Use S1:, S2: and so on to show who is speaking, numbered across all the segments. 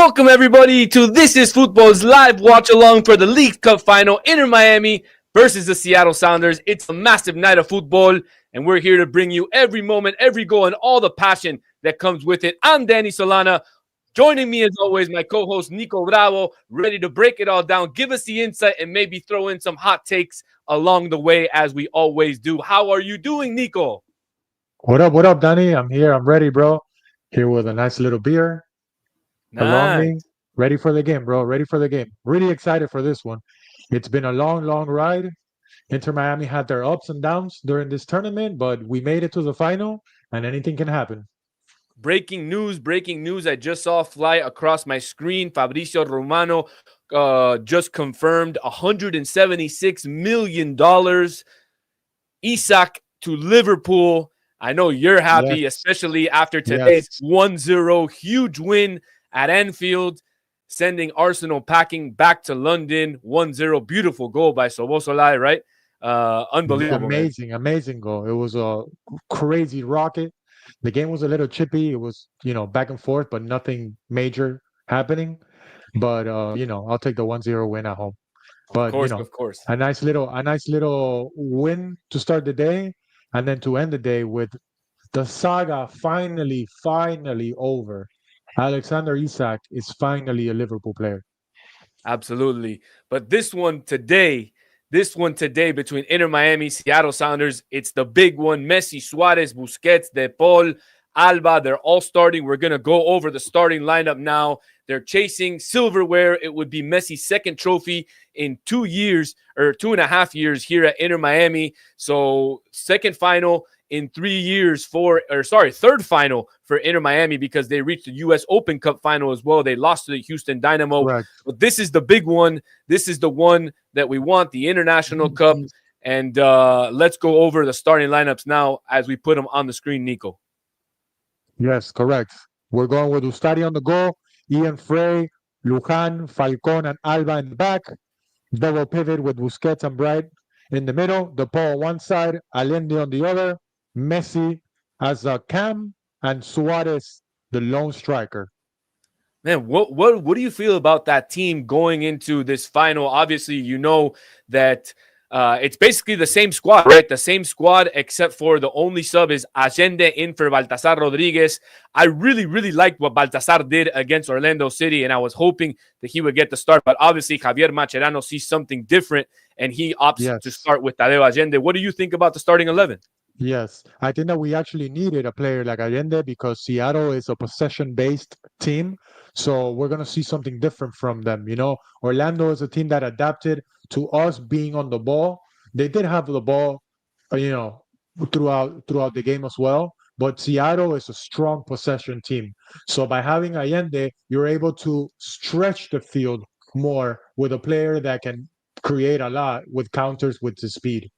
S1: Welcome everybody to This is Futbol's live watch along for the League Cup final. Inter Miami versus the Seattle Sounders. It's a massive night of football, and we're here to bring you every moment, every goal, and all the passion that comes with it. I'm Danny Solana. Joining me as always, my co-host Nico Bravo, ready to break it all down, give us the insight, and maybe throw in some hot takes along the way as we always do. How are you doing, Nico?
S2: What up, Danny? I'm here. I'm ready, bro. Here with a nice little beer. Along me. Ready for the game, bro. Ready for the game. Really excited for this one. It's been a long ride. Inter Miami had their ups and downs during this tournament, but we made it to the final, and anything can happen.
S1: Breaking news. I just saw fly across my screen. Fabrizio Romano just confirmed $176 million. Isak to Liverpool. I know you're happy, especially after today's 1-0 huge win at Anfield, sending Arsenal packing back to London. 1-0, beautiful goal by Szoboszlai, right? Unbelievable.
S2: Amazing goal. It was a crazy rocket. The game was a little chippy. It was, back and forth, but nothing major happening. But I'll take the 1-0 win at home. But
S1: of course.
S2: A nice little win to start the day, and then to end the day with the saga finally over. Alexander Isak is finally a Liverpool player.
S1: Absolutely. But this one today between Inter Miami, Seattle Sounders, it's the big one. Messi, Suarez, Busquets, De Paul, Alba, they're all starting. We're going to go over the starting lineup now. They're chasing silverware. It would be Messi's second trophy in 2 years or 2.5 years here at Inter Miami. So second final in 3 years third final for Inter Miami because they reached the U.S. Open Cup final as well. They lost to the Houston Dynamo.
S2: Correct.
S1: But this is the big one. This is the one that we want, the International Cup. And let's go over the starting lineups now as we put them on the screen, Nico.
S2: Yes, correct. We're going with Ustari on the goal, Ian Frey, Lujan, Falcon, and Alba in the back. Double pivot with Busquets and Bright in the middle. De Paul on one side, Allende on the other. Messi as a cam, and Suarez the lone striker.
S1: Man, what do you feel about that team going into this final? Obviously, you know that it's basically the same squad, right? The same squad, except for the only sub is Allende in for Baltasar Rodriguez. I really liked what Baltasar did against Orlando City, and I was hoping that he would get the start. But obviously, Javier Mascherano sees something different, and he opts to start with Tadeo Allende. What do you think about the starting 11?
S2: Yes, I think that we actually needed a player like Allende because Seattle is a possession-based team. So we're going to see something different from them. Orlando is a team that adapted to us being on the ball. They did have the ball, throughout the game as well. But Seattle is a strong possession team. So by having Allende, you're able to stretch the field more with a player that can create a lot with counters with his speed.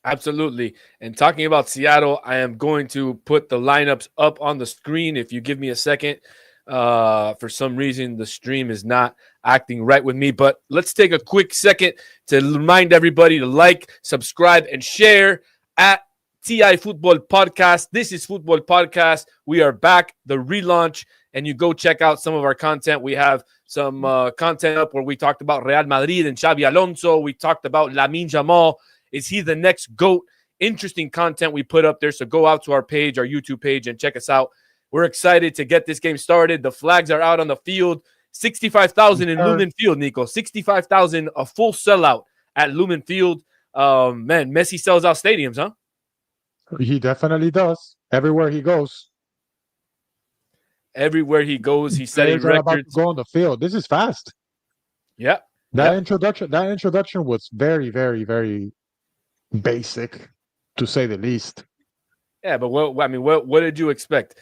S1: Absolutely. And talking about Seattle, I am going to put the lineups up on the screen. If you give me a second, for some reason, the stream is not acting right with me. But let's take a quick second to remind everybody to like, subscribe, and share at TI Futbol Podcast. This is Futbol Podcast. We are back, the relaunch, and you go check out some of our content. We have some content up where we talked about Real Madrid and Xabi Alonso. We talked about Lamine Yamal. Is he the next GOAT? Interesting content we put up there. So go out to our page, our YouTube page, and check us out. We're excited to get this game started. The flags are out on the field. 65,000 in Lumen Field, Nico. 65,000, a full sellout at Lumen Field. Man, Messi sells out stadiums, huh?
S2: He definitely does. Everywhere he goes.
S1: Everywhere he goes, he's setting records.
S2: About to go on the field. This is fast.
S1: Yeah.
S2: That introduction was very basic, to say the least.
S1: Yeah, but what did you expect?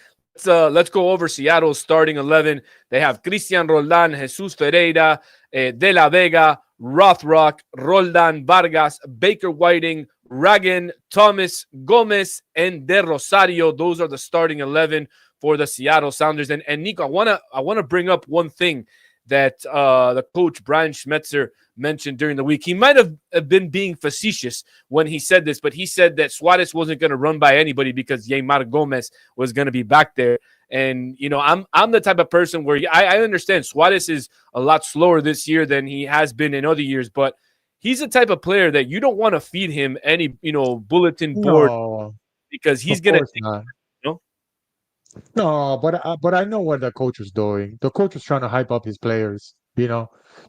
S1: Let's go over Seattle's starting 11. They have Cristian Roldan, Jesus Ferreira, De La Vega, Rothrock, Roldan, Vargas, Baker Whiting, Ragan, Thomas, Gomez, and De Rosario. Those are the starting 11 for the Seattle Sounders. And Nico, I wanna bring up one thing that the coach Brian Schmetzer mentioned during the week. He might have been being facetious when he said this, but he said that Suarez wasn't going to run by anybody because Yeimar Gomez was going to be back there. And I'm the type of person where I understand Suarez is a lot slower this year than he has been in other years, but he's the type of player that you don't want to feed him any bulletin board
S2: No,
S1: because he's
S2: of
S1: gonna
S2: course not.
S1: you know
S2: No, but I know what the coach was doing. The coach was trying to hype up his players,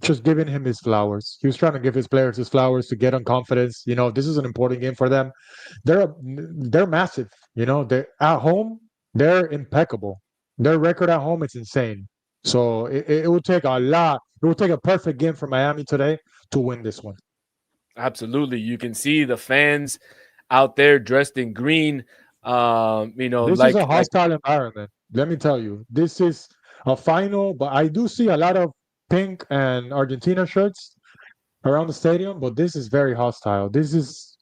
S2: just giving him his flowers. He was trying to give his players his flowers to get on confidence. This is an important game for them. They're massive. They're at home. They're impeccable. Their record at home is insane. So it will take a lot. It will take a perfect game for Miami today to win this one.
S1: Absolutely. You can see the fans out there dressed in green.
S2: This is a hostile environment. Let me tell you, this is a final, but I do see a lot of pink and Argentina shirts around the stadium, but this is very hostile. This is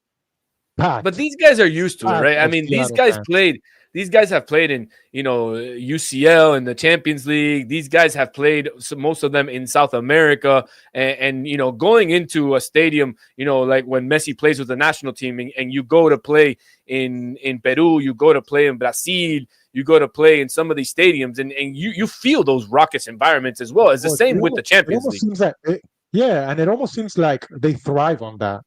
S1: but
S2: packed,
S1: these guys are used to it,
S2: packed
S1: right? I
S2: of
S1: mean,
S2: Seattle fans.
S1: these guys have played in, UCL and the Champions League. These guys have played most of them in South America. And going into a stadium, like when Messi plays with the national team and you go to play in Peru, you go to play in Brazil, you go to play in some of these stadiums, and you feel those raucous environments as well. It's the
S2: Well,
S1: same with the
S2: it
S1: Champions
S2: almost
S1: League.
S2: seems yeah, and it almost seems like they thrive on that.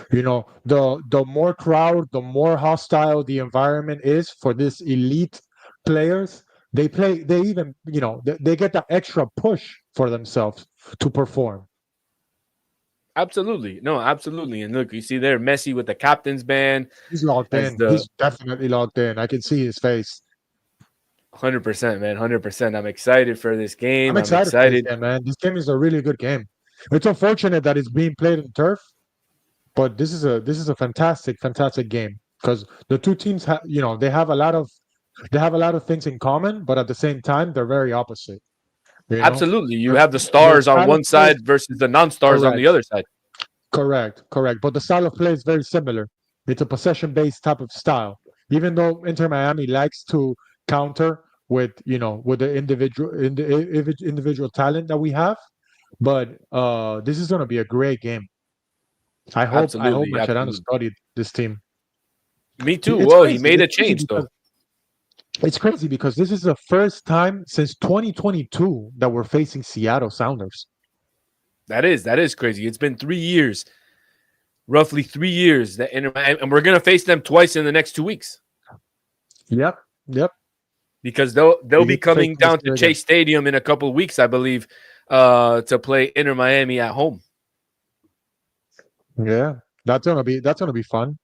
S2: The more crowd, the more hostile the environment is for this elite players. They even, they get that extra push for themselves to perform.
S1: Absolutely. No, absolutely. And look, you see there Messi with the captain's band
S2: He's locked
S1: as
S2: in.
S1: the
S2: He's definitely locked in. I can see his face.
S1: 100%, man. 100%. I'm excited for this game.
S2: I'm
S1: I'm
S2: excited for this
S1: excited.
S2: game, man. This game is a really good game. It's unfortunate that it's being played in turf, but this is a fantastic, fantastic game because the two teams have, they have a lot of things in common, but at the same time, they're very opposite. You know,
S1: Absolutely. You
S2: their,
S1: have the
S2: their
S1: stars on
S2: style of
S1: one
S2: play is
S1: side versus the non-stars on the
S2: correct,
S1: other side.
S2: correct. But the style of play is very similar. It's a possession-based type of style. Even though Inter Miami likes to counter with the individual talent that we have, but this is going to be a great game. I hope
S1: Absolutely.
S2: Mascherano
S1: Absolutely.
S2: studied this team.
S1: Me too.
S2: It's
S1: Well, he
S2: crazy.
S1: made
S2: It's
S1: a
S2: crazy
S1: change
S2: because
S1: though.
S2: this is the first time since 2022 that we're facing Seattle Sounders.
S1: That is crazy. It's been 3 years, roughly 3 years that and we're gonna face them twice in the next 2 weeks
S2: Yep, yep.
S1: because they'll
S2: We
S1: be
S2: get to face
S1: coming
S2: them this
S1: down to
S2: year again.
S1: Chase Stadium in a couple of weeks, I believe, to play Inter Miami at home.
S2: Yeah, that's gonna be fun.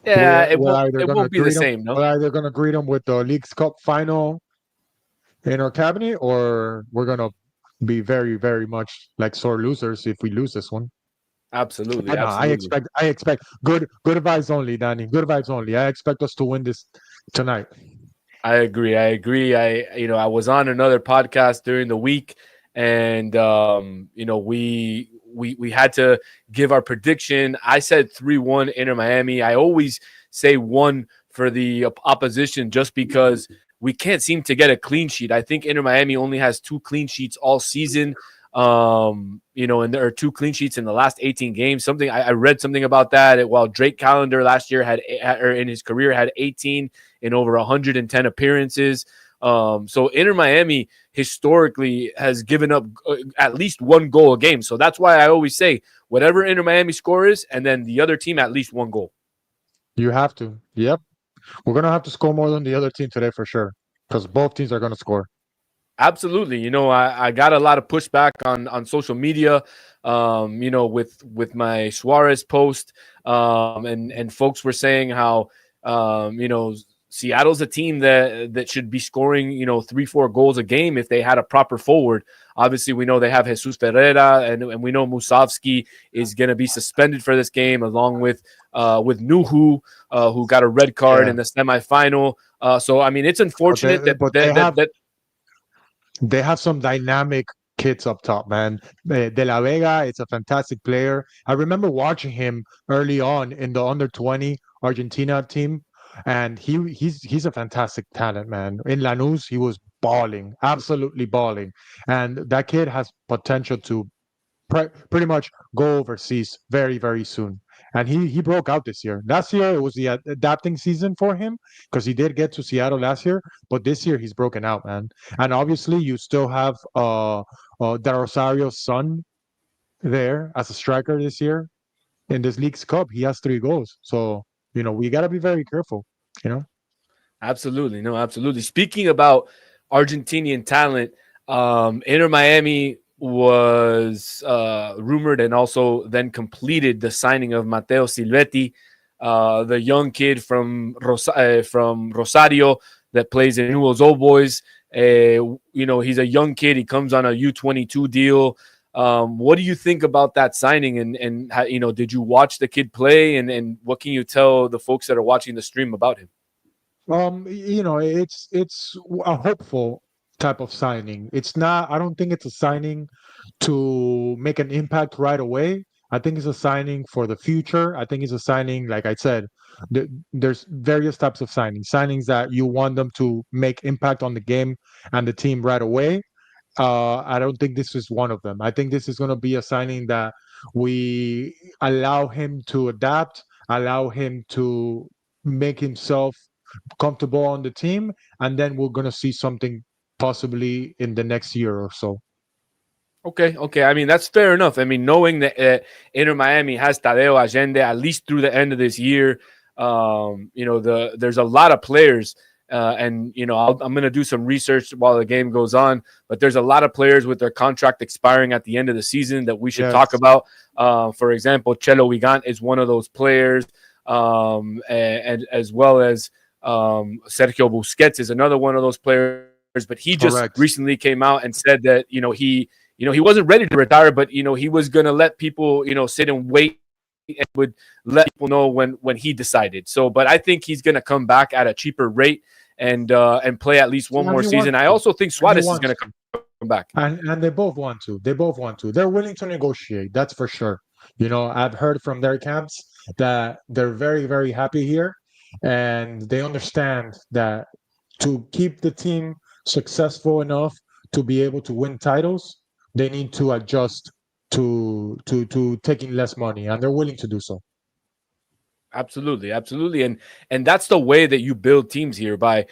S1: Yeah,
S2: We're we're either
S1: it
S2: gonna
S1: won't be the
S2: greet them.
S1: same, no?
S2: We're either gonna greet them with the League's Cup final in our cabinet, or we're gonna be very, very much like sore losers if we lose this one.
S1: Absolutely,
S2: I know. I
S1: absolutely.
S2: expect. I expect good vibes only, Danny. Good vibes only. I expect us to win this tonight.
S1: I agree. I agree. I was on another podcast during the week, and we had to give our prediction. I said 3-1 Inter Miami. I always say one for the opposition just because we can't seem to get a clean sheet. I think Inter Miami only has 2 clean sheets all season. And there are 2 clean sheets in the last 18 games. Something I read something about that. While Drake Callender last year or in his career had 18 in over 110 appearances. So Inter Miami historically has given up at least one goal a game. So that's why I always say whatever Inter Miami score is, and then the other team at least one goal.
S2: You have to. Yep. We're gonna have to score more than the other team today for sure, because both teams are gonna score.
S1: Absolutely. I got a lot of pushback on social media, with my Suarez post, and folks were saying how, Seattle's a team that should be scoring, 3-4 goals a game if they had a proper forward. Obviously, we know they have Jesus Ferreira, and we know Musovski is going to be suspended for this game, along with Nuhu, who got a red card
S2: Yeah.
S1: in the semifinal. So I mean, it's
S2: But
S1: unfortunate
S2: they,
S1: that
S2: but they
S1: that that,
S2: have
S1: that
S2: they have some dynamic kids up top, man. De La Vega is a fantastic player. I remember watching him early on in the under 20 Argentina team, and he's a fantastic talent, man. In Lanús, he was balling, absolutely balling, and that kid has potential to pretty much go overseas very, very soon. and he broke out this year. Last year it was the adapting season for him because he did get to Seattle last year, but this year he's broken out, man. And obviously you still have De Rosario's son there as a striker this year in this League's Cup. He has 3 goals, so we got to be very careful. You know.
S1: Absolutely. No, absolutely. Speaking about Argentinian talent, Inter Miami was rumored and also then completed the signing of Matteo Silvetti, the young kid from Rosario that plays in Newell's Old Boys. He's a young kid. He comes on a U22 deal. What do you think about that signing? And how, did you watch the kid play? And what can you tell the folks that are watching the stream about him?
S2: It's a hopeful type of signing. It's not. I don't think it's a signing to make an impact right away. I think it's a signing for the future. I think it's a signing, like I said, there's various types of signings that you want them to make impact on the game and the team right away. I don't think this is one of them. I think this is going to be a signing that we allow him to adapt, allow him to make himself comfortable on the team, and then we're going to see something possibly in the next year or so.
S1: Okay. I mean, that's fair enough. I mean, knowing that Inter Miami has Tadeo Allende at least through the end of this year, there's a lot of players, and I'm going to do some research while the game goes on. But there's a lot of players with their contract expiring at the end of the season that we should talk about. For example, Chelo Wigant is one of those players, and as well as Sergio Busquets is another one of those players. But he just recently came out and said that he wasn't ready to retire, but he was going to let people sit and wait and would let people know when he decided. So, but I think he's going to come back at a cheaper rate and play at least one more season. I also think Suarez is going to come back.
S2: And they both want to. They're willing to negotiate. That's for sure. I've heard from their camps that they're very, very happy here, and they understand that to keep the team successful enough to be able to win titles, they need to adjust to taking less money, and they're willing to do so.
S1: Absolutely, and that's the way that you build teams here by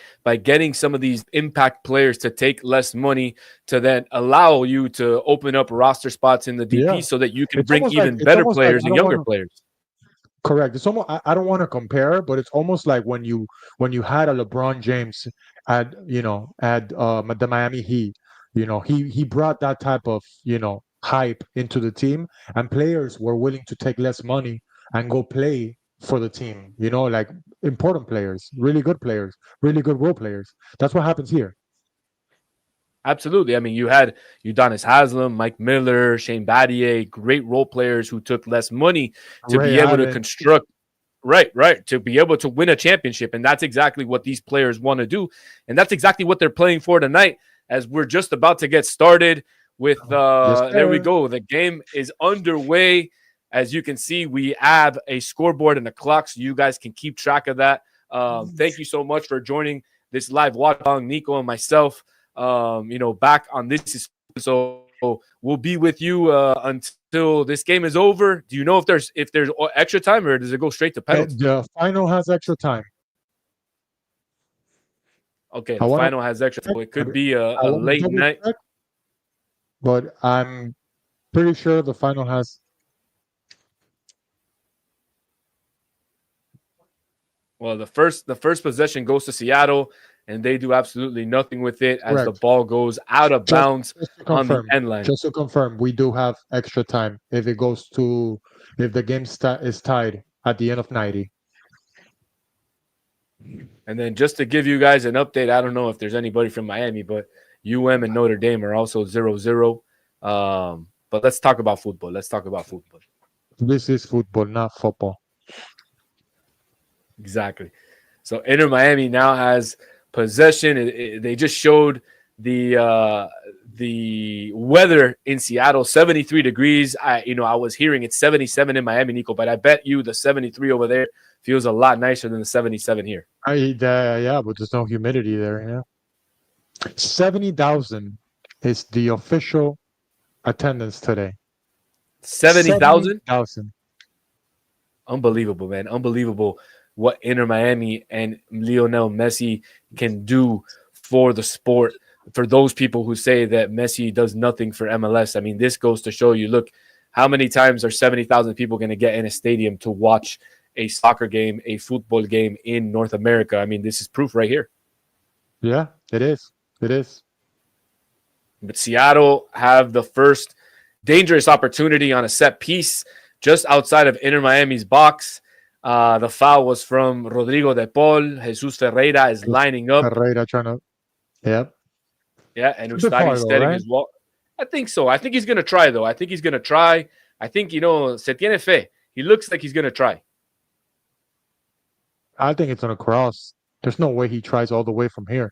S1: getting some of these impact players to take less money to then allow you to open up roster spots in the DP so that you can bring even better players and younger players.
S2: Correct. It's almost. I don't want to compare, but it's almost like when you had a LeBron James at the Miami Heat. He brought that type of hype into the team, and players were willing to take less money and go play for the team. Like important players, really good role players. That's what happens here.
S1: Absolutely. I mean, you had Udonis Haslem, Mike Miller, Shane Battier, great role players who took less money to be able to construct. Right. To be able to win a championship. And that's exactly what these players want to do. And that's exactly what they're playing for tonight, as we're just about to get started with there we go. The game is underway. As you can see, we have a scoreboard and a clock, so you guys can keep track of that. Thank you so much for joining this live watch along, Nico and myself. Back on this. So we'll be with you until this game is over. Do you know if there's extra time, or does it go straight to penalties?
S2: The final has extra time.
S1: Okay, the final has extra time. So it could be a late night.
S2: But I'm pretty sure the final has.
S1: Well, the first possession goes to Seattle, and they do absolutely nothing with it as the ball goes out of bounds on the end line.
S2: Just to confirm, we do have extra time if the game is tied at the end of 90.
S1: And then just to give you guys an update, I don't know if there's anybody from Miami, but UM and Notre Dame are also 0-0. But let's talk about football.
S2: This is football, not football.
S1: Exactly. So Inter Miami now has possession. They just showed the weather in Seattle, 73 degrees. I was hearing it's 77 in Miami, Nico, but I bet you the 73 over there feels a lot nicer than the 77 here.
S2: Yeah, but there's no humidity there. Yeah, 70,000 is the official attendance today.
S1: 70,000?
S2: 70,000.
S1: Unbelievable, man. Unbelievable what Inter Miami and Lionel Messi can do for the sport. For those people who say that Messi does nothing for MLS, I mean, this goes to show you, look, how many times are 70,000 people going to get in a stadium to watch a soccer game, a football game in North America? I mean, this is proof right here.
S2: Yeah, it is. It is.
S1: But Seattle have the first dangerous opportunity on a set piece just outside of Inter Miami's box. The foul was from Rodrigo de Paul. Jesus Ferreira is lining up.
S2: Ferreira trying to. Yep.
S1: Yeah, and
S2: A bit far
S1: Ustadi
S2: though,
S1: setting
S2: right?
S1: his wall. I think so. I think he's going to try, though. I think he's going to try. I think, se tiene fe. He looks like he's going to try.
S2: I think it's on a cross. There's no way he tries all the way from here.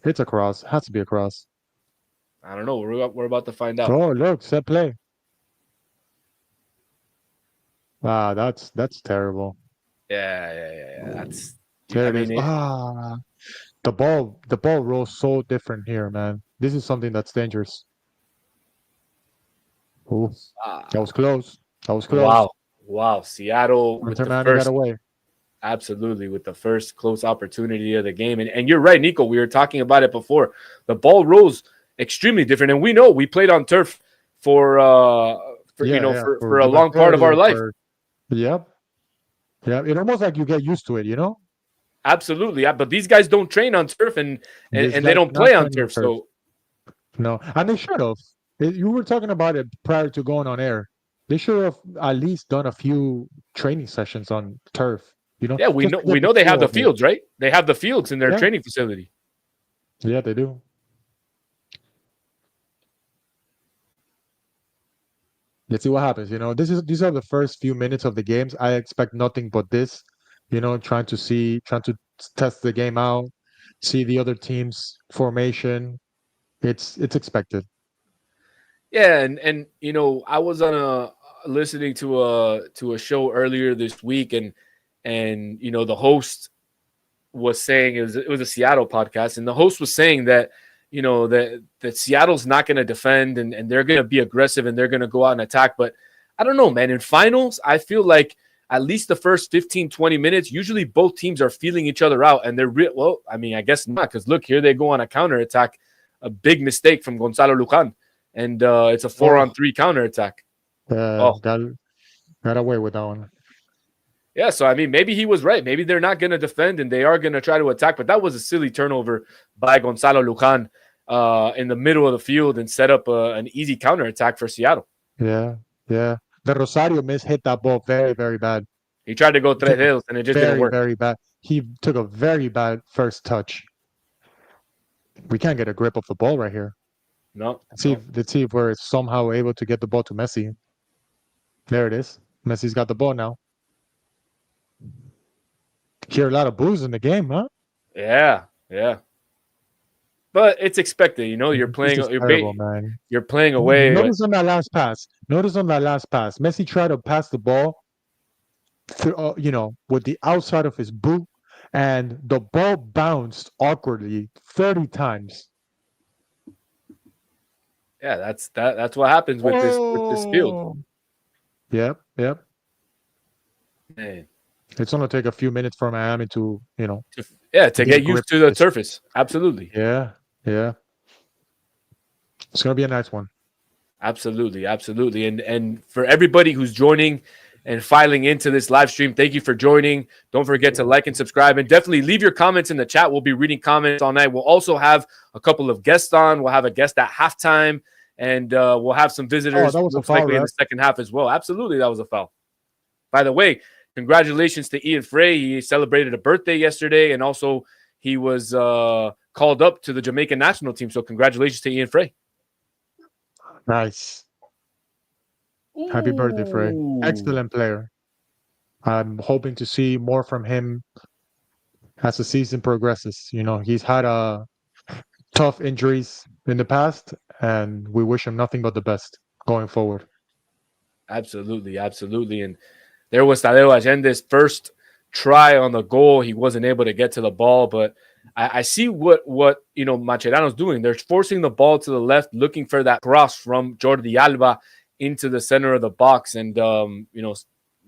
S2: It's a cross. Has to be a cross.
S1: I don't know. We're about to find out.
S2: Oh, look, set play. Ah, that's terrible.
S1: Yeah. That's.
S2: There it is. The ball rolls so different here, man. This is something that's dangerous. Oh, that was close. That was close.
S1: Wow. Seattle with the first.
S2: Got away.
S1: Absolutely, with the first close opportunity of the game. And you're right, Nico. We were talking about it before. The ball rolls extremely different. And we know we played on turf for a long part of our life.
S2: Yep. Yeah. It's almost like you get used to it, you know?
S1: Absolutely. Yeah, but these guys don't train on turf and they don't play on turf. So
S2: no. And they should have. You were talking about it prior to going on air. They should have at least done a few training sessions on turf. You know?
S1: Yeah, we know they have the fields, right? They have the fields in their training facility.
S2: Yeah, they do. Let's see what happens. You know, these are the first few minutes of the games. I expect nothing but this. You know, trying to test the game out, see the other team's formation. It's expected.
S1: Yeah, and I was on listening to a show earlier this week, and the host was saying it was a Seattle podcast, and the host was saying that that Seattle's not going to defend and they're going to be aggressive and they're going to go out and attack. But I don't know, man. In finals, I feel like at least the first 15, 20 minutes, usually both teams are feeling each other out, and they're well, I mean, I guess not, because look, here they go on a counterattack, a big mistake from Gonzalo Lujan, and it's a 4-on-3 counterattack.
S2: Got away with that one.
S1: Yeah, so I mean, maybe he was right. Maybe they're not going to defend and they are going to try to attack. But that was a silly turnover by Gonzalo Lujan in the middle of the field and set up an easy counterattack for Seattle.
S2: Yeah. The Rosario miss hit that ball very, very bad.
S1: He tried to go tres dedos and it just didn't work.
S2: Very bad. He took a very bad first touch. We can't get a grip of the ball right here.
S1: No.
S2: Let's see if we're somehow able to get the ball to Messi. There it is. Messi's got the ball now. Hear a lot of boos in the game, huh?
S1: Yeah. But it's expected, you're playing you're playing away.
S2: Notice on that last pass. Messi tried to pass the ball through, with the outside of his boot, and the ball bounced awkwardly 30 times.
S1: Yeah, that's what happens with this field.
S2: Yep.
S1: Man.
S2: It's going to take a few minutes for Miami to
S1: get used to the surface. Absolutely.
S2: Yeah. It's going to be a nice one.
S1: Absolutely. And for everybody who's joining and filing into this live stream, thank you for joining. Don't forget to like and subscribe, and definitely leave your comments in the chat. We'll be reading comments all night. We'll also have a couple of guests on. We'll have a guest at halftime, and we'll have some visitors most likely in the second half as well. Absolutely, that was a foul. By the way, congratulations to Ian Frey. He celebrated a birthday yesterday, and also he was called up to the Jamaican national team. So congratulations to Ian Frey.
S2: Nice. Happy birthday, Frey. Excellent player. I'm hoping to see more from him as the season progresses. He's had tough injuries in the past, and we wish him nothing but the best going forward.
S1: Absolutely. And there was Tadeo Allende's first try on the goal. He wasn't able to get to the ball, but I see what Mascherano's doing. They're forcing the ball to the left, looking for that cross from Jordi Alba into the center of the box. And,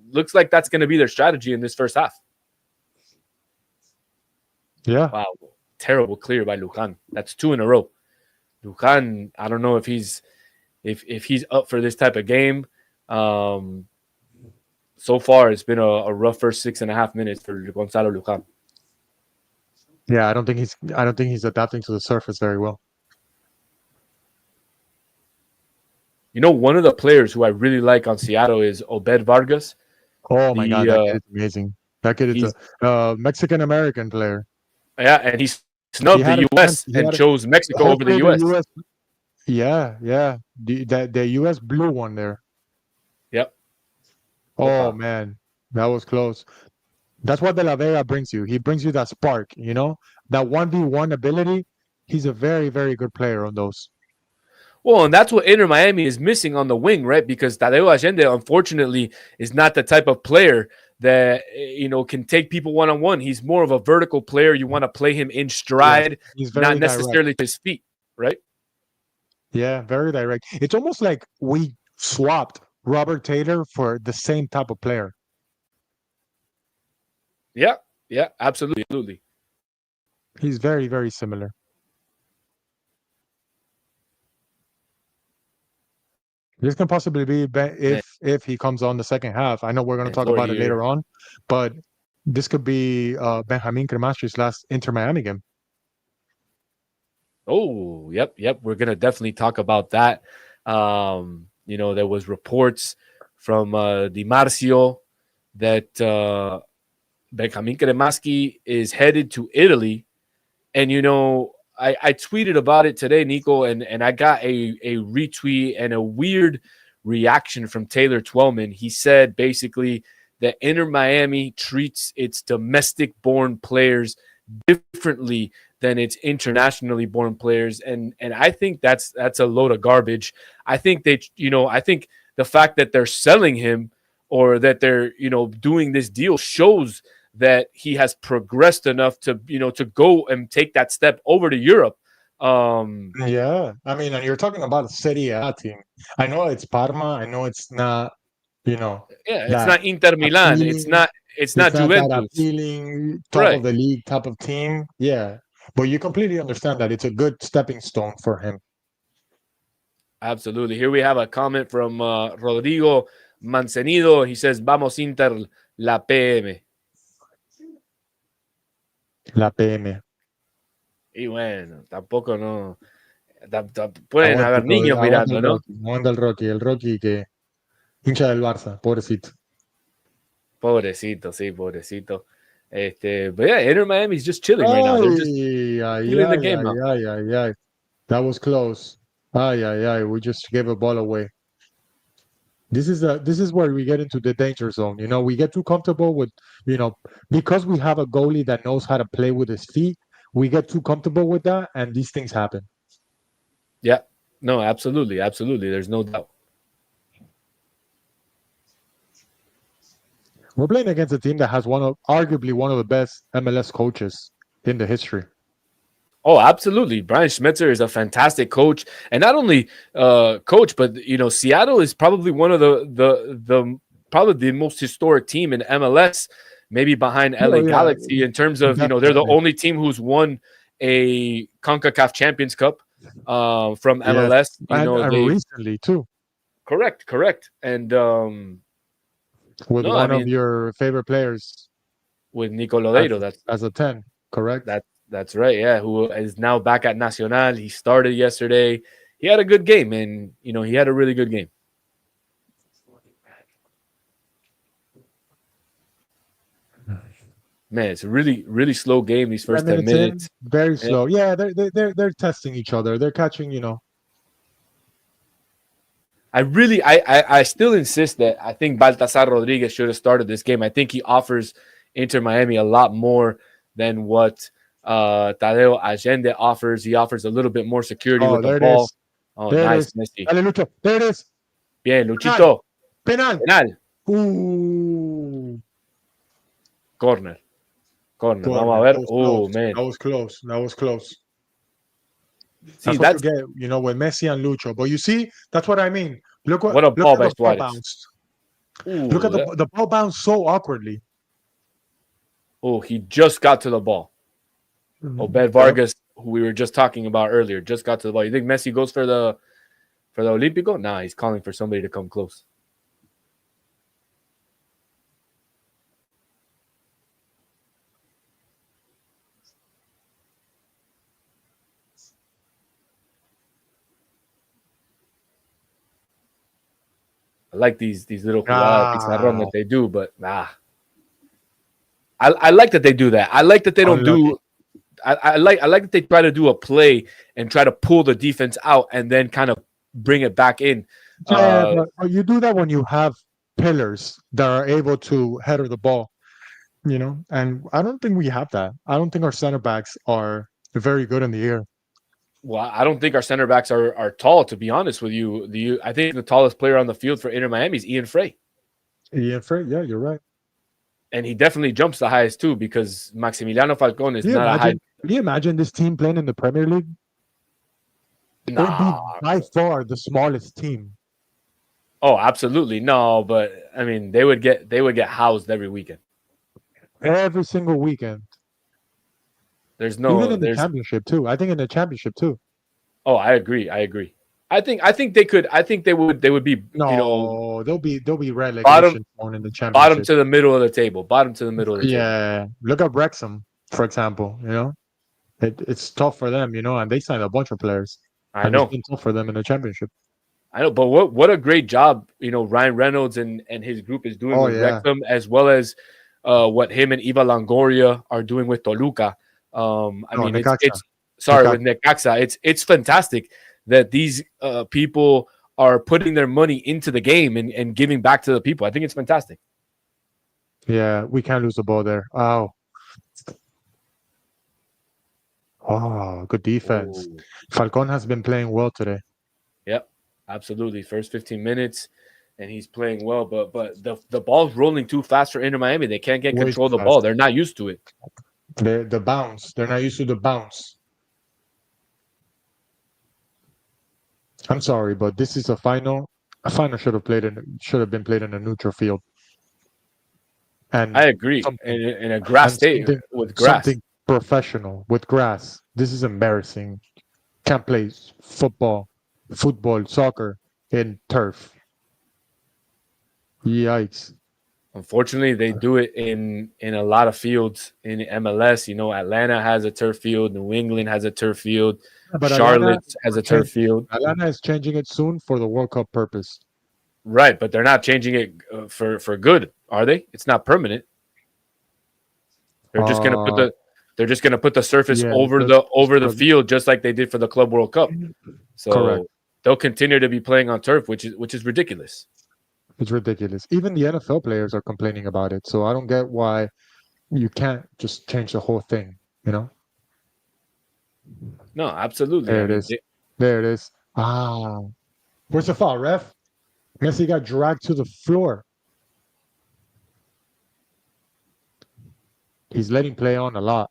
S1: looks like that's going to be their strategy in this first half.
S2: Yeah.
S1: Wow, terrible clear by Lujan. That's 2 in a row. Lujan, I don't know if he's up for this type of game. So far, it's been a rough first 6.5 minutes for Gonzalo Lujan.
S2: Yeah, I don't think he's adapting to the surface very well.
S1: You know, one of the players who I really like on Seattle is Obed Vargas.
S2: Oh my God, that kid is amazing. That kid is a Mexican American player.
S1: Yeah, and he
S2: He
S1: snubbed
S2: had
S1: the
S2: a
S1: U.S.
S2: chance.
S1: and chose Mexico over the
S2: Hopefully
S1: U.S.
S2: Yeah, yeah. The U.S. blew one there.
S1: Yep.
S2: Oh
S1: Opa.
S2: man, that was close. That's what De La Vega brings you. He brings you that spark, you know, that 1v1 ability. He's a very, very good player on those.
S1: Well, and that's what Inter Miami is missing on the wing, right? Because Tadeo Allende, unfortunately, is not the type of player that can take people one-on-one. He's more of a vertical player. You want to play him in stride,
S2: Yes, he's
S1: not
S2: very
S1: necessarily
S2: direct.
S1: to his feet, right?
S2: Yeah, very direct. It's almost like we swapped Robert Taylor for the same type of player.
S1: Yeah, absolutely.
S2: He's very, very similar. This can possibly be if he comes on the second half. I know we're going to talk about it later on, but this could be Benjamin Cremastri's last Inter Miami game.
S1: Oh, yep. We're gonna definitely talk about that. There was reports from Di Marcio that Benjamin Cremaschi is headed to Italy, and I tweeted about it today, Nico, and I got a retweet and a weird reaction from Taylor Twellman. He said basically that Inter Miami treats its domestic-born players differently than its internationally born players, and I think that's a load of garbage. I think I think the fact that they're selling him or that they're doing this deal shows that he has progressed enough to to go and take that step over to Europe.
S2: Yeah, I mean, and you're talking about a Serie A team. I know it's Parma. I know it's not,
S1: Yeah, it's
S2: that
S1: not Inter Milan. It's
S2: appealing.
S1: not
S2: It's not that
S1: Juventus.
S2: appealing, top of
S1: Right.
S2: the league type of team. Yeah, but you completely understand that it's a good stepping stone for him.
S1: Absolutely. Here we have a comment from Rodrigo Mancenido. He says, "Vamos Inter, la PM."
S2: La PM.
S1: Y bueno, tampoco no. Pueden
S2: Aguanta,
S1: haber niños
S2: aguanta
S1: mirando,
S2: el
S1: ¿no?
S2: Rocky. Aguanta el Rocky que hincha del Barça, pobrecito.
S1: Pobrecito, sí, pobrecito. But yeah, Inter Miami's just chilling right now. They're just feeling the game out.
S2: Ay. That was close. Ay. We just gave a ball away. This is where we get into the danger zone. You know, we get too comfortable with, because we have a goalie that knows how to play with his feet, we get too comfortable with that, and these things happen.
S1: Yeah. No, absolutely. There's no doubt.
S2: We're playing against a team that has arguably one of the best MLS coaches in the history.
S1: Oh, absolutely. Brian Schmetzer is a fantastic coach, and not only coach, but Seattle is probably one of the probably the most historic team in MLS, maybe behind LA Galaxy in terms of they're the only team who's won a CONCACAF Champions Cup from MLS.
S2: And recently too.
S1: Correct, and
S2: with one of your favorite players,
S1: with Nico Lodeiro,
S2: that's as a 10, correct?
S1: That's right, yeah. Who is now back at Nacional. He started yesterday. He had a good game, and he had a really good game. Man, it's a really, really slow game these first 10 minutes.
S2: Very slow. Yeah, they're testing each other. They're catching,
S1: I still insist that I think Baltasar Rodriguez should have started this game. I think he offers Inter Miami a lot more than what Tadeo Allende offers. He offers a little bit more security with the ball. Oh,
S2: there
S1: nice,
S2: Messi. Dale, Lucho. There it is.
S1: Bien, Luchito.
S2: Penal.
S1: Corner. Vamos a ver. Oh, man.
S2: That was close.
S1: See,
S2: that's what you get, with Messi and Lucho. But you see, that's what I mean. Look
S1: what a ball by Suarez.
S2: Bounced. Look at
S1: Ooh,
S2: the ball bounced so awkwardly.
S1: he just got to the ball. Obed
S2: Yep.
S1: Vargas, who we were just talking about earlier, just got to the ball. You think Messi goes for the Olympico? Nah, he's calling for somebody to come close. I like these little jugadas pizarrón
S2: Ah,
S1: that they do, but I like that they do that. I like that they don't
S2: unlucky.
S1: do. I like that they try to do a play and try to pull the defense out and then kind of bring it back in.
S2: Yeah, but you do that when you have pillars that are able to header the ball, and I don't think we have that. I don't think our center backs are very good in the air.
S1: Well, I don't think our center backs are tall. To be honest with you, I think the tallest player on the field for Inter Miami is Ian Frey,
S2: Yeah, Fred, yeah, you're right.
S1: and he definitely jumps the highest too because Maximiliano Falcon is
S2: Can you
S1: not a high.
S2: imagine? Can you imagine this team playing in the Premier League? It would be
S1: Nah.
S2: by far the smallest team
S1: Oh, absolutely no. But I mean, they would get housed every weekend.
S2: every single weekend,
S1: There's
S2: even
S1: no
S2: in the
S1: there's.
S2: championship too. I think in the championship too.
S1: Oh, I agree. I think they could. I think they would be
S2: No, they'll be
S1: bottom
S2: relegation zone in the
S1: bottom
S2: championship.
S1: to the middle of the table. Bottom to the middle of the table.
S2: Yeah, look at Wrexham, for example. It's tough for them, and they signed a bunch of players,
S1: I
S2: and it's
S1: know.
S2: been tough for them in the championship.
S1: I know, but what a great job, Ryan Reynolds and his group is doing
S2: Oh
S1: with
S2: yeah,
S1: Wrexham, as well as what him and Eva Longoria are doing with Toluca. I
S2: no,
S1: mean,
S2: Necaxa,
S1: it's sorry
S2: Necaxa.
S1: with Necaxa. It's fantastic that these people are putting their money into the game and giving back to the people. I think it's fantastic.
S2: Yeah, we can't lose the ball there. Oh, good defense.
S1: Ooh.
S2: Falcon has been playing well today.
S1: Yep, absolutely. First 15 minutes, and he's playing well, but the ball's rolling too fast for Inter Miami. They can't get
S2: Way
S1: control
S2: too
S1: of the ball.
S2: fast.
S1: They're not used to it.
S2: The bounce. They're not used to the bounce. I'm sorry, but this is a final. A final should have been played in a neutral field. And
S1: I agree.
S2: something
S1: In a grass
S2: and
S1: state with grass.
S2: something professional with grass. This is embarrassing. Can't play football, soccer in turf. Yikes.
S1: Unfortunately, they do it in a lot of fields in MLS. Atlanta has a turf field, New England has a turf field,
S2: But Atlanta
S1: Charlotte has a turf
S2: change,
S1: field.
S2: Atlanta is changing it soon for the World Cup purpose.
S1: Right, but they're not changing it for good, are they? It's not permanent. They're just gonna put
S2: Uh
S1: the surface
S2: yeah,
S1: over the field just like they did for the Club World Cup.
S2: correct.
S1: So they'll continue to be playing on turf, which is ridiculous.
S2: It's ridiculous. Even the NFL players are complaining about it. So I don't get why you can't just change the whole thing, you know?
S1: No, absolutely.
S2: There
S1: I
S2: it
S1: mean,
S2: is. There it is. Where's the foul, ref? Messi got dragged to the floor. He's letting play on a lot.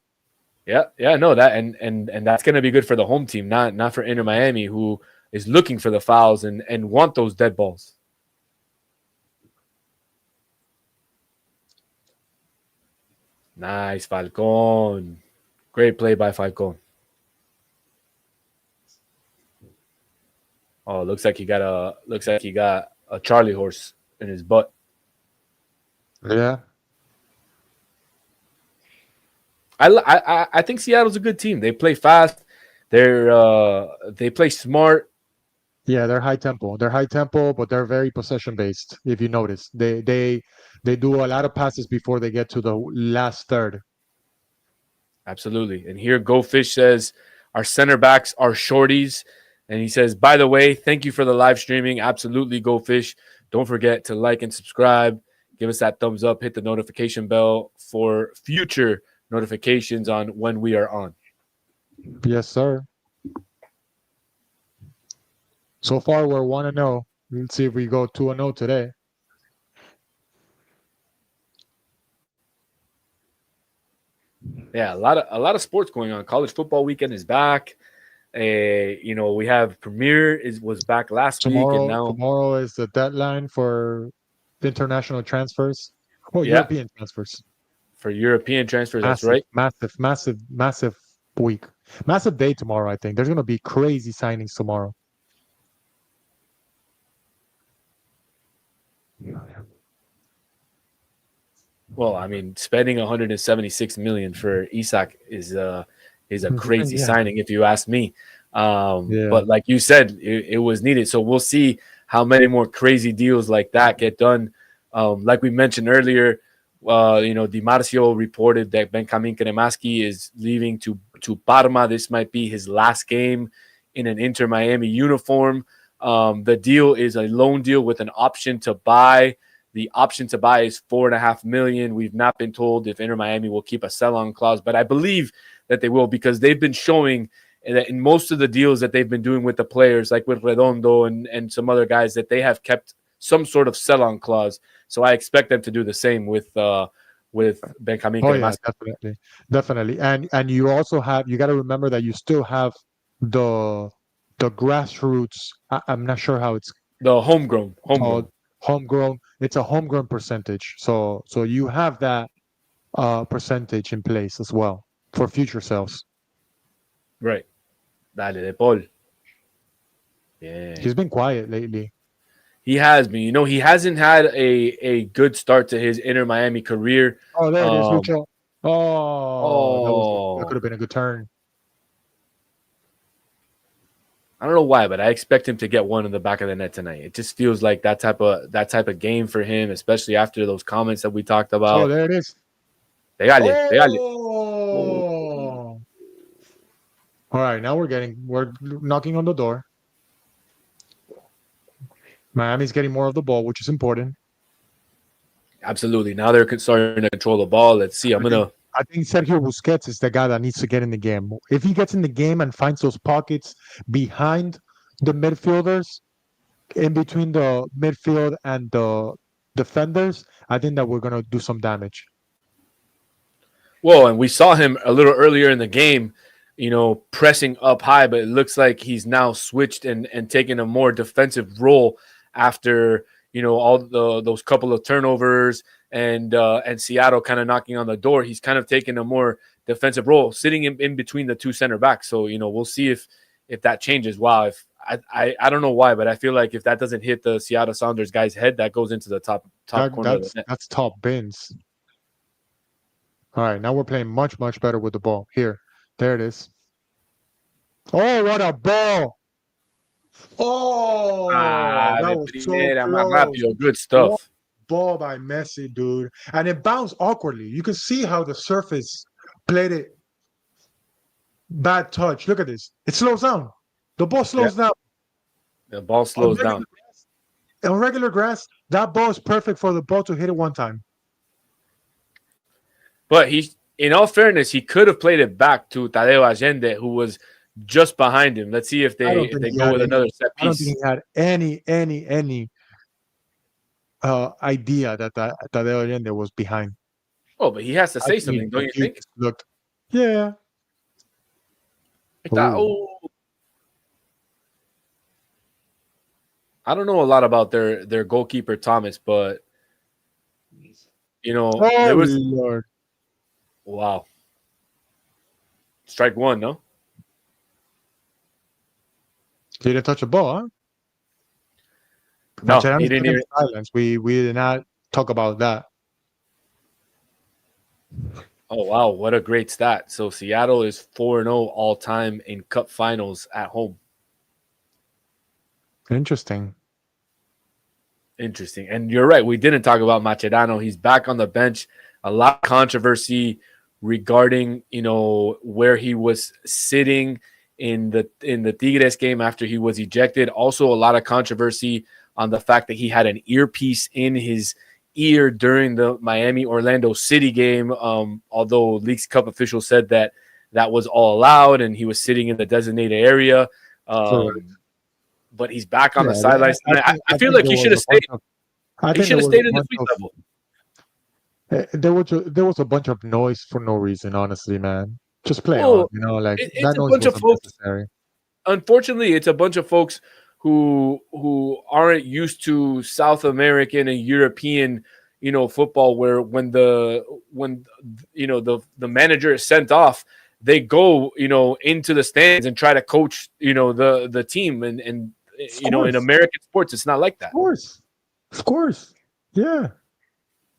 S1: yeah, no, that and that's going to be good for the home team, not for Inter Miami, who is looking for the fouls and want those dead balls. Nice, Falcon. Great play by Falcon. Oh, looks like he got a Charlie horse in his butt.
S2: Yeah.
S1: I think Seattle's a good team. They play fast. They play smart.
S2: Yeah, they're high tempo. They're high tempo, but they're very possession based. If you notice, they do a lot of passes before they get to the last third.
S1: Absolutely. And here Go Fish says our center backs are shorties. And he says, by the way, thank you for the live streaming. Absolutely, Go Fish. Don't forget to like and subscribe. Give us that thumbs up. Hit the notification bell for future notifications on when we are on.
S2: Yes, sir. So far, we're 1-0. Let's see if we go 2-0 today.
S1: Yeah, a lot of sports going on. College football weekend is back. We have Premier was back last week, and now
S2: Tomorrow is the deadline for international transfers. Oh,
S1: Yeah,
S2: European transfers.
S1: for European transfers, that's
S2: Massive,
S1: right.
S2: massive, massive, massive week. Massive day tomorrow, I think. There's going to be crazy signings tomorrow.
S1: Well, I mean, spending 176 million for Isak is a crazy
S2: Yeah.
S1: signing, if you ask me.
S2: Yeah.
S1: But like you said, it was needed. So we'll see how many more crazy deals like that get done. Like we mentioned earlier, Di Marcio reported that Benjamin Kremaski is leaving to Parma. This might be his last game in an Inter Miami uniform. The deal is a loan deal with an option to buy. The option to buy is $4.5 million. We've not been told if Inter Miami will keep a sell-on clause, but I believe that they will because they've been showing that in most of the deals that they've been doing with the players, like with Redondo and some other guys, that they have kept some sort of sell-on clause. So I expect them to do the same with Benjamin
S2: Oh yeah,
S1: Cremas.
S2: definitely. And you also have you got to remember that you still have the grassroots. I'm not sure how it's
S1: The homegrown.
S2: called, homegrown. It's a homegrown percentage. So you have that percentage in place as well for future sales.
S1: Right. Dale, De Paul. Yeah.
S2: He's been quiet lately.
S1: He has been. He hasn't had a good start to his Inter Miami career.
S2: Oh, there it is,
S1: Um,
S2: Lucho. Oh, that
S1: oh,
S2: could have been a good turn.
S1: I don't know why, but I expect him to get one in the back of the net tonight. It just feels like that type of game for him, especially after those comments that we talked
S2: Oh,
S1: about.
S2: there it is.
S1: Pegale, pegale.
S2: Oh. All right, now we're knocking on the door. Miami's getting more of the ball, which is important.
S1: Absolutely. Now they're starting to control the ball. Let's see.
S2: I think Sergio Busquets is the guy that needs to get in the game. If he gets in the game and finds those pockets behind the midfielders, in between the midfield and the defenders, I think that we're gonna do some damage.
S1: Well, and we saw him a little earlier in the game, pressing up high, but it looks like he's now switched and taken a more defensive role after all those couple of turnovers and Seattle kind of knocking on the door. He's kind of taken a more defensive role, sitting in between the two center backs. So we'll see if that changes. Wow, if I don't know why, but I feel like if that doesn't hit the Seattle Sounders guy's head, that goes into the top corner of the net.
S2: That's top bins. All right, now we're playing much, much better with the ball. Here, there it is. Oh, what a ball! Oh, that
S1: De
S2: was so
S1: primera, más
S2: close.
S1: rápido. Good
S2: What
S1: stuff.
S2: ball by Messi, dude. And it bounced awkwardly. You can see how the surface played it. Bad touch. Look at this. It slows down. The ball slows down.
S1: The ball slows down.
S2: On regular grass, that ball is perfect for the ball to hit it one time.
S1: But in all fairness, he could have played it back to Tadeo Allende, who was just behind him. Let's see if they go with another set piece.
S2: I don't think he had any idea that Tadeo Allende was behind.
S1: Oh, but he has to say something, don't you think?
S2: Looked, yeah.
S1: I don't know a lot about their goalkeeper Thomas, but there was
S2: Lord.
S1: Wow. Strike one, no?
S2: He didn't touch a ball, huh?
S1: No, he didn't even.
S2: Silence. We did not talk about that.
S1: Oh, wow. What a great stat. So Seattle is 4-0 all time in cup finals at home.
S2: Interesting.
S1: And you're right. We didn't talk about Mascherano. He's back on the bench. A lot of controversy regarding, where he was sitting in the Tigres game after he was ejected. Also, a lot of controversy on the fact that he had an earpiece in his ear during the Miami-Orlando City game, although Leagues Cup officials said that was all allowed and he was sitting in the designated area. But he's back on the sidelines. I feel like he should have stayed. He should have stayed in the sweet level.
S2: There was a bunch of noise for no reason, honestly, man. Just play on,
S1: it's
S2: that
S1: a
S2: noise
S1: bunch of folks.
S2: necessary.
S1: Unfortunately, it's a bunch of folks who aren't used to South American and European, football, where when the manager is sent off, they go, into the stands and try to coach, the team, and
S2: Of
S1: in
S2: course,
S1: American sports, it's not like
S2: of
S1: that.
S2: course, of course. Yeah,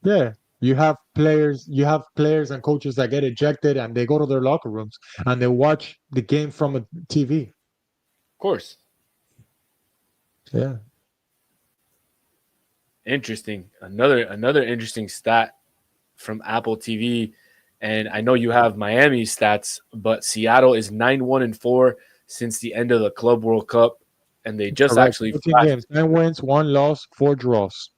S2: yeah. You have players and coaches that get ejected and they go to their locker rooms and they watch the game from a TV.
S1: Of course.
S2: Yeah.
S1: Interesting. Another interesting stat from Apple TV, and I know you have Miami stats, but Seattle is 9-1-4 since the end of the Club World Cup, and they just
S2: Correct.
S1: actually
S2: 14
S1: flashed.
S2: games, 10 wins, 1 loss, 4 draws.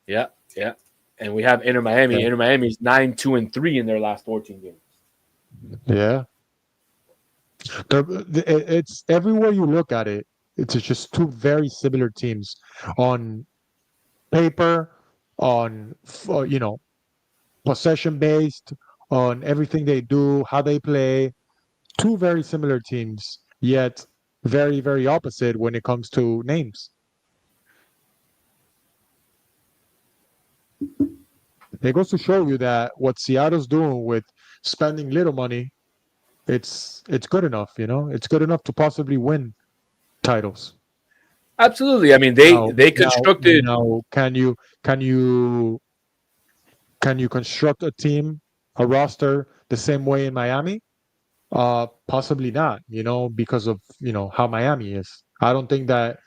S1: Yeah, yeah. And we have Inter Miami.
S2: Yeah.
S1: Inter Miami's 9-2-3 in their last 14 games.
S2: Yeah. It's everywhere you look at it. It's just two very similar teams on paper, on possession based, on everything they do, how they play. Two very similar teams, yet very, very opposite when it comes to names. It goes to show you that what Seattle's doing with spending little money, it's good enough, It's good enough to possibly win titles.
S1: Absolutely. I mean, they
S2: Now,
S1: they
S2: now,
S1: constructed.
S2: now, can you construct a team, a roster the same way in Miami? Possibly not, because of how Miami is. I don't think that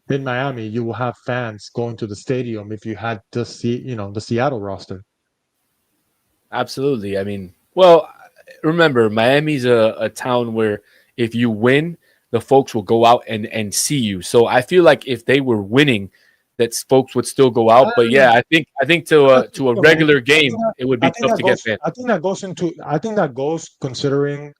S2: in Miami you will have fans going to the stadium if you had the Seattle roster.
S1: Absolutely. I mean, well, remember, Miami's a town where if you win, the folks will go out and see you. So I feel like if they were winning, that folks would still go out. But yeah, I think to
S2: I'm not too
S1: a
S2: sure, man.
S1: regular game, it would be tough to get fans.
S2: I think that goes considering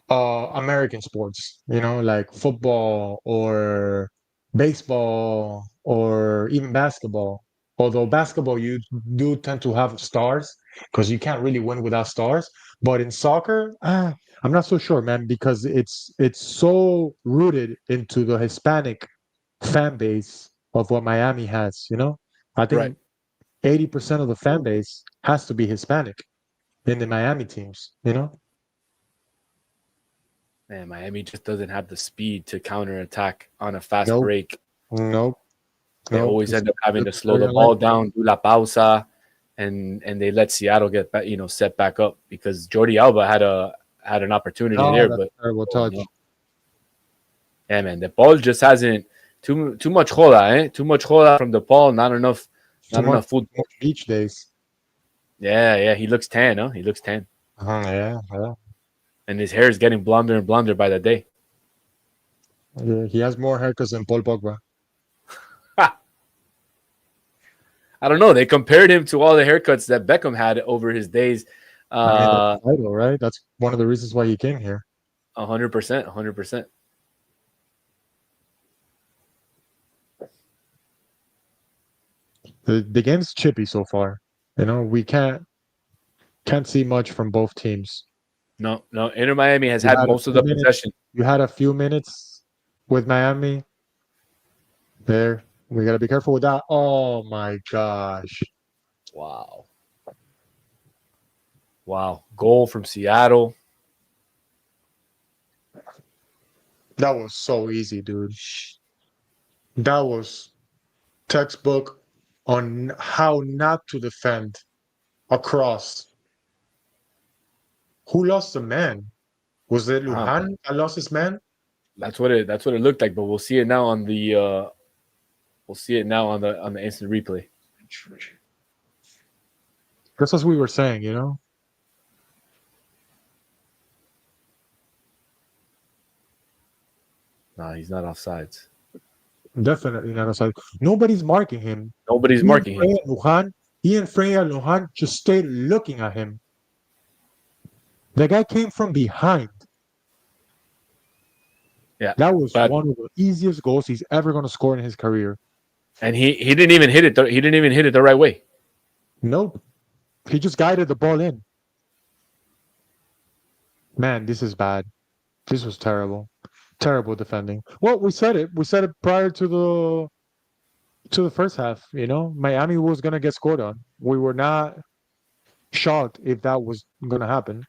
S2: American sports, like football or baseball or even basketball. Although basketball, you do tend to have stars because you can't really win without stars. But in soccer, I'm not so sure, man, because it's so rooted into the Hispanic fan base of what Miami has. I
S1: Right.
S2: think 80% of the fan base has to be Hispanic in the Miami teams.
S1: Man, Miami just doesn't have the speed to counterattack on a fast
S2: Nope,
S1: break.
S2: nope,
S1: They
S2: nope.
S1: always end up having to slow
S2: Very
S1: the ball
S2: unlikely.
S1: down, do la pausa, and they let Seattle get back, set back up because Jordi Alba had an opportunity
S2: Oh,
S1: there,
S2: that's
S1: but
S2: a terrible
S1: oh no,
S2: touch.
S1: yeah, man, the ball just hasn't too much joda, eh? Too much joda from the ball,
S2: Too
S1: not
S2: much,
S1: enough food.
S2: too much beach days.
S1: Yeah, yeah, he looks tan, huh? He looks tan,
S2: Yeah, yeah.
S1: and his hair is getting blonder and blonder by the day.
S2: Yeah, he has more haircuts than Paul Pogba.
S1: Ha! I don't know. They compared him to all the haircuts that Beckham had over his days.
S2: I mean, that's
S1: Uh,
S2: vital, right? That's one of the reasons why he came here.
S1: 100%, 100%.
S2: The game's chippy so far. We can't see much from both teams.
S1: No, no. Inter Miami has
S2: You
S1: had
S2: had a
S1: most of
S2: few
S1: the
S2: minutes.
S1: possession.
S2: You had a few minutes with Miami. There, we gotta be careful with that. Oh my gosh,
S1: Wow. Wow. Goal from Seattle.
S2: that was so easy, dude. That was textbook on how not to defend a cross. Who lost the man? Was it
S1: Wow.
S2: Lujan that lost his man?
S1: That's what it looked like, but we'll see it now on the instant replay.
S2: That's what we were saying,
S1: Nah, he's not offsides.
S2: Definitely not outside. Nobody's marking him.
S1: Nobody's
S2: Ian
S1: marking him.
S2: Frey and Lujan, Ian Frey and Lujan just stayed looking at him. The guy came from behind.
S1: Yeah.
S2: That was
S1: But
S2: one of the easiest goals he's ever going to score in his career.
S1: and he didn't even hit it. He didn't even hit it the right way.
S2: Nope. He just guided the ball in. Man, this is bad. This was terrible. Terrible defending. Well, we said it. We said it prior to the first half. Miami was gonna get scored on. We were not shocked if that was gonna happen.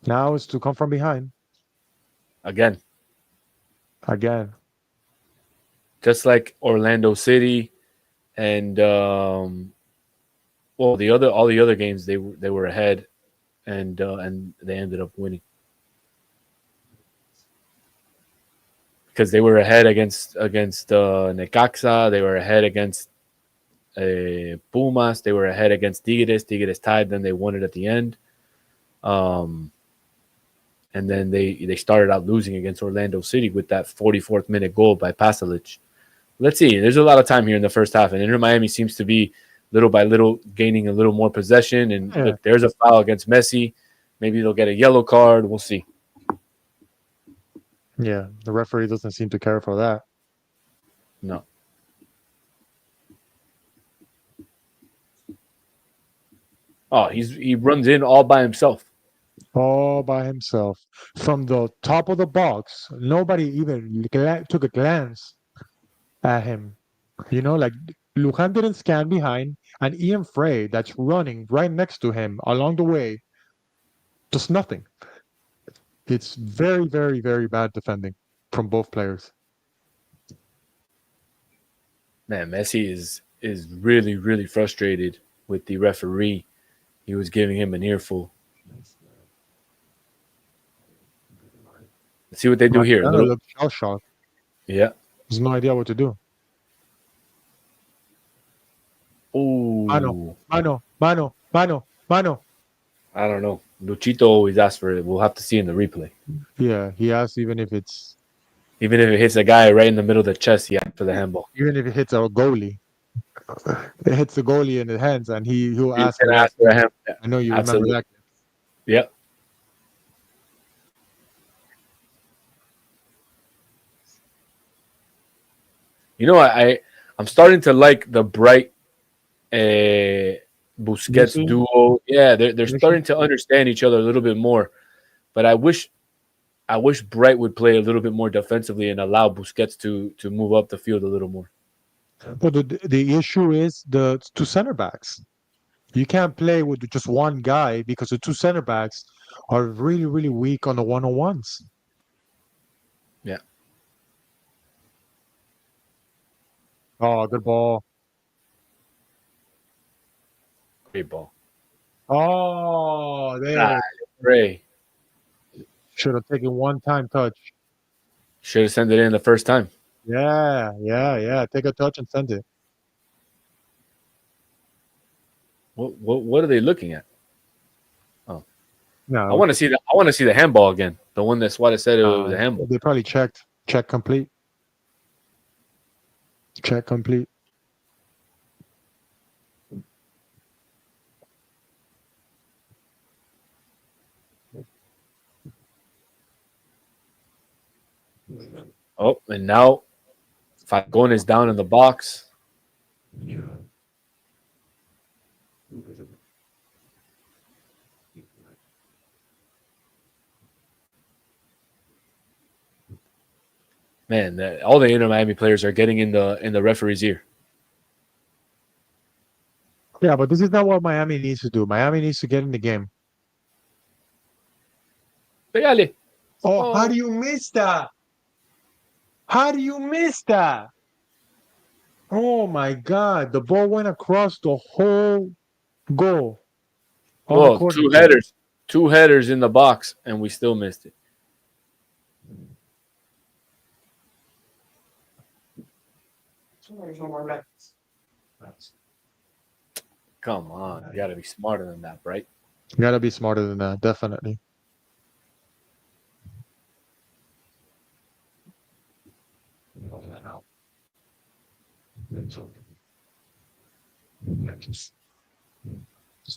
S2: Now it's to come from behind
S1: again,
S2: again.
S1: just like Orlando City and well, all the other games they were ahead, and they ended up winning because they were ahead against Necaxa. They were ahead against Pumas. They were ahead against Tigres. Tigres tied. Then they won it at the end. And then they started out losing against Orlando City with that 44th minute goal by Pasalic. Let's see. There's a lot of time here in the first half, and Inter Miami seems to be little by little gaining a little more possession. And look, there's a foul against Messi. Maybe they'll get a yellow card. We'll see.
S2: Yeah, the referee doesn't seem to care for that.
S1: No. Oh, he runs in all by himself.
S2: All by himself. From the top of the box, nobody even took a glance at him. Like Lujan didn't scan behind, and Ian Frey, that's running right next to him along the way, just nothing. It's very, very, very bad defending from both players.
S1: Man, Messi is really, really frustrated with the referee. He was giving him an earful. Let's see what they do here.
S2: Look shell shocked.
S1: Yeah.
S2: There's no idea what to do.
S1: Oh.
S2: Mano.
S1: I don't know. Luchito always asks for it. We'll have to see in the replay.
S2: Yeah, he asks even if it
S1: hits a guy right in the middle of the chest, he asks for the handball.
S2: Even if it hits a goalie. It hits the goalie in the hands, and he'll ask for
S1: a handball. Yeah.
S2: I know you
S1: Absolutely.
S2: remember that.
S1: Yep. I'm starting to like the Bright Busquets duo. Yeah, they're starting to understand each other a little bit more. But I wish Bright would play a little bit more defensively and allow Busquets to move up the field a little more.
S2: But the issue is the two center backs. You can't play with just one guy because the two center backs are really, really weak on the one-on-ones.
S1: Yeah.
S2: Oh, good ball.
S1: Great ball.
S2: Oh, there.
S1: Ray.
S2: Should have taken one-time touch.
S1: Should have sent it in the first time.
S2: Yeah. Take a touch and send it.
S1: What are they looking at? Oh,
S2: no.
S1: I want to see the handball again. The one that Suarez said it was a handball.
S2: They probably checked. Check complete. Check complete.
S1: Oh, and now Falcon is down in the box. Man, all the Inter Miami players are getting in the referee's ear.
S2: Yeah, but this is not what Miami needs to do. Miami needs to get in the game.
S1: Pégale.
S2: Oh, how do you miss that? How do you miss that? Oh my God! The ball went across the whole goal.
S1: Oh, two headers in the box, and we still missed it. Come on, you got to be smarter than that, right?
S2: You got to be smarter than that, definitely.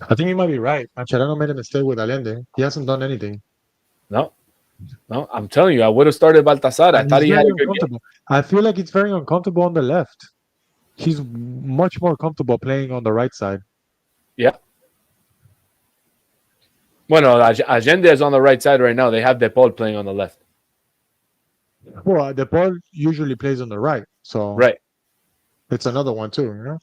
S2: I think you might be right. Mascherano made a mistake with Allende. He hasn't done anything.
S1: No, I'm telling you, I would have started Baltazar. I thought he had a good game.
S2: I feel like it's very uncomfortable on the left. He's much more comfortable playing on the right side.
S1: Yeah. Bueno, Allende is on the right side right now. They have Depol playing on the left.
S2: Well, the ball usually plays on the right, so
S1: Right.
S2: it's another one too. You know.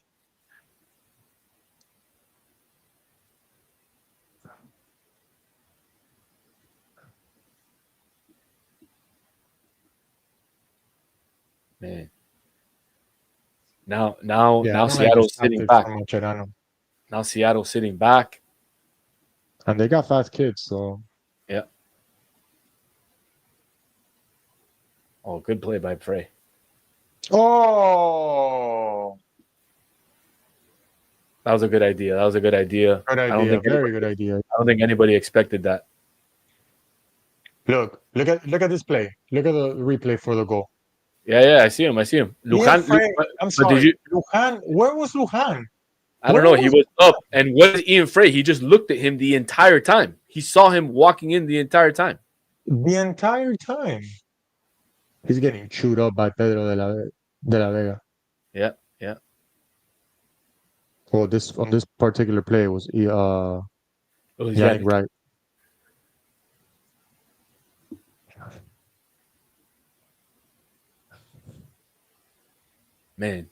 S1: Man. Now
S2: Yeah, I don't like this
S1: Seattle's sitting
S2: tactic
S1: back.
S2: from Mascherano.
S1: Now Seattle's sitting back.
S2: And they got fast kids, so
S1: Yeah. Oh, good play by Frey.
S2: oh,
S1: That was a good idea. That was a good idea.
S2: good idea, very good idea.
S1: I don't think anybody expected that.
S2: Look at this play. Look at the replay for the goal.
S1: Yeah, I see him.
S2: Ian
S1: Lujan,
S2: Frey, I'm
S1: but did
S2: sorry,
S1: you?
S2: Lujan. Where was Lujan?
S1: I don't know. He was up, and what is Ian Frey? He just looked at him the entire time. He saw him walking in the entire time.
S2: The entire time. He's getting chewed up by Pedro de la Vega.
S1: Yeah.
S2: Well, on this particular play was
S1: It was
S2: Yannick
S1: Yannick.
S2: Wright.
S1: Man,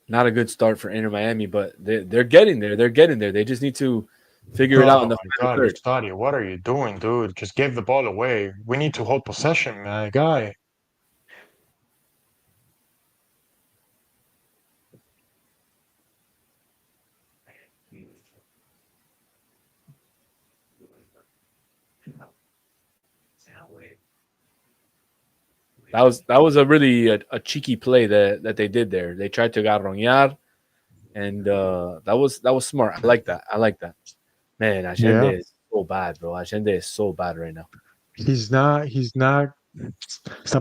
S1: not a good start for Inter Miami, but they're getting there. They're getting there. They just need to figure it out in the final third.
S2: Ustadi, what are you doing, dude? Just give the ball away. We need to hold possession, my guy.
S1: That was a really a cheeky play that they did there. They tried to garroñar, and that was smart. I like that. Man, Allende is so bad, bro. Allende is so bad right now.
S2: He's not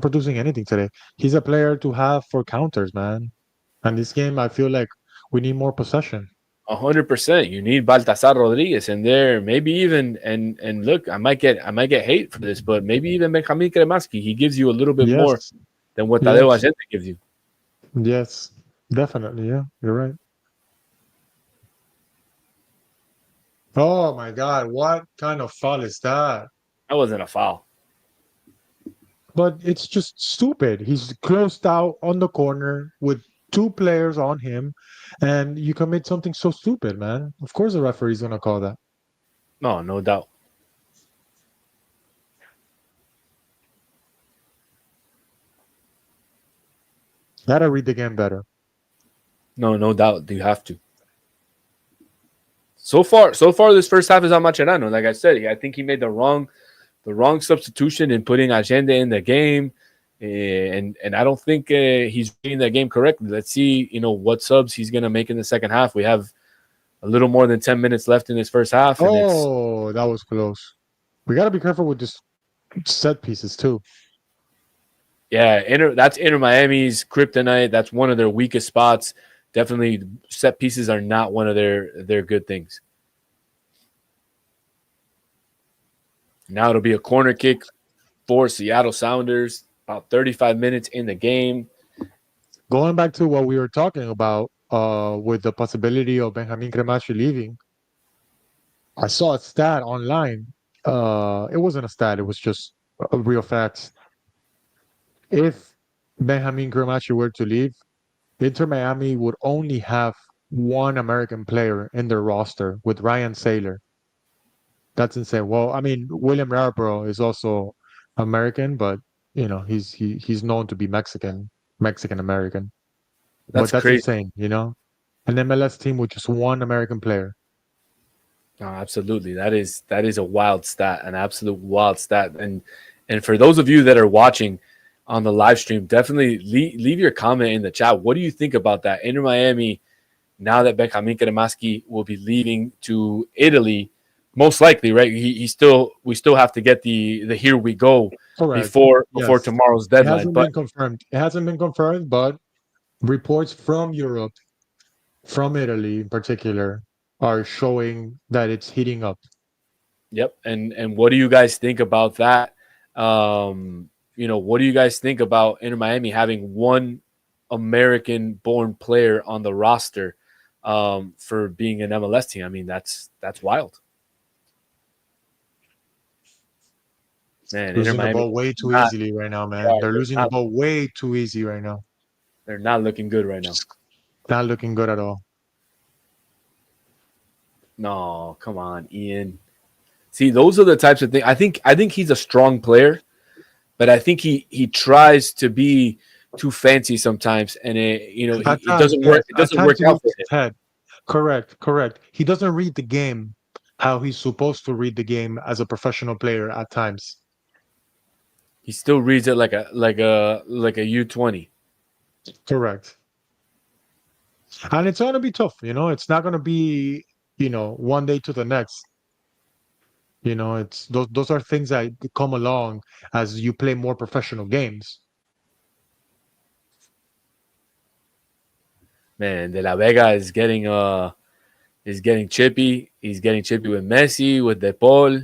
S2: producing anything today. He's a player to have for counters, man. And this game, I feel like we need more possession.
S1: 100%. You need Baltasar Rodriguez in there. Maybe even and look, I might get hate for this, but maybe even Benjamin Kremaski. He gives you a little bit more than what Tadeo Allende gives you.
S2: Yes, definitely. Yeah, you're right. Oh my God, what kind of foul is that?
S1: That wasn't a foul.
S2: But it's just stupid. He's closed out on the corner with two players on him, and you commit something so stupid, man. Of course, the referee's gonna call that.
S1: No doubt.
S2: Gotta read the game better.
S1: No doubt. You have to. So far, this first half is on Mascherano. Like I said, I think he made the wrong substitution in putting Allende in the game, and I don't think he's reading the game correctly. Let's see, what subs he's gonna make in the second half. We have a little more than 10 minutes left in this first half. And
S2: that was close. We gotta be careful with this set pieces too.
S1: Yeah, that's Inter Miami's kryptonite. That's one of their weakest spots. Definitely, set pieces are not one of their good things. Now it'll be a corner kick for Seattle Sounders. About 35 minutes in the game.
S2: Going back to what we were talking about with the possibility of Benjamin Cremachi leaving, I saw a stat online. It wasn't a stat. It was just a real facts. If Benjamin Cremachi were to leave, Inter Miami would only have one American player in their roster with Ryan Saylor. That's insane. Well, I mean, William Yarbrough is also American, but he's known to be Mexican American. But that's
S1: crazy.
S2: insane, An MLS team with just one American player.
S1: No, absolutely. That is a wild stat, an absolute wild stat. And for those of you that are watching on the live stream, definitely leave your comment in the chat. What do you think about that? Inter Miami, now that Benjamin Kremaski will be leaving to Italy, most likely, right? We still have to get the here we go before tomorrow's deadline.
S2: It hasn't been confirmed, but reports from Europe, from Italy in particular, are showing that it's heating up.
S1: Yep. And what do you guys think about that? What do you guys think about Inter Miami having one American-born player on the roster for being an MLS team? I mean, that's wild. Man, Inter
S2: Losing the
S1: Miami
S2: ball way too
S1: not,
S2: easily right now,
S1: they
S2: man.
S1: are,
S2: They're losing the ball way too easy right now.
S1: they're not looking good right now.
S2: Just not looking good at all.
S1: No, come on, Ian. See, those are the types of things. I think he's a strong player, but I think he tries to be too fancy sometimes, and
S2: At
S1: it
S2: times,
S1: doesn't work.
S2: yes.
S1: It
S2: At
S1: doesn't
S2: times
S1: work
S2: he
S1: out
S2: loses
S1: for him.
S2: his head. Correct, correct. He doesn't read the game how he's supposed to read the game as a professional player at times.
S1: He still reads it like a U20.
S2: Correct. And it's gonna be tough, it's not gonna be, one day to the next. It's those are things that come along as you play more professional games.
S1: Man, De La Vega is getting chippy. He's getting chippy with Messi, with De Paul.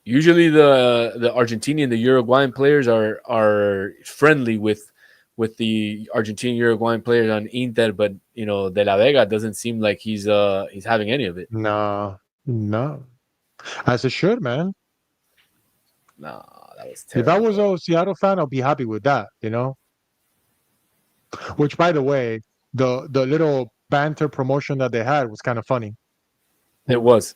S1: Usually the Argentinian, the Uruguayan players are friendly with the Argentinian Uruguayan players on Inter, but De La Vega doesn't seem like he's having any of it.
S2: No, no. As it should, man.
S1: No, that was
S2: If I
S1: terrible.
S2: was a Seattle fan, I'll be happy with that. Which, by the way, the little banter promotion that they had was kind of funny.
S1: It was.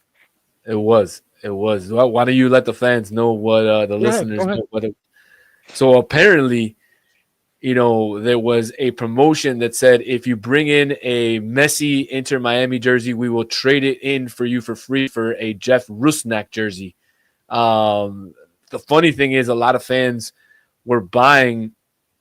S1: It was. It was. Why don't you let the fans know what the
S2: Go ahead, go
S1: listeners
S2: ahead.
S1: know what so apparently, there was a promotion that said if you bring in a Messi Inter Miami jersey, we will trade it in for you for free for a Jeff Rusnak jersey. Um, the funny thing is, a lot of fans were buying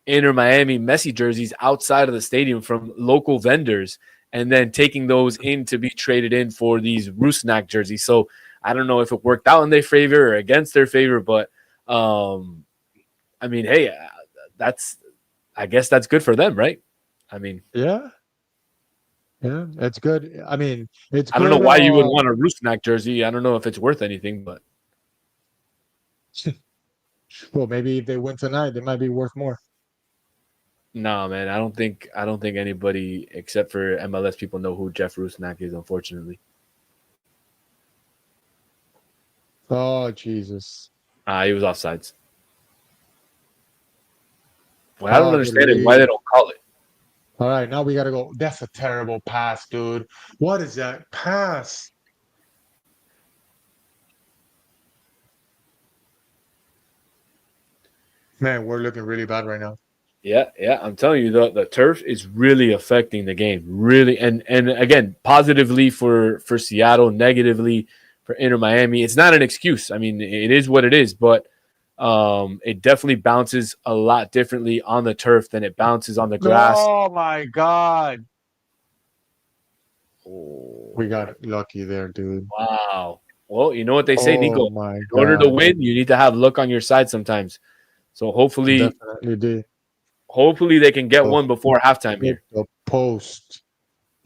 S1: Inter Miami Messi jerseys outside of the stadium from local vendors and then taking those in to be traded in for these Rusnak jerseys. So I don't know if it worked out in their favor or against their favor, but I mean, hey, that's I guess that's good for them, right? I mean,
S2: Yeah, yeah, it's good. I mean, it's
S1: I don't know
S2: good.
S1: why you would want a Rusnak jersey. I don't know if it's worth anything, but
S2: Well, maybe if they win tonight, they might be worth more.
S1: no, man, I don't think anybody except for MLS people know who Jeff Rusnak is. Unfortunately,
S2: Oh, Jesus.
S1: he was offsides. What I don't
S2: Oh, good
S1: understand is why
S2: read.
S1: they don't call it.
S2: All right, now we gotta go. That's a terrible pass, dude. What is that pass? Man, we're looking really bad right now.
S1: Yeah, yeah, I'm telling you, the turf is really affecting the game, really, and again, positively for Seattle, negatively for Inter Miami. It's not an excuse. I mean, it is what it is, but it definitely bounces a lot differently on the turf than it bounces on the grass.
S2: Oh my God.
S1: Oh,
S2: We got lucky there, dude.
S1: wow. Well, you know what they say, Nico.
S2: Oh
S1: In
S2: my
S1: order to
S2: God.
S1: win, you need to have luck on your side sometimes. So
S2: Definitely did.
S1: hopefully they can get
S2: Oh,
S1: one before halftime
S2: hit
S1: here.
S2: the post.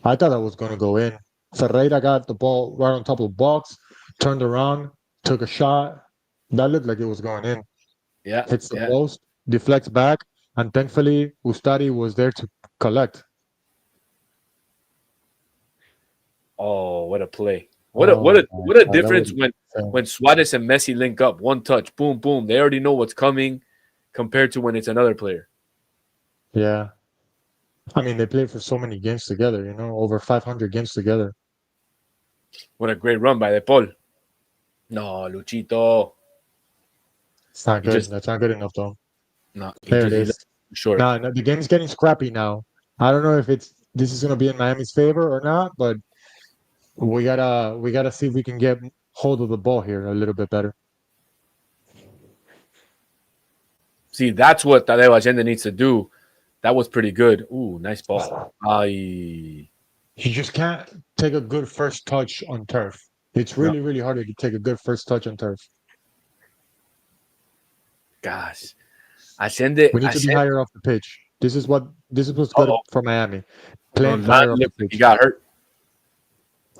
S2: I thought that was gonna go in. Ferreira got the ball right on top of the box, turned around, took a shot. That looked like it was going in.
S1: Yeah,
S2: Hits the
S1: yeah.
S2: post, deflects back, and thankfully Ustari was there to collect.
S1: Oh, what a play! What a what
S2: Oh
S1: a
S2: my
S1: what a
S2: God, that
S1: difference
S2: was insane.
S1: when Suarez and Messi link up. One touch, boom, boom. They already know what's coming compared to when it's another player.
S2: Yeah. I mean, they played for so many games together, over 500 games together.
S1: What a great run by De Paul. No, Luchito.
S2: It's not
S1: He
S2: good.
S1: just
S2: That's not good enough, though.
S1: no.
S2: There it
S1: He left
S2: is.
S1: short.
S2: Now, the game's getting scrappy now. I don't know if this is gonna be in Miami's favor or not, but we gotta see if we can get hold of the ball here a little bit better.
S1: See, that's what Tadeo Allende needs to do. That was pretty good. Ooh, nice ball. I
S2: He just can't take a good first touch on turf. It's
S1: no,
S2: really, really hard to take a good first touch on turf.
S1: gosh. Allende.
S2: We need to be higher off the pitch. This is what's good
S1: Uh-oh.
S2: for Miami.
S1: Oh,
S2: Playing
S1: not
S2: higher off the
S1: look like he
S2: pitch.
S1: got hurt.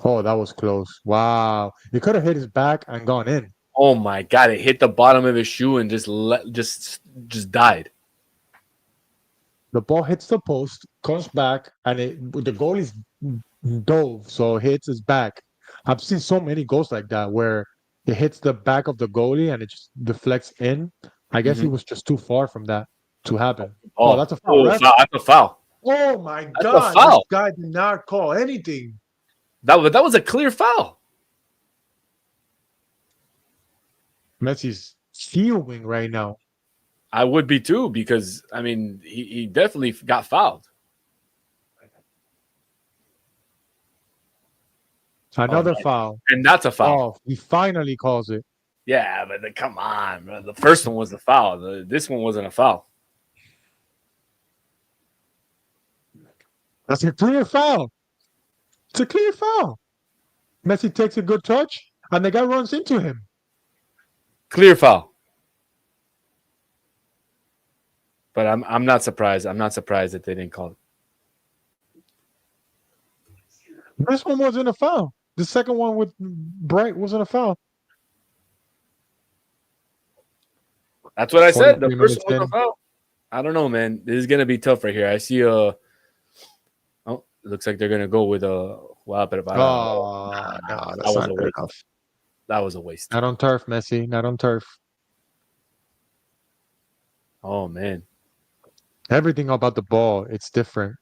S2: Oh, that was close. Wow. He could have hit his back and gone in.
S1: Oh my god! It hit the bottom of his shoe and just died.
S2: The ball hits the post, comes back, and the goalie's dove, so hits his back. I've seen so many goals like that where it hits the back of the goalie and it just deflects in. I guess he
S1: Mm-hmm.
S2: was just too far from that to happen. Oh,
S1: Oh,
S2: that's a foul,
S1: oh,
S2: ref.
S1: foul. That's a foul.
S2: Oh my
S1: That's a
S2: God, this
S1: foul.
S2: guy did not call anything.
S1: That was a clear foul.
S2: Messi's fuming right now.
S1: I would be too because I mean he definitely got fouled. Oh,
S2: Another
S1: nice.
S2: foul.
S1: And that's a foul.
S2: Oh, he finally calls it.
S1: Yeah, but come on, bro. The first one was the foul. This one wasn't a foul.
S2: That's a clear foul. It's a clear foul. Messi takes a good touch and the guy runs into him.
S1: Clear foul. But I'm not surprised. I'm not surprised that they didn't call it.
S2: This one wasn't a foul. The second one with Bright wasn't a foul.
S1: That's what I said. The
S2: 43
S1: first
S2: minutes
S1: one was a
S2: in.
S1: foul. I don't know, man. This is gonna be tough right here. I see a. Oh, it looks like they're gonna go with a. Wow, but
S2: Oh, no,
S1: that
S2: that's
S1: was
S2: not
S1: a
S2: good
S1: waste.
S2: enough.
S1: That was a waste.
S2: Not on turf, Messi. Not on turf.
S1: Oh man.
S2: Everything about the ball, it's different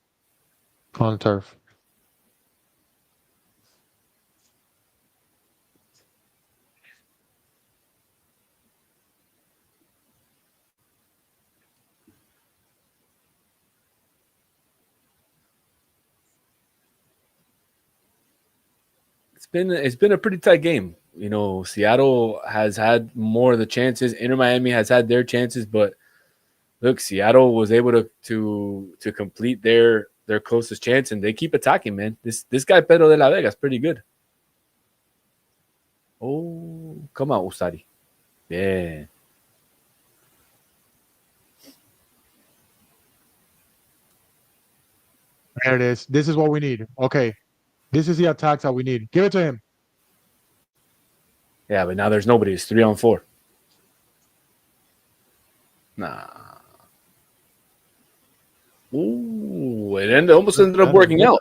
S2: on turf.
S1: It's been a pretty tight game. You know, Seattle has had more of the chances. Inter Miami has had their chances, but look, Seattle was able to complete their closest chance, and they keep attacking, man. This guy Pedro de la Vega is pretty good. Oh, come on, Usari. Yeah.
S2: There it is. This is what we need. Okay. This is the attacks that we need. Give it to him.
S1: Yeah, but now there's nobody. It's 3-on-4. Nah. Ooh, almost ended up working out.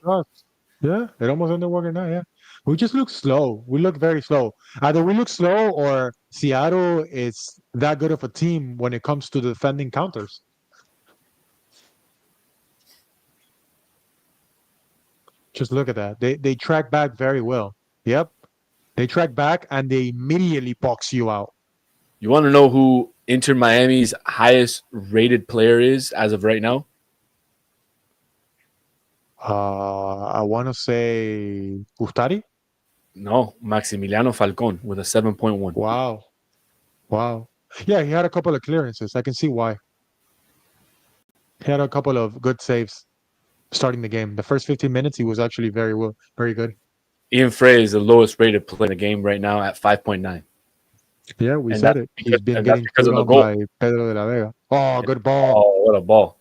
S2: Yeah, it almost ended working out. Yeah. We just look slow. We look very slow. Either we look slow or Seattle is that good of a team when it comes to defending counters. Just look at that. They track back very well. Yep. They track back and they immediately box you out.
S1: You want to know who Inter Miami's highest rated player is as of right now?
S2: I want to say Ustari.
S1: No, Maximiliano Falcon with a 7.1.
S2: Wow. Wow. Yeah, he had a couple of clearances. I can see why. He had a couple of good saves starting the game. The first 15 minutes, he was actually very good.
S1: Ian Frey is the lowest rated player in the game right now at 5.9.
S2: Yeah, we
S1: And
S2: said
S1: that's
S2: it.
S1: because,
S2: He's been
S1: and that's
S2: getting
S1: because
S2: put
S1: of the
S2: on
S1: goal.
S2: by Pedro de la Vega. Oh, good ball.
S1: Oh, what a ball.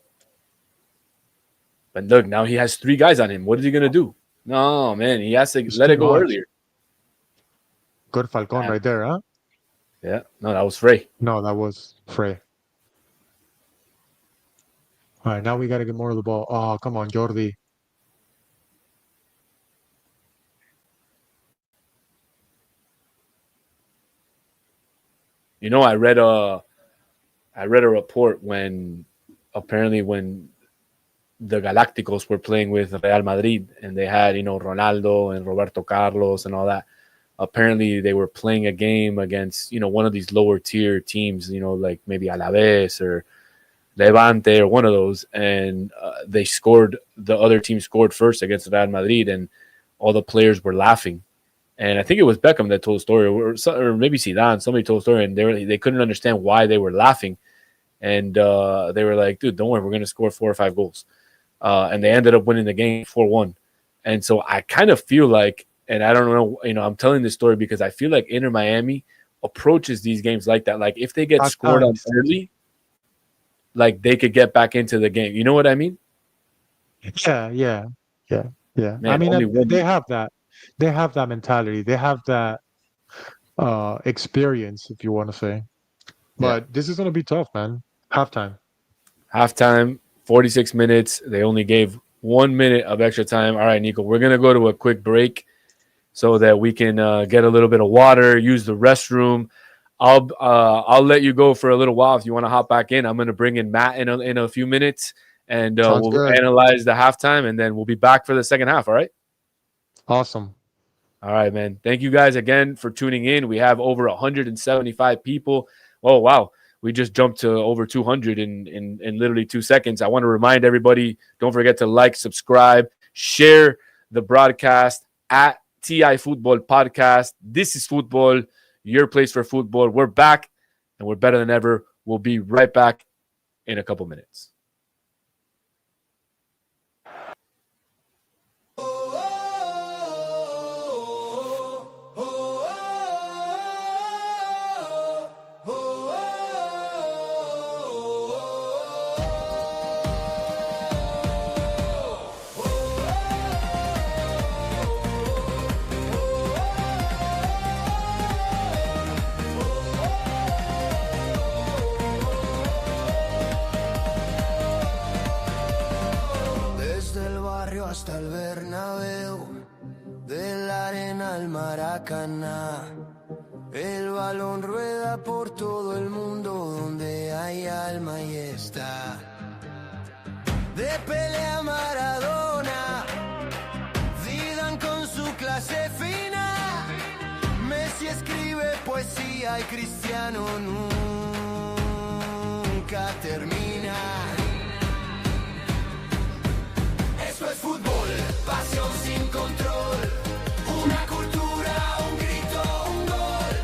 S1: But look, now he has 3 guys on him. What is he going to do? No, man, he has to
S2: It's
S1: let
S2: too
S1: it go
S2: much.
S1: earlier.
S2: Good Falcon right there, huh?
S1: Yeah, no, that was Frey.
S2: No, that was Frey. All right, now we got to get more of the ball. Oh, come on, Jordi.
S1: You know, I read a report when apparently when the Galacticos were playing with Real Madrid and they had, Ronaldo and Roberto Carlos and all that. Apparently they were playing a game against, one of these lower tier teams, like maybe Alaves or Levante or one of those. And the other team scored first against Real Madrid and all the players were laughing. And I think it was Beckham that told the story, or maybe Zidane. Somebody told the story, and they couldn't understand why they were laughing. And they were like, "Dude, don't worry, we're going to score 4 or 5 goals." And they ended up winning the game 4-1. And so I kind of feel like, and I don't know, I'm telling this story because I feel like Inter Miami approaches these games like that. Like if they get scored on early, like they could get back into the game. You know what I mean?
S2: Yeah.
S1: Man,
S2: I mean, they have that. They have that mentality. They have that experience, if you want to say. But this is going to be tough, man. Halftime,
S1: 46 minutes. They only gave 1 minute of extra time. All right, Nico, we're going to go to a quick break. so that we can get a little bit of water, use the restroom. I'll let you go for a little while if you want to hop back in. I'm going to bring in Matt in a few minutes, and
S2: Sounds
S1: we'll
S2: good.
S1: analyze the halftime, and then we'll be back for the second half. All right.
S2: Awesome.
S1: All right, man. Thank you guys again for tuning in. We have over 175 people. Oh, wow. We just jumped to over 200 in literally 2 seconds. I want to remind everybody, don't forget to like, subscribe, share the broadcast at TI Futbol Podcast. This is Futbol, your place for football. We're back, and we're better than ever. We'll be right back in a couple minutes.
S3: Hasta el Bernabéu, de la arena al Maracaná, el balón rueda por todo el mundo donde hay alma y está. De pelea Maradona, Zidane con su clase fina, Messi escribe poesía y Cristiano nunca termina. Esto es fútbol, pasión sin control, una cultura, un grito, un gol.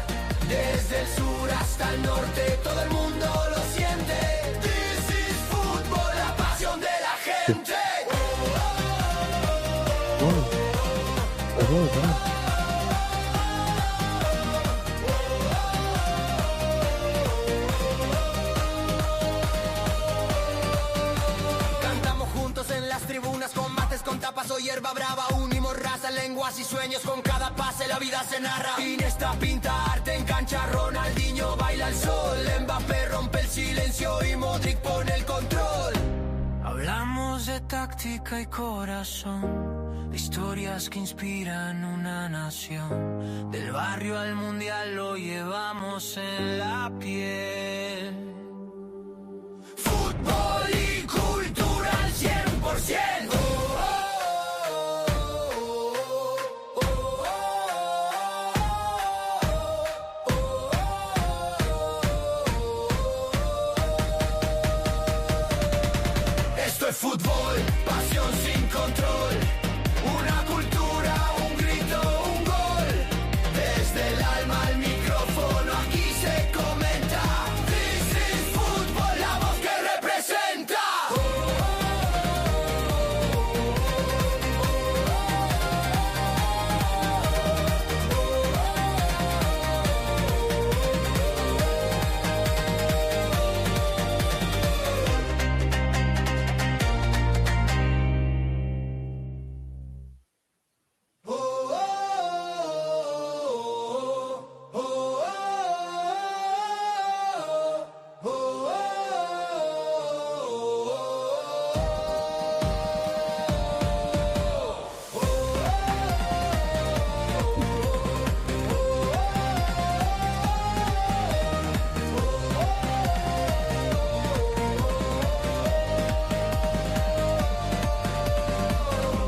S3: Desde el sur hasta el norte, todo el mundo lo siente. This is fútbol, la pasión de la gente. Cantamos juntos en las tribunas, combates con tapas o hierba brava. Unimos raza, lenguas y sueños, con cada pase la vida se narra. Iniesta pinta arte en cancha, Ronaldinho baila el sol, Mbappé rompe el silencio y Modric pone el control. Hablamos de táctica y corazón, de historias que inspiran una nación. Del barrio al mundial lo llevamos en la piel. Fútbol y cultura al 100%. Esto es fútbol, pasión sin control, una cultura, un grito, un gol. Desde el alma al micrófono aquí se comenta. This is fútbol, la voz que representa.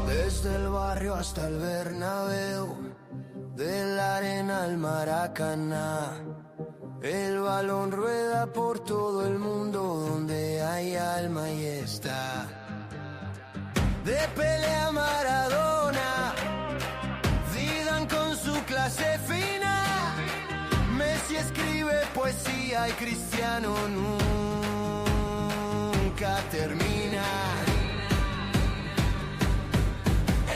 S3: Desde el barrio hasta el Bernabéu, de la arena al Maracaná, el balón rueda por todo el mundo donde hay alma y está. De pelea Maradona, Zidane con su clase fina, Messi escribe poesía y Cristiano nunca termina.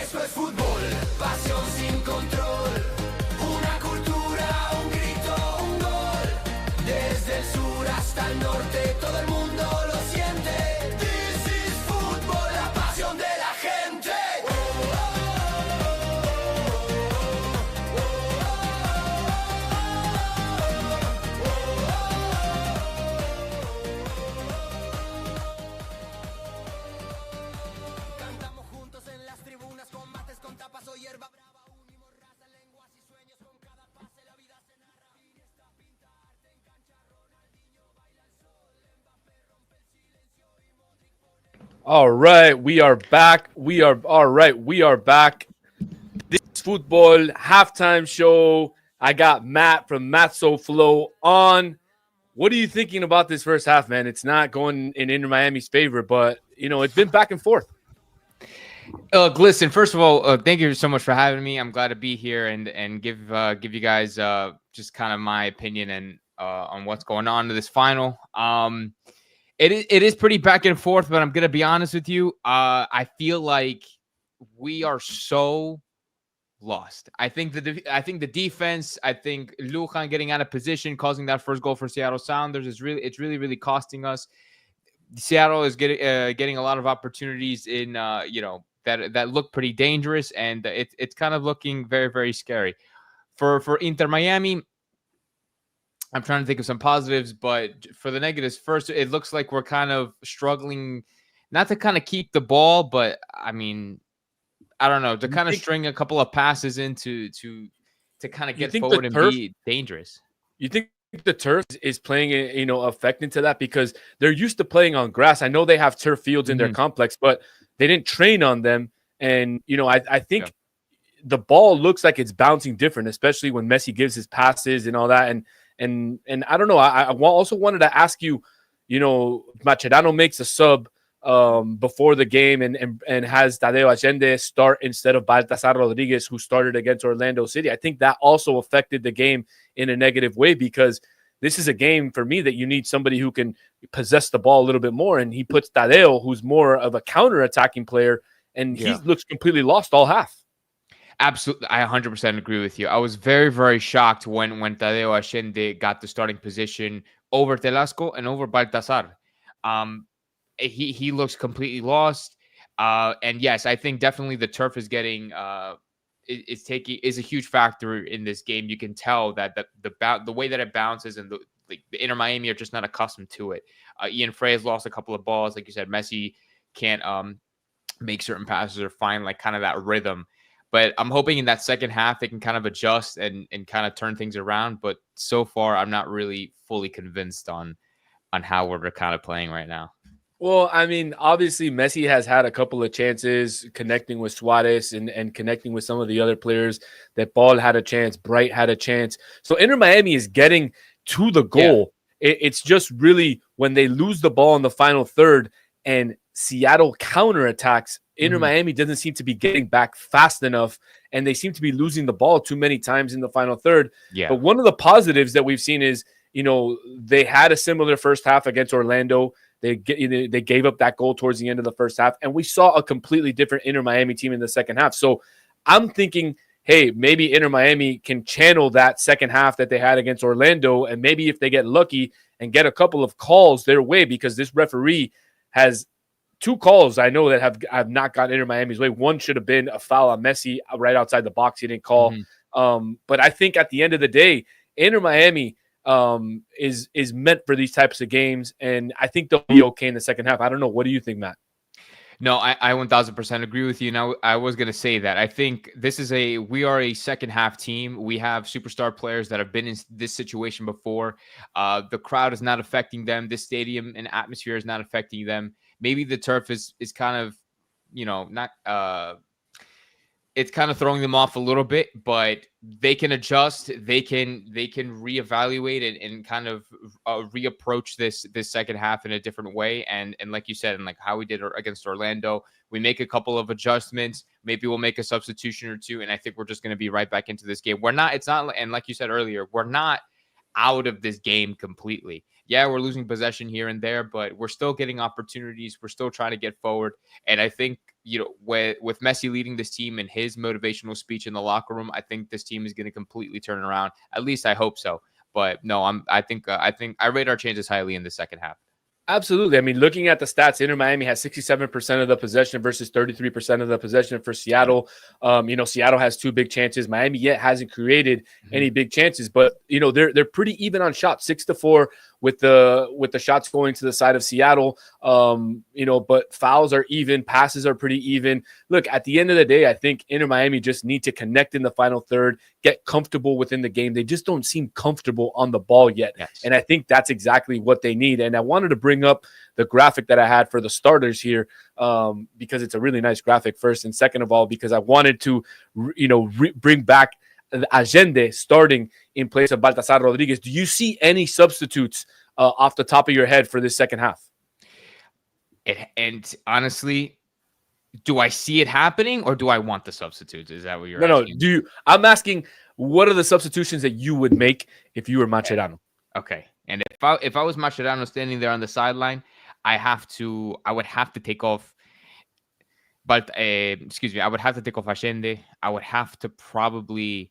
S3: Esto es fútbol, pasión sin control, una cultura, un grito, un gol. Desde el sur hasta el norte, todo el mundo lo siente. This is fútbol, la pasión de la gente.
S1: All right, we are back. We are all right. We are back. This is Futbol halftime show. I got Matt from Matzo Flow on. What are you thinking about this first half, man? It's not going in Inter Miami's favor, but it's been back and forth.
S4: Listen, first of all, thank you so much for having me. I'm glad to be here and give you guys just kind of my opinion and on what's going on to this final. It is pretty back and forth, but I'm gonna be honest with you. I feel like we are so lost. I think the defense. I think Lujan getting out of position, causing that first goal for Seattle Sounders is really costing us. Seattle is getting a lot of opportunities in that look pretty dangerous, and it's kind of looking very scary for Inter Miami. I'm trying to think of some positives, but for the negatives, first, it looks like we're kind of struggling, not to kind of keep the ball, but I mean, I don't know, to kind of string a couple of passes into to kind of get forward and be dangerous.
S1: You think the turf is playing, affecting to that because they're used to playing on grass? I know they have turf fields in their complex, but they didn't train on them. And, I think the ball looks like it's bouncing different, especially when Messi gives his passes and all that. And I don't know. I also wanted to ask you, Mascherano makes a sub before the game and has Tadeo Allende start instead of Baltasar Rodriguez, who started against Orlando City. I think that also affected the game in a negative way because this is a game for me that you need somebody who can possess the ball a little bit more. And he puts Tadeo, who's more of a counter-attacking player, and he looks completely lost all half.
S4: Absolutely. I 100% agree with you. I was very shocked when Tadeo Allende got the starting position over Telasco and over Baltasar. He looks completely lost. And yes, I think definitely the turf is getting is a huge factor in this game. You can tell that the way that it bounces and the Inter Miami are just not accustomed to it. Ian Frey has lost a couple of balls. Like you said, Messi can't make certain passes or find like kind of that rhythm. But I'm hoping in that second half they can kind of adjust and kind of turn things around. But so far, I'm not really fully convinced on how we're kind of playing right now.
S1: Well, I mean, obviously Messi has had a couple of chances connecting with Suarez and connecting with some of the other players. That Ball had a chance, Bright had a chance. So Inter Miami is getting to the goal. Yeah. It's just really when they lose the ball in the final third and Seattle counterattacks, Inter Miami doesn't seem to be getting back fast enough, and they seem to be losing the ball too many times in the final third.
S4: Yeah.
S1: But one of the positives that we've seen is, they had a similar first half against Orlando. They gave up that goal towards the end of the first half, and we saw a completely different Inter Miami team in the second half. So I'm thinking, hey, maybe Inter Miami can channel that second half that they had against Orlando, and maybe if they get lucky and get a couple of calls their way, because this referee has two calls I know that have not gone Inter Miami's way. One should have been a foul on Messi right outside the box. He didn't call. But I think at the end of the day, Inter Miami is meant for these types of games, and I think they'll be okay in the second half. I don't know. What do you think, Matt?
S4: No, I 1000% agree with you. Now, I was going to say that I think we are a second half team. We have superstar players that have been in this situation before. The crowd is not affecting them. This stadium and atmosphere is not affecting them. Maybe the turf is kind of, not it's kind of throwing them off a little bit, but they can adjust. They can reevaluate and kind of reapproach this second half in a different way. And like you said, and like how we did against Orlando, we make a couple of adjustments. Maybe we'll make a substitution or two, and I think we're just going to be right back into this game. It's not, and like you said earlier, we're not out of this game completely. Yeah, we're losing possession here and there, but we're still getting opportunities. We're still trying to get forward. And I think, with Messi leading this team and his motivational speech in the locker room, I think this team is going to completely turn around. At least I hope so. But no, I think I rate our chances highly in the second half.
S1: Absolutely. I mean, looking at the stats, Inter Miami has 67% of the possession versus 33% of the possession for Seattle. Seattle has two big chances. Miami yet hasn't created any big chances, but they're pretty even on shots, 6-4, with the shots going to the side of Seattle. But fouls are even, passes are pretty even. Look, at the end of the day, I think Inter Miami just need to connect in the final third, get comfortable within the game. They just don't seem comfortable on the ball yet.
S4: Yes.
S1: And I think that's exactly what they need. And I wanted to bring up the graphic that I had for the starters here, because it's a really nice graphic, first, and second of all, because I wanted to, bring back Allende starting in place of Baltasar Rodriguez. Do you see any substitutes off the top of your head for this second half?
S4: And honestly, do I see it happening, or do I want the substitutes? Is that what you're asking?
S1: No. I'm asking, what are the substitutions that you would make if you were Mascherano?
S4: Okay. And if I was Mascherano standing there on the sideline, I would have to take off. But I would have to take off Allende. I would have to probably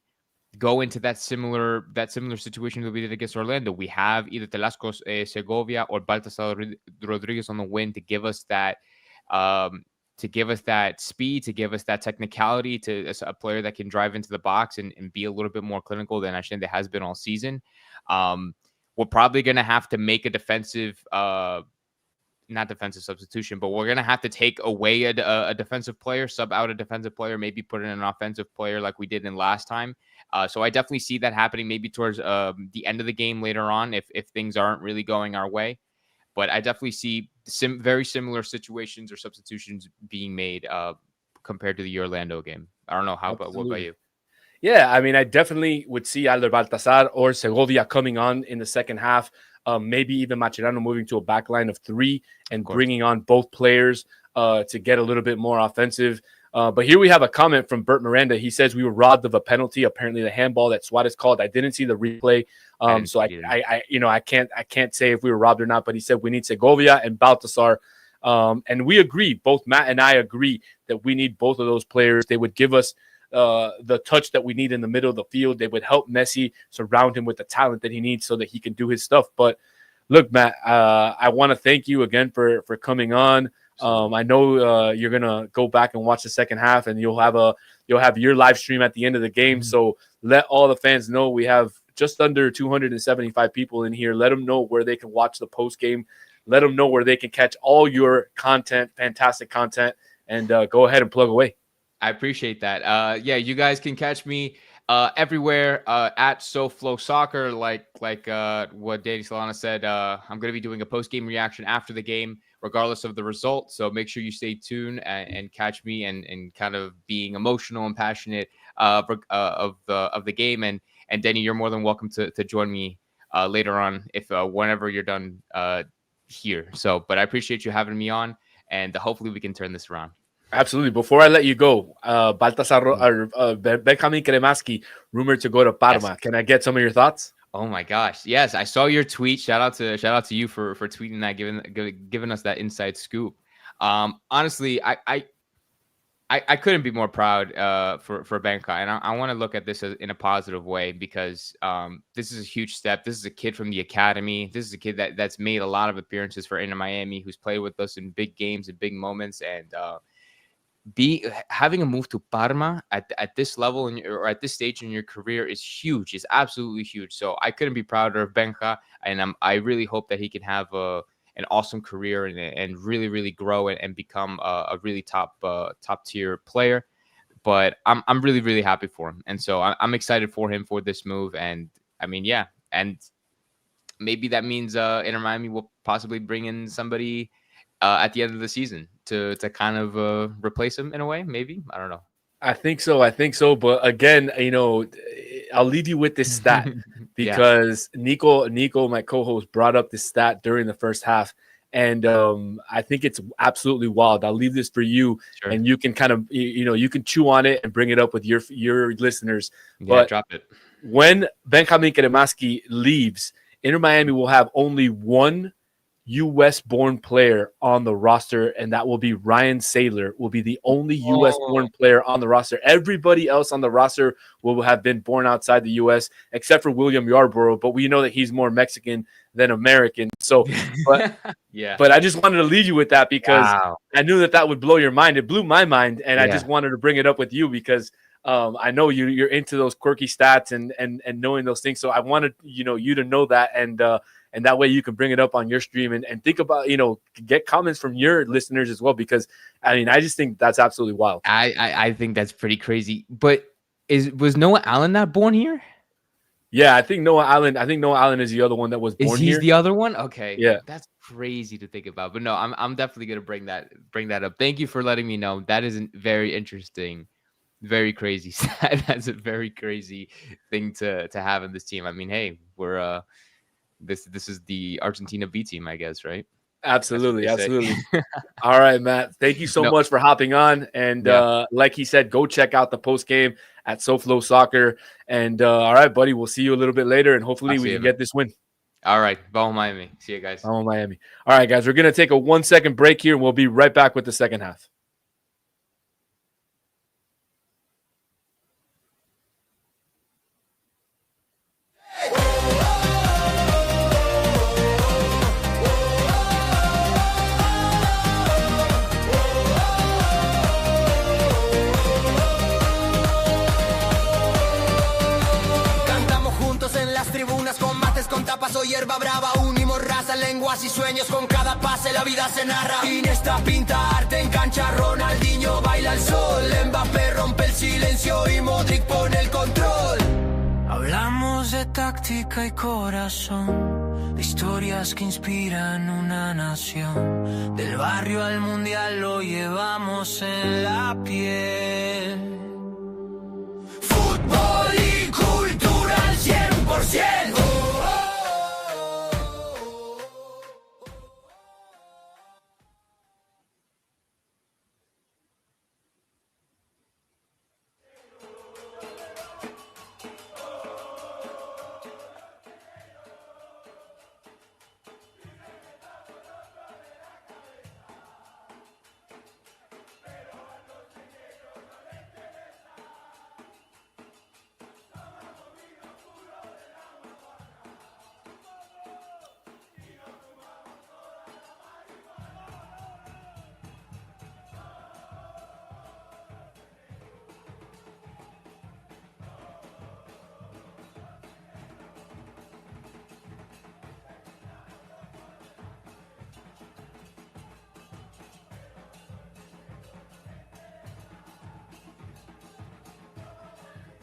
S4: go into that similar situation that we did against Orlando. We have either Telasco Segovia or Baltasar Rodriguez on the wing to give us that speed, to give us that technicality, to as a player that can drive into the box and be a little bit more clinical than Allende has been all season. We're probably going to have to make a defensive, not defensive substitution, but we're going to have to take away a defensive player, sub out a defensive player, maybe put in an offensive player like we did in last time. So I definitely see that happening maybe towards the end of the game later on if things aren't really going our way. But I definitely see very similar situations or substitutions being made compared to the Orlando game. I don't know what about you?
S1: Yeah, I mean, I definitely would see either Baltasar or Segovia coming on in the second half. Maybe even Mascherano moving to a back line of three and bringing on both players to get a little bit more offensive. But here we have a comment from Bert Miranda. He says we were robbed of a penalty, apparently the handball that Suarez called. I didn't see the replay, so I can't say if we were robbed or not. But he said we need Segovia and Baltasar, and we agree. Both Matt and I agree that we need both of those players. They would give us the touch that we need in the middle of the field. They would help Messi surround him with the talent that he needs so that he can do his stuff. But look, Matt, I want to thank you again for coming on. I know you're gonna go back and watch the second half, and you'll have your live stream at the end of the game. So let all the fans know we have just under 275 people in here. Let them know where they can watch the post game. Let them know where they can catch all your content, fantastic content, and go ahead and plug away.
S4: I appreciate that. Yeah, you guys can catch me everywhere at SoFlo Soccer, like what Danny Solana said. I'm going to be doing a post-game reaction after the game, regardless of the result. So make sure you stay tuned and catch me and kind of being emotional and passionate of the game. And Danny, you're more than welcome to join me later on if whenever you're done here. So, but I appreciate you having me on, and hopefully we can turn this around.
S1: Absolutely. Before I let you go, Baltasar Benjamin Cremaschi rumored to go to Parma. Yes. Can I get some of your thoughts?
S4: Oh my gosh, yes, I saw your tweet. Shout out to you for tweeting that, giving us that inside scoop. Honestly, I couldn't be more proud for Benka, and I want to look at this in a positive way because this is a huge step. This is a kid from the academy. This is a kid that's made a lot of appearances for Inter Miami, who's played with us in big games and big moments, and having a move to Parma at this level or at this stage in your career is huge. It's absolutely huge. So I couldn't be prouder of Benja, and I really hope that he can have an awesome career and really, really grow and become a really top tier player. But I'm really, really happy for him, and so I'm excited for him for this move. And I mean, yeah, and maybe that means Inter Miami will possibly bring in somebody at the end of the season to kind of replace him in a way, maybe. I don't know.
S1: I think so. But again, I'll leave you with this stat because Nico, my co-host, brought up this stat during the first half. And I think it's absolutely wild. I'll leave this for you, sure. And you can kind of, you can chew on it and bring it up with your listeners.
S4: Yeah,
S1: but
S4: drop it.
S1: When Benjamin Cremaschi leaves, Inter Miami will have only one U.S.-born player on the roster, and that will be Ryan Saylor. Will be the only U.S.-born player on the roster. Everybody else on the roster will have been born outside the U.S. except for William Yarborough, but we know that he's more Mexican than American. So, but
S4: yeah.
S1: But I just wanted to leave you with that because I knew that would blow your mind. It blew my mind, and I just wanted to bring it up with you because I know you're into those quirky stats and knowing those things. So I wanted you to know that and that way you can bring it up on your stream and think about, get comments from your listeners as well, because I mean, I just think that's absolutely wild.
S4: I think that's pretty crazy. But was Noah Allen not born here?
S1: Yeah, I think Noah Allen is the other one that was born here.
S4: Is he the other one? Okay.
S1: Yeah.
S4: That's crazy to think about. But no, I'm definitely gonna bring that up. Thank you for letting me know. That is very interesting. Very crazy. That's a very crazy thing to have in this team. I mean, hey, we're this is the Argentina B team, I guess, right?
S1: Absolutely. All right, Matt. Thank you so much for hopping on. And like he said, go check out the post game at SoFlo Soccer. And all right, buddy, we'll see you a little bit later, and hopefully we can get this win.
S4: All right, Vamos Miami. See you guys.
S1: Vamos Miami. All right, guys, we're gonna take a 1-second break here, and we'll be right back with the second half.
S3: Con tapas o hierba brava, unimos raza, lenguas y sueños, con cada pase la vida se narra. Iniesta pinta arte en cancha, Ronaldinho baila el sol, Mbappé rompe el silencio y Modric pone el control. Hablamos de táctica y corazón, de historias que inspiran una nación, del barrio al mundial lo llevamos en la piel. Fútbol y cultura al 100%.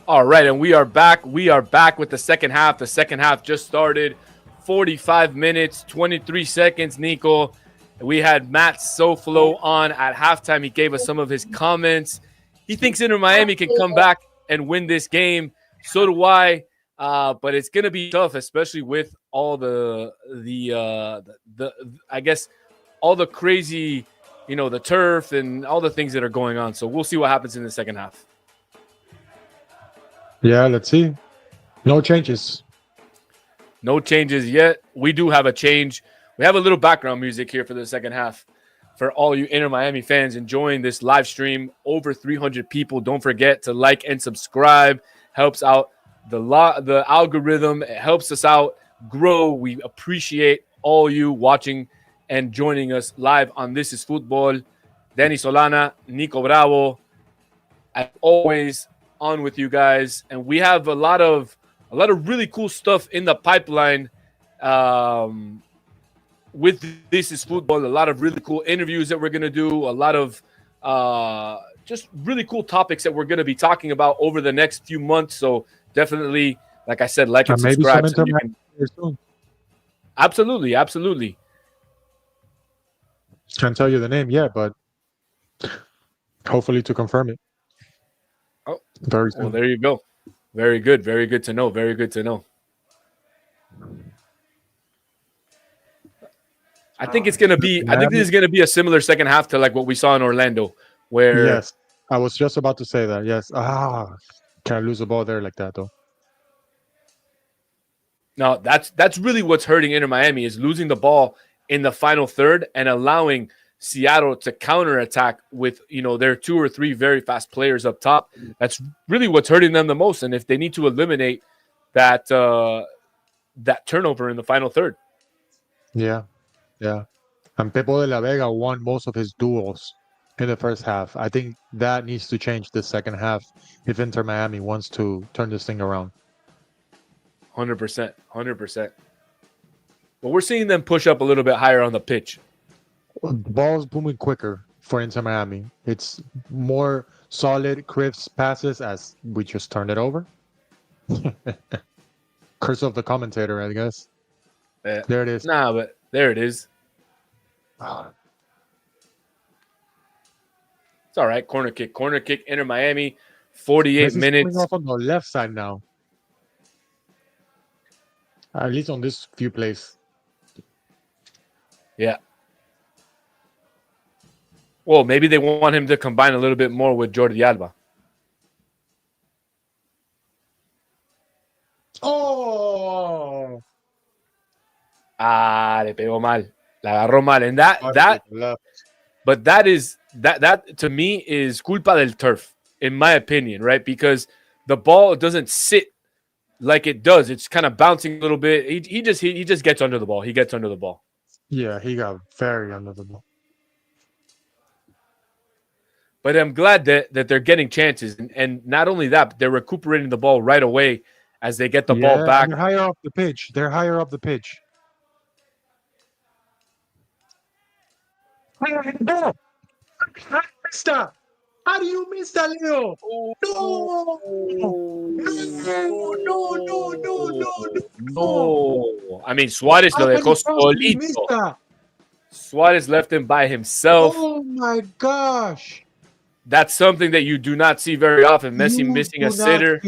S1: All right, and we are back. We are back with the second half. The second half just started. 45 minutes, 23 seconds, Nico. We had Matt SoFlo on at halftime. He gave us some of his comments. He thinks Inter Miami can come back and win this game. So do I. But it's going to be tough, especially with all the I guess all the crazy, the turf and all the things that are going on. So we'll see what happens in the second half.
S2: Yeah, let's see. No changes.
S1: No changes yet. We do have a change. We have a little background music here for the second half. For all you Inter Miami fans enjoying this live stream, over 300 people. Don't forget to like and subscribe. Helps out the algorithm. It helps us out grow. We appreciate all you watching and joining us live on This is Futbol. Danny Solana, Nico Bravo, as always, on with you guys, and we have a lot of really cool stuff in the pipeline with This is Futbol. A lot of really cool interviews that we're going to do, a lot of just really cool topics that we're going to be talking about over the next few months. So definitely, like I said, like and subscribe. So absolutely.
S2: Can't tell you the name yet, but hopefully to confirm it.
S1: Oh, very soon. Well, there you go. Very good. Very good to know. Very good to know. I think it's gonna be. I think this is gonna be a similar second half to like what we saw in Orlando, where
S2: yes, I was just about to say that. Yes. Can't lose the ball there like that though.
S1: No, that's really what's hurting Inter Miami is losing the ball in the final third and allowing Seattle to counterattack with, their 2 or 3 very fast players up top. That's really what's hurting them the most. And if they need to eliminate that turnover in the final third.
S2: Yeah. And Pepo de la Vega won most of his duels in the first half. I think that needs to change the second half if Inter Miami wants to turn this thing around.
S1: 100%. but we're seeing them push up a little bit higher on the pitch.
S2: The ball's moving quicker for Inter Miami. It's more solid, crisp passes as we just turned it over. Curse of the commentator, I guess. There it is.
S1: Nah, but there it is.
S2: Ah,
S1: It's all right. Corner kick. Inter Miami. 48
S2: Messi's
S1: minutes.
S2: coming off on the left side now. At least on this few plays.
S1: Yeah. Well, maybe they want him to combine a little bit more with Jordi Alba.
S2: Oh!
S1: Le pegó mal. La agarró mal. And that but that to me is culpa del turf, in my opinion, right? Because the ball doesn't sit like it does. It's kind of bouncing a little bit. He just gets under the ball. He gets under the ball.
S2: Yeah, he got very under the ball.
S1: But I'm glad that they're getting chances. And not only that, but they're recuperating the ball right away as they get the ball back.
S2: They're higher up the pitch. Stop. How do you miss that, Leo?
S1: No. I mean, Suarez lo dejó solito. Suarez left him by himself.
S2: Oh, my gosh.
S1: That's something that you do not see very often. Messi missing a sitter.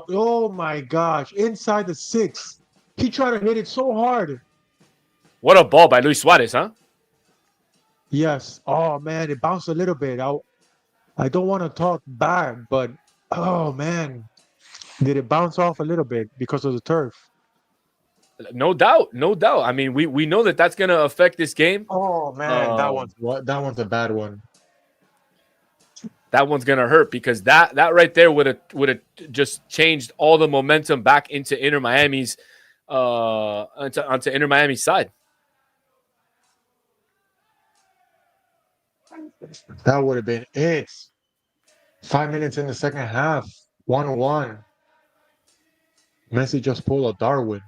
S2: Oh, my gosh. Inside the 6. He tried to hit it so hard.
S1: What a ball by Luis Suarez, huh?
S2: Yes. Oh, man, it bounced a little bit. I don't want to talk bad, but, oh, man. Did it bounce off a little bit because of the turf?
S1: No doubt. I mean, we know that that's going to affect this game.
S2: Oh, man, that one's a bad one.
S1: That one's going to hurt because that right there would have just changed all the momentum back into Inter Miami's onto Inter Miami's side.
S2: That would have been it. 5 minutes in the second half. 1-1. Messi just pulled a Darwin.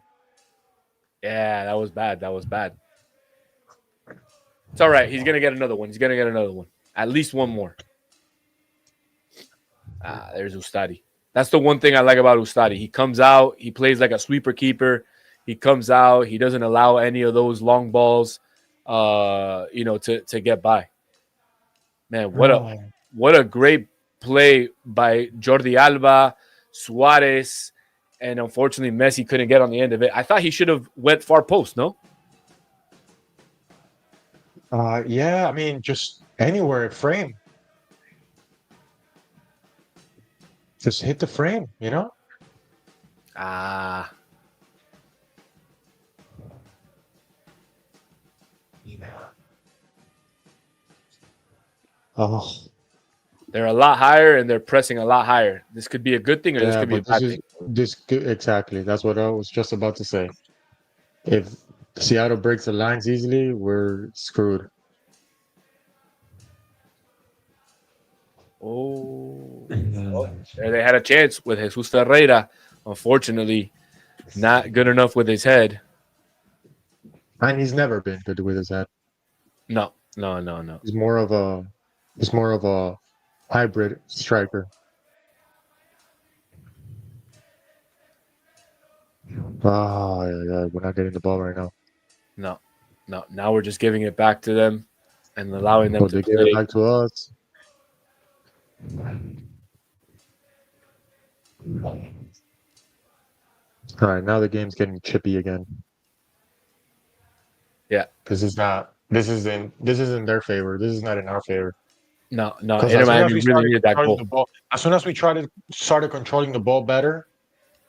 S1: Yeah, that was bad. It's all right. He's going to get another one. At least one more. There's Ustadi. That's the one thing I like about Ustadi. He comes out. He plays like a sweeper keeper. He comes out. He doesn't allow any of those long balls, to get by. Man, what a great play by Jordi Alba, Suarez, and unfortunately Messi couldn't get on the end of it. I thought he should have went far post, no?
S2: Yeah, I mean, just anywhere frame. Just hit the frame, you know?
S1: Yeah.
S2: Oh.
S1: They're a lot higher and they're pressing a lot higher. This could be a good thing or this could be a bad thing.
S2: Exactly. That's what I was just about to say. If Seattle breaks the lines easily, we're screwed.
S1: There they had a chance with Jesus Ferreira. Unfortunately, not good enough with his head.
S2: And he's never been good with his head.
S1: No.
S2: He's more of a hybrid striker. Oh, yeah, we're not getting the ball right now.
S1: No. Now we're just giving it back to them and allowing them to
S2: give it back to us. All right, now the game's getting chippy again.
S1: Yeah,
S2: this is in their favor. This is not in our favor.
S1: No. Inter Miami really needed that goal.
S2: As soon as we started controlling the ball better,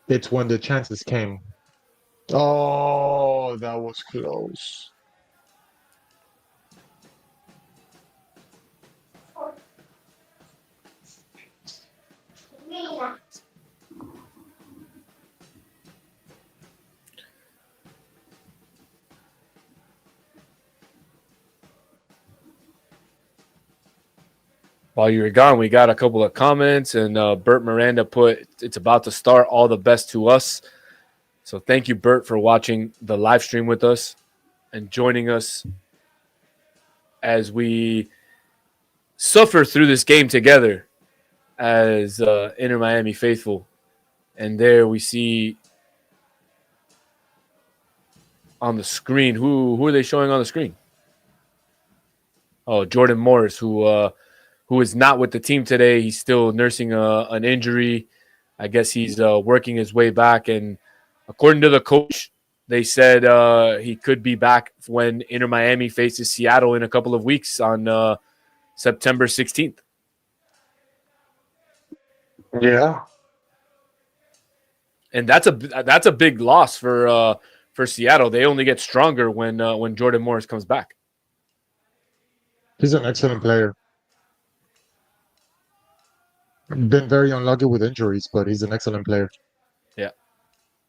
S2: it's when the chances came. Oh, that was close.
S1: While you were gone, we got a couple of comments, and Bert Miranda put, "It's about to start. All the best to us." So thank you, Bert, for watching the live stream with us and joining us as we suffer through this game together as Inter Miami faithful. And there we see on the screen, who are they showing on the screen? Oh, Jordan Morris, who is not with the team today. He's still nursing an injury. I guess he's working his way back. And according to the coach, they said he could be back when Inter Miami faces Seattle in a couple of weeks on September 16th.
S2: Yeah.
S1: And that's a big loss for Seattle. They only get stronger when Jordan Morris comes back.
S2: He's an excellent player. Been very unlucky with injuries, but he's an excellent player.
S1: Yeah.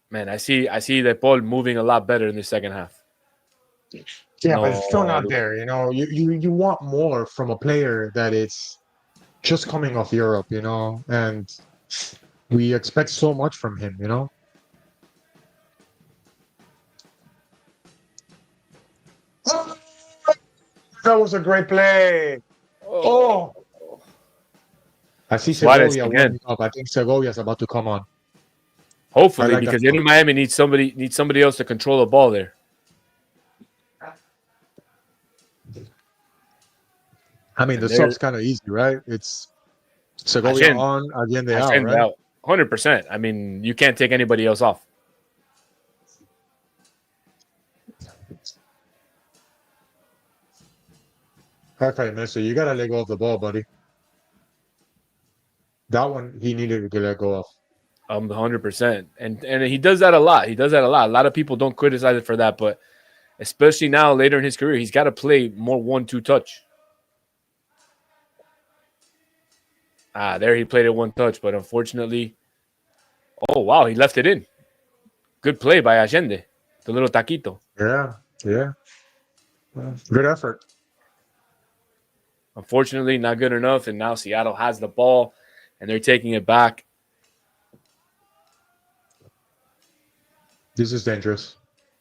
S1: Man, I see that Paul moving a lot better in the second half.
S2: Yeah, but it's still not there. You know, you want more from a player that is just coming off Europe, you know, and we expect so much from him, you know. That was a great play. Oh. I see Segovia warming up. I think Segovia is about to come on.
S1: Hopefully, because Inter Miami needs somebody else to control the ball there.
S2: I mean, the sub's kind of easy, right? It's Segovia on, Allende out, right?
S1: 100%. I mean, you can't take anybody else off.
S2: Okay, man. So you gotta let go of the ball, buddy. That one he needed to let go of.
S1: 100%. And he does that a lot. A lot of people don't criticize it for that, but especially now later in his career, he's got to play more 1-2 touch. There he played it 1 touch, but unfortunately, oh wow, he left it in. Good play by Allende, the little taquito.
S2: Yeah. Good effort.
S1: Unfortunately, not good enough, and now Seattle has the ball, and they're taking it back.
S2: This is dangerous.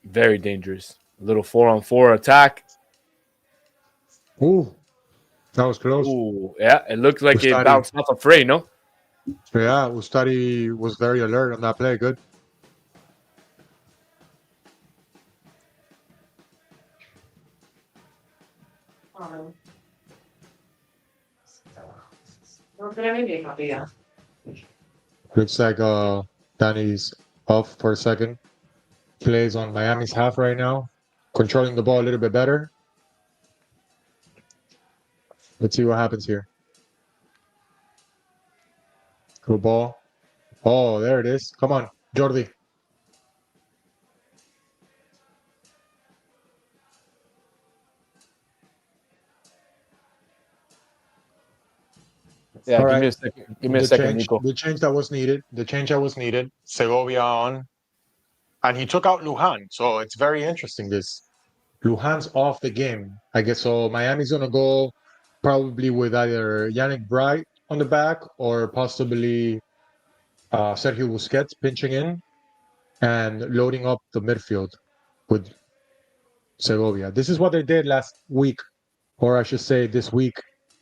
S1: Very dangerous. A little 4-on-4 attack.
S2: Ooh, that was close.
S1: Ooh, yeah, it looked like it bounced off a fray, no?
S2: Yeah, Ustari was very alert on that play. Good. Looks like Danny's off for a second. Plays on Miami's half right now. Controlling the ball a little bit better. Let's see what happens here. Good ball. Oh, there it is. Come on, Jordi.
S1: Yeah, give me a second. Give me a second, Nico.
S2: The change that was needed. Segovia on. And he took out Lujan. So it's very interesting, this. Lujan's off the game. I guess so. Miami's going to go probably with either Yannick Bright on the back or possibly Sergio Busquets pinching in and loading up the midfield with Segovia. This is what they did last week, or I should say this week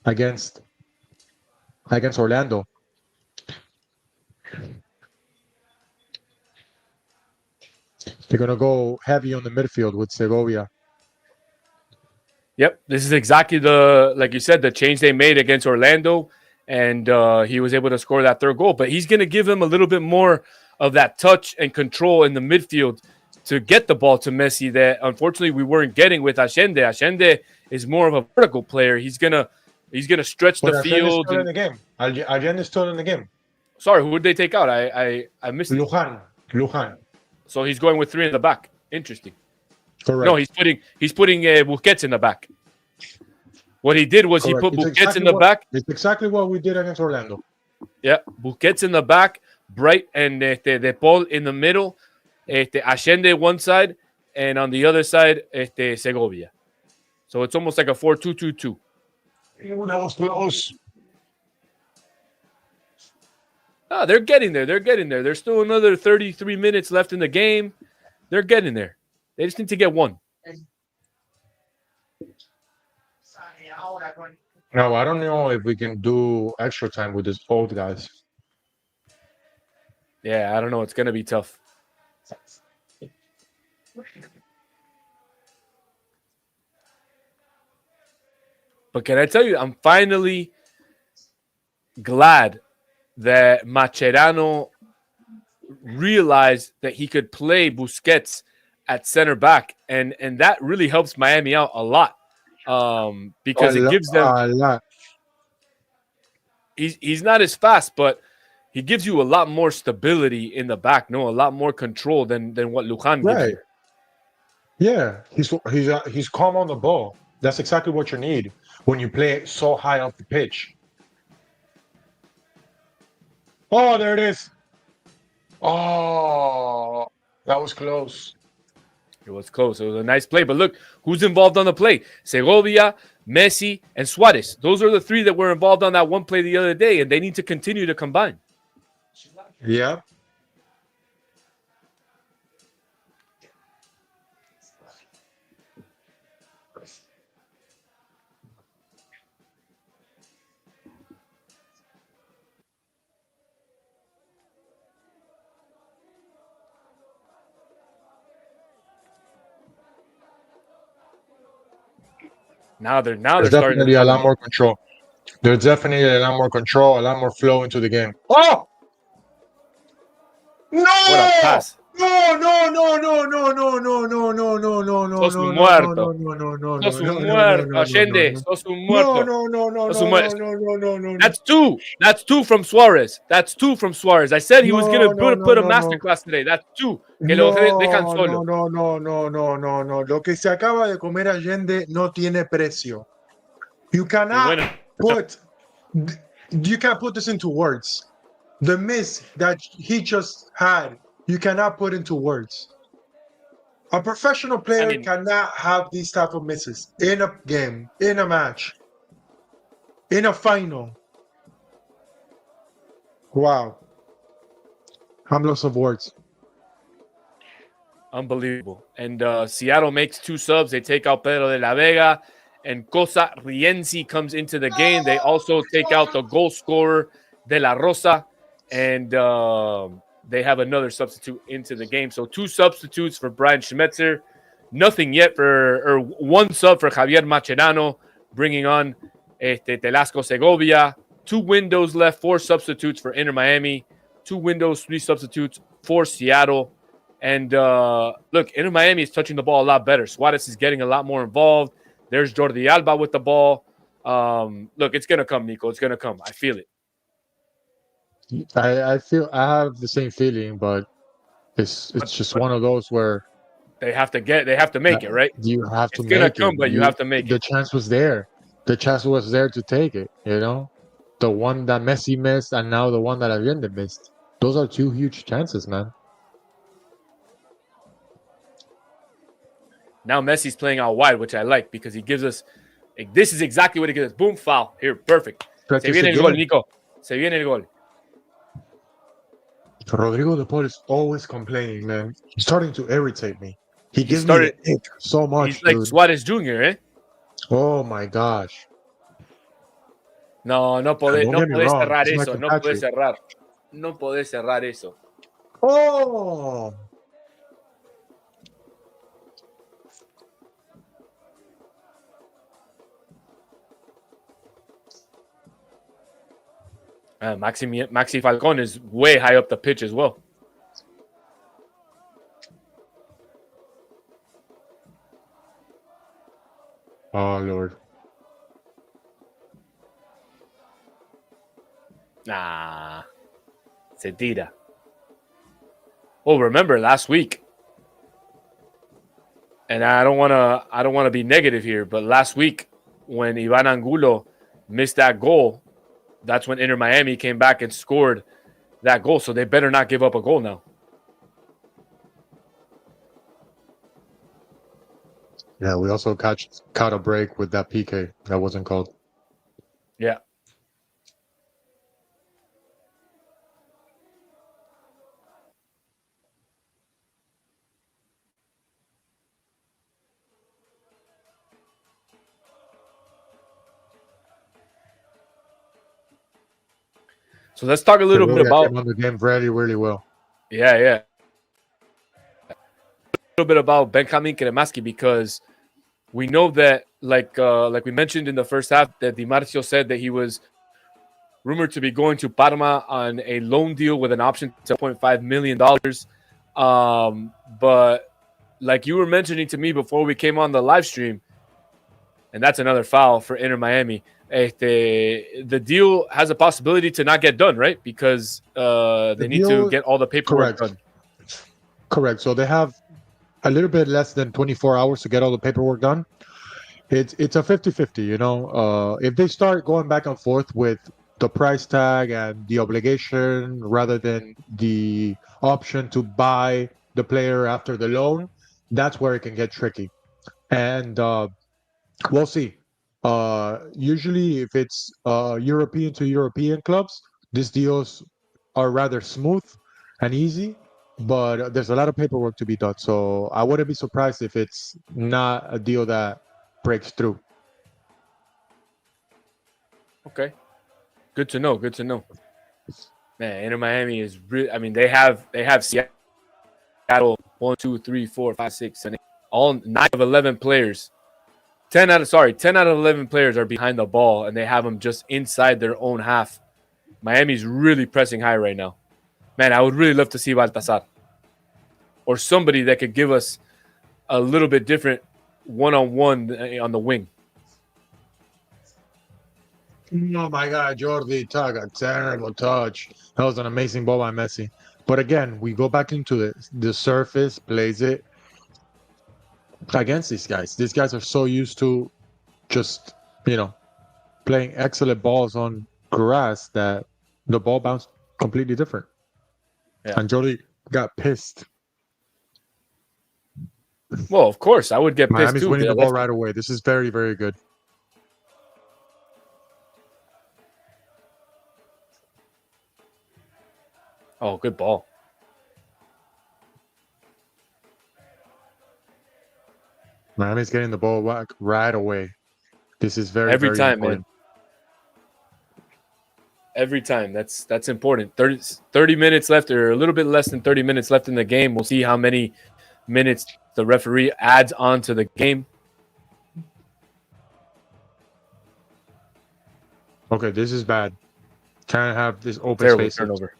S2: against Orlando. They're going to go heavy on the midfield with Segovia.
S1: Yep, this is exactly like you said, the change they made against Orlando, and he was able to score that third goal. But he's going to give him a little bit more of that touch and control in the midfield to get the ball to Messi that unfortunately we weren't getting with Allende. Allende is more of a vertical player. He's gonna stretch the field.
S2: Still in the game. Allende is still in the game.
S1: Sorry, who did they take out? I missed it.
S2: Lujan.
S1: So he's going with 3 in the back. Interesting.
S2: Correct.
S1: No, he's putting Busquets in the back. What he did was he put Busquets in the back.
S2: It's exactly what we did against Orlando.
S1: Yeah, Busquets in the back, Bright and De Paul in the middle, Allende one side, and on the other side, Segovia. So it's almost like a 4-2-2-2.
S2: That was close.
S1: Oh, they're getting there. They're getting there. There's still another 33 minutes left in the game. They're getting there. They just need to get one.
S2: No, I don't know if we can do extra time with these old guys.
S1: Yeah, I don't know. It's going to be tough. But can I tell you, I'm finally glad that Mascherano realized that he could play Busquets at center back, and that really helps Miami out a lot, because it gives them.
S2: A lot.
S1: He's not as fast, but he gives you a lot more stability in the back. No, a lot more control than what Lujan gives you.
S2: Yeah, he's calm on the ball. That's exactly what you need when you play it so high up the pitch. Oh, there it is. Oh, that was close.
S1: It was close. It was a nice play. But look, who's involved on the play? Segovia, Messi, and Suarez. Those are the three that were involved on that one play the other day, and they need to continue to combine.
S2: Yeah.
S1: Now they're
S2: There's
S1: starting
S2: definitely
S1: to
S2: a lot more control. There's definitely a lot more control, a lot more flow into the game. Oh! No!
S1: What a pass.
S2: No, no, no, no, no, no, no, no, no, no, no, no,
S1: Sos un
S2: no,
S1: muerto.
S2: no, no, no,
S1: Sos
S2: no,
S1: un
S2: no,
S1: muerto.
S2: no,
S1: Allende,
S2: no,
S1: sos un muerto.
S2: no, no, no,
S1: Sos un
S2: no,
S1: muerto.
S2: no, no, no, no.
S1: That's two. That's two from Suarez. That's two from Suarez. I said he was going to put a masterclass today. That's two. Que lo dejan solo.
S2: No, no, no, no, no, no. Lo que se acaba de comer Allende no tiene precio. You cannot put this into words. The miss that he just had, you cannot put into words. A professional player cannot have these type of misses in a game, in a match, in a final. Wow. I'm lost of words.
S1: Unbelievable. And Seattle makes two subs. They take out Pedro de la Vega, and Cosa Rienzi comes into the game. They also take out the goal scorer De La Rosa, and they have another substitute into the game. So two substitutes for Brian Schmetzer. Nothing yet or one sub for Javier Mascherano, bringing on Telasco Segovia. 2 windows left, 4 substitutes for Inter Miami. 2 windows, 3 substitutes for Seattle. And look, Inter Miami is touching the ball a lot better. Suarez is getting a lot more involved. There's Jordi Alba with the ball. Look, it's going to come, Nico. It's going to come. I feel it.
S2: I have the same feeling, but it's just one of those where
S1: they have to make it, right?
S2: You have to
S1: it's
S2: make it.
S1: It's going to come, but you have to make it.
S2: The chance was there. The chance was there to take it, you know? The one that Messi missed and now the one that Allende missed. Those are 2 huge chances, man.
S1: Now Messi's playing out wide, which I like because he gives us this is exactly what he gives us. Boom, foul. Here, perfect. Se viene el gol, Nico. Se viene el gol.
S2: Rodrigo de Paul is always complaining, man. He's starting to irritate me. He gives me the ick so much.
S1: He's like Suarez Jr., eh?
S2: Oh my gosh.
S1: No podés cerrar eso. No podés cerrar. No podés cerrar eso.
S2: Oh.
S1: Maxi Falcon is way high up the pitch as well.
S2: Oh, Lord.
S1: Nah. Se tira. Oh, remember last week. And I don't want to be negative here, but last week when Ivan Angulo missed that goal, that's when Inter Miami came back and scored that goal. So they better not give up a goal now.
S2: Yeah, we also caught a break with that PK that wasn't called.
S1: Yeah. So let's talk a little bit about
S2: the game really, really well.
S1: Yeah. A little bit about Benjamin Kremaski, because we know that, like we mentioned in the first half, that Di Marcio said that he was rumored to be going to Parma on a loan deal with an option to $0.5 million. But like you were mentioning to me before we came on the live stream, and that's another foul for Inter Miami. The deal has a possibility to not get done, right? Because they need to get all the paperwork done.
S2: Correct. So they have a little bit less than 24 hours to get all the paperwork done. It's a 50-50, you know. If they start going back and forth with the price tag and the obligation rather than the option to buy the player after the loan, that's where it can get tricky. And we'll see. Usually, if it's European to European clubs, these deals are rather smooth and easy, but there's a lot of paperwork to be done. So I wouldn't be surprised if it's not a deal that breaks through.
S1: Okay. Good to know. Good to know. Man, Inter Miami is really, I mean, they have Seattle 1, 2, 3, 4, 5, 6, 7, 8, all 9 of 11 players. 10 out of 11 players are behind the ball, and they have them just inside their own half. Miami's really pressing high right now. Man, I would really love to see Baltazar or somebody that could give us a little bit different one-on-one on the wing.
S2: Oh my God, Jordi took a terrible touch. That was an amazing ball by Messi. But again, we go back into the surface, plays it against these guys. These guys are so used to just, playing excellent balls on grass that the ball bounced completely different. Yeah. And Jordi got pissed.
S1: Well, of course, I would get pissed
S2: Miami's
S1: too.
S2: Winning the ball right away. This is very, very good.
S1: Oh, good ball.
S2: Miami's getting the ball back right away. This is very,
S1: every
S2: very
S1: time,
S2: important.
S1: Man. Every time. That's important. 30 minutes left, or a little bit less than 30 minutes left in the game. We'll see how many minutes the referee adds on to the game.
S2: Okay, this is bad. Can't have this open
S1: Terrible
S2: space.
S1: Turnover.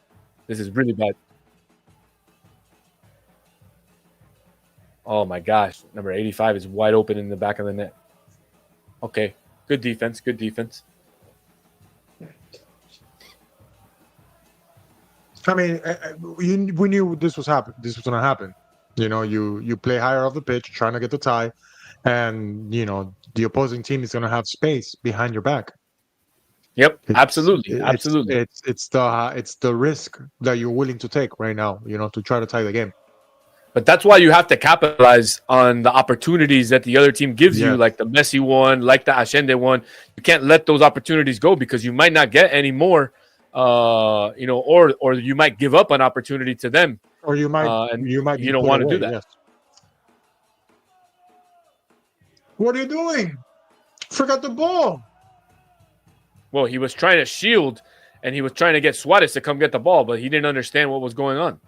S1: This is really bad. Oh my gosh. Number 85 is wide open in the back of the net. Okay. Good defense. Good defense.
S2: I mean, we knew this was going to happen. You play higher off the pitch, trying to get the tie, and the opposing team is going to have space behind your back.
S1: Yep, absolutely.
S2: It's the risk that you're willing to take right now, to try to tie the game.
S1: But that's why you have to capitalize on the opportunities that the other team gives you, like the Messi one, like the Allende one. You can't let those opportunities go, because you might not get any more. Or you might give up an opportunity to them,
S2: or you might
S1: you don't want to do that.
S2: Yes. What are you doing? Forgot the ball.
S1: Well, he was trying to shield, and he was trying to get Suarez to come get the ball, but he didn't understand what was going on.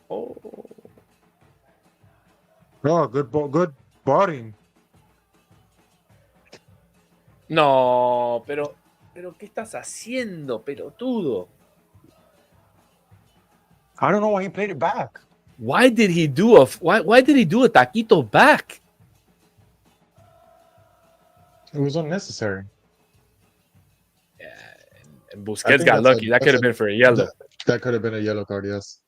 S2: Oh, good ball, good body.
S1: No, pero ¿qué estás haciendo, pelotudo?
S2: I don't know why he played it back.
S1: Why did he do a taquito back?
S2: It was unnecessary.
S1: Yeah, and Busquets got lucky. That could have been for a yellow.
S2: That could have been a yellow card, yes.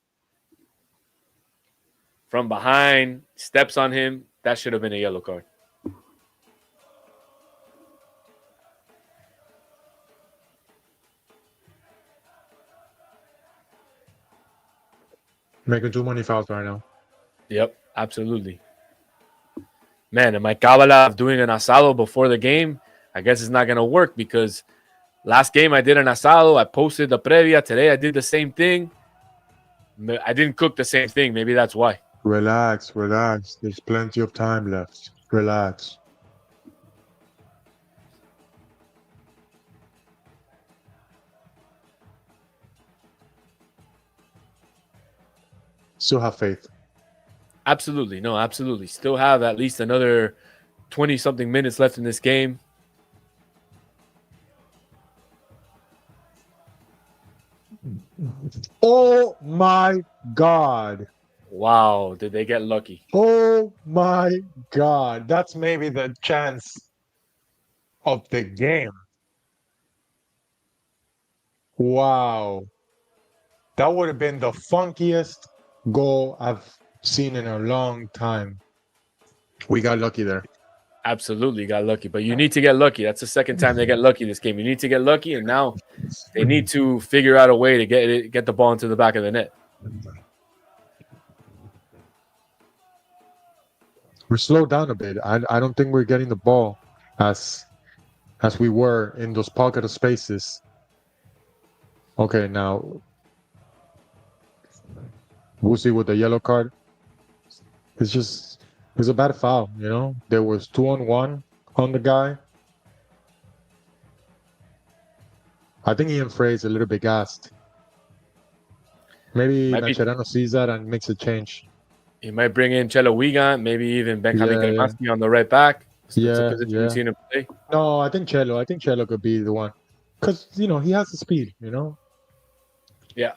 S1: From behind, steps on him. That should have been a yellow card.
S2: Making too many fouls right now.
S1: Yep, absolutely. Man, and my Kabbalah of doing an asado before the game, I guess it's not going to work, because last game I did an asado. I posted the previa. Today I did the same thing. I didn't cook the same thing. Maybe that's why.
S2: Relax. There's plenty of time left. Relax. Still have faith.
S1: Absolutely. No, absolutely. Still have at least another 20-something minutes left in this game.
S2: Oh my God.
S1: Wow, did they get lucky?
S2: Oh my God. That's maybe the chance of the game. Wow. That would have been the funkiest goal I've seen in a long time. We got lucky there.
S1: Absolutely got lucky, but you need to get lucky. That's the second time they get lucky this game. You need to get lucky, and now they need to figure out a way to get the ball into the back of the net.
S2: We're slowed down a bit. I don't think we're getting the ball as we were in those pocket of spaces. Okay, now Wusi with the yellow card. It's a bad foul, you know? There was 2-on-1 on the guy. I think Ian Frey's a little bit gassed. Maybe Mascherano sees that and makes a change.
S1: He might bring in Chelo Wigan, maybe even Benjamin Cremaschi on the right back. That's a position we've seen him play.
S2: No, I think Chelo could be the one. Because, you know, he has the speed, you know?
S1: Yeah.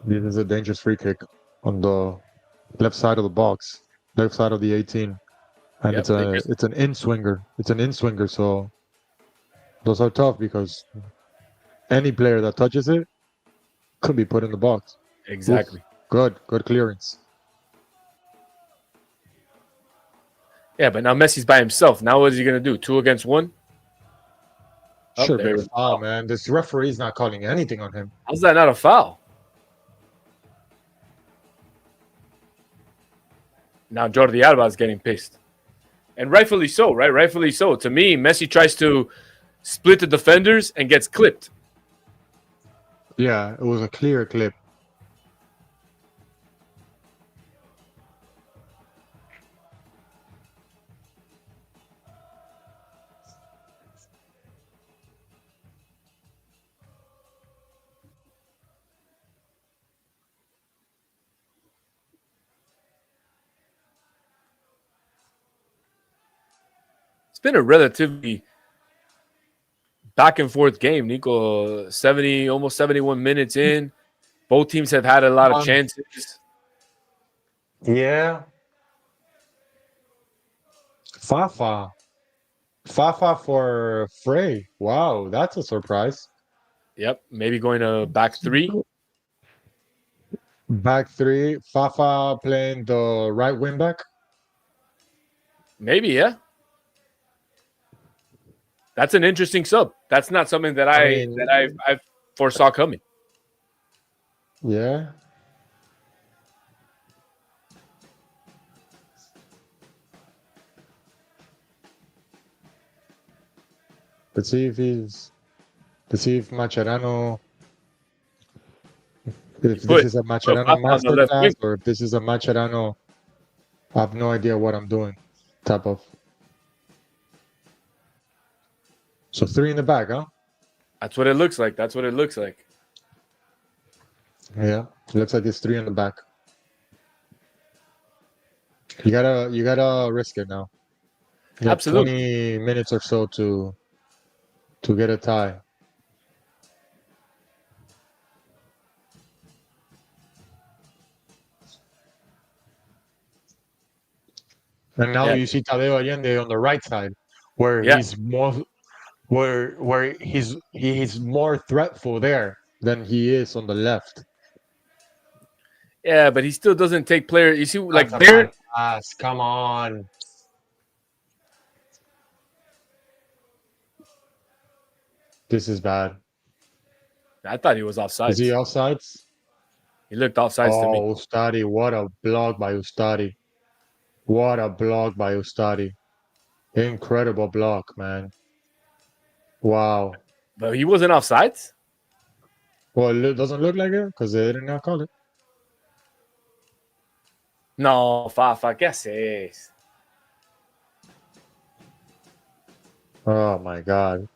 S2: This is a dangerous free kick on the left side of the box, left side of the 18. And it's an in-swinger. It's an in-swinger, so those are tough because any player that touches it could be put in the box.
S1: Exactly.
S2: Oof. Good clearance.
S1: Yeah, but now Messi's by himself. Now what is he going to do? 2 against 1?
S2: Should be a foul, man. This referee's not calling anything on him.
S1: How's that not a foul? Now Jordi Alba is getting pissed. And rightfully so, right? Rightfully so. To me, Messi tries to split the defenders and gets clipped.
S2: Yeah, it was a clear clip.
S1: It's been a relatively back and forth game, Nico. Almost 71 minutes in. Both teams have had a lot of chances.
S2: Yeah. Fafa for Frey. Wow, that's a surprise.
S1: Yep, maybe going to back 3.
S2: Back 3. Fafa playing the right wing back.
S1: Maybe, yeah. That's an interesting sub. That's not something that I foresaw coming.
S2: Yeah. Let's see if Mascherano, if this is a Mascherano masterclass or if this is a Mascherano, I have no idea what I'm doing type of. So 3 in the back, huh?
S1: That's what it looks like. That's what it looks like.
S2: Yeah, it looks like it's 3 in the back. You gotta risk it now. You have 20 minutes or so to get a tie. And now you see Tadeo Allende on the right side, where he's more, where he's more threatful there than he is on the left.
S1: Yeah, but he still doesn't take player. You see, like there.
S2: Come on. This is bad.
S1: I thought he was offsides.
S2: Is he offsides?
S1: He looked offsides to me.
S2: Oh, Ustadi, what a block by Ustadi. What a block by Ustadi. Incredible block, man. Wow.
S1: But he wasn't offsides?
S2: Well, it doesn't look like it because they did not call it.
S1: No, Fafa, ¿qué haces?
S2: Oh my God.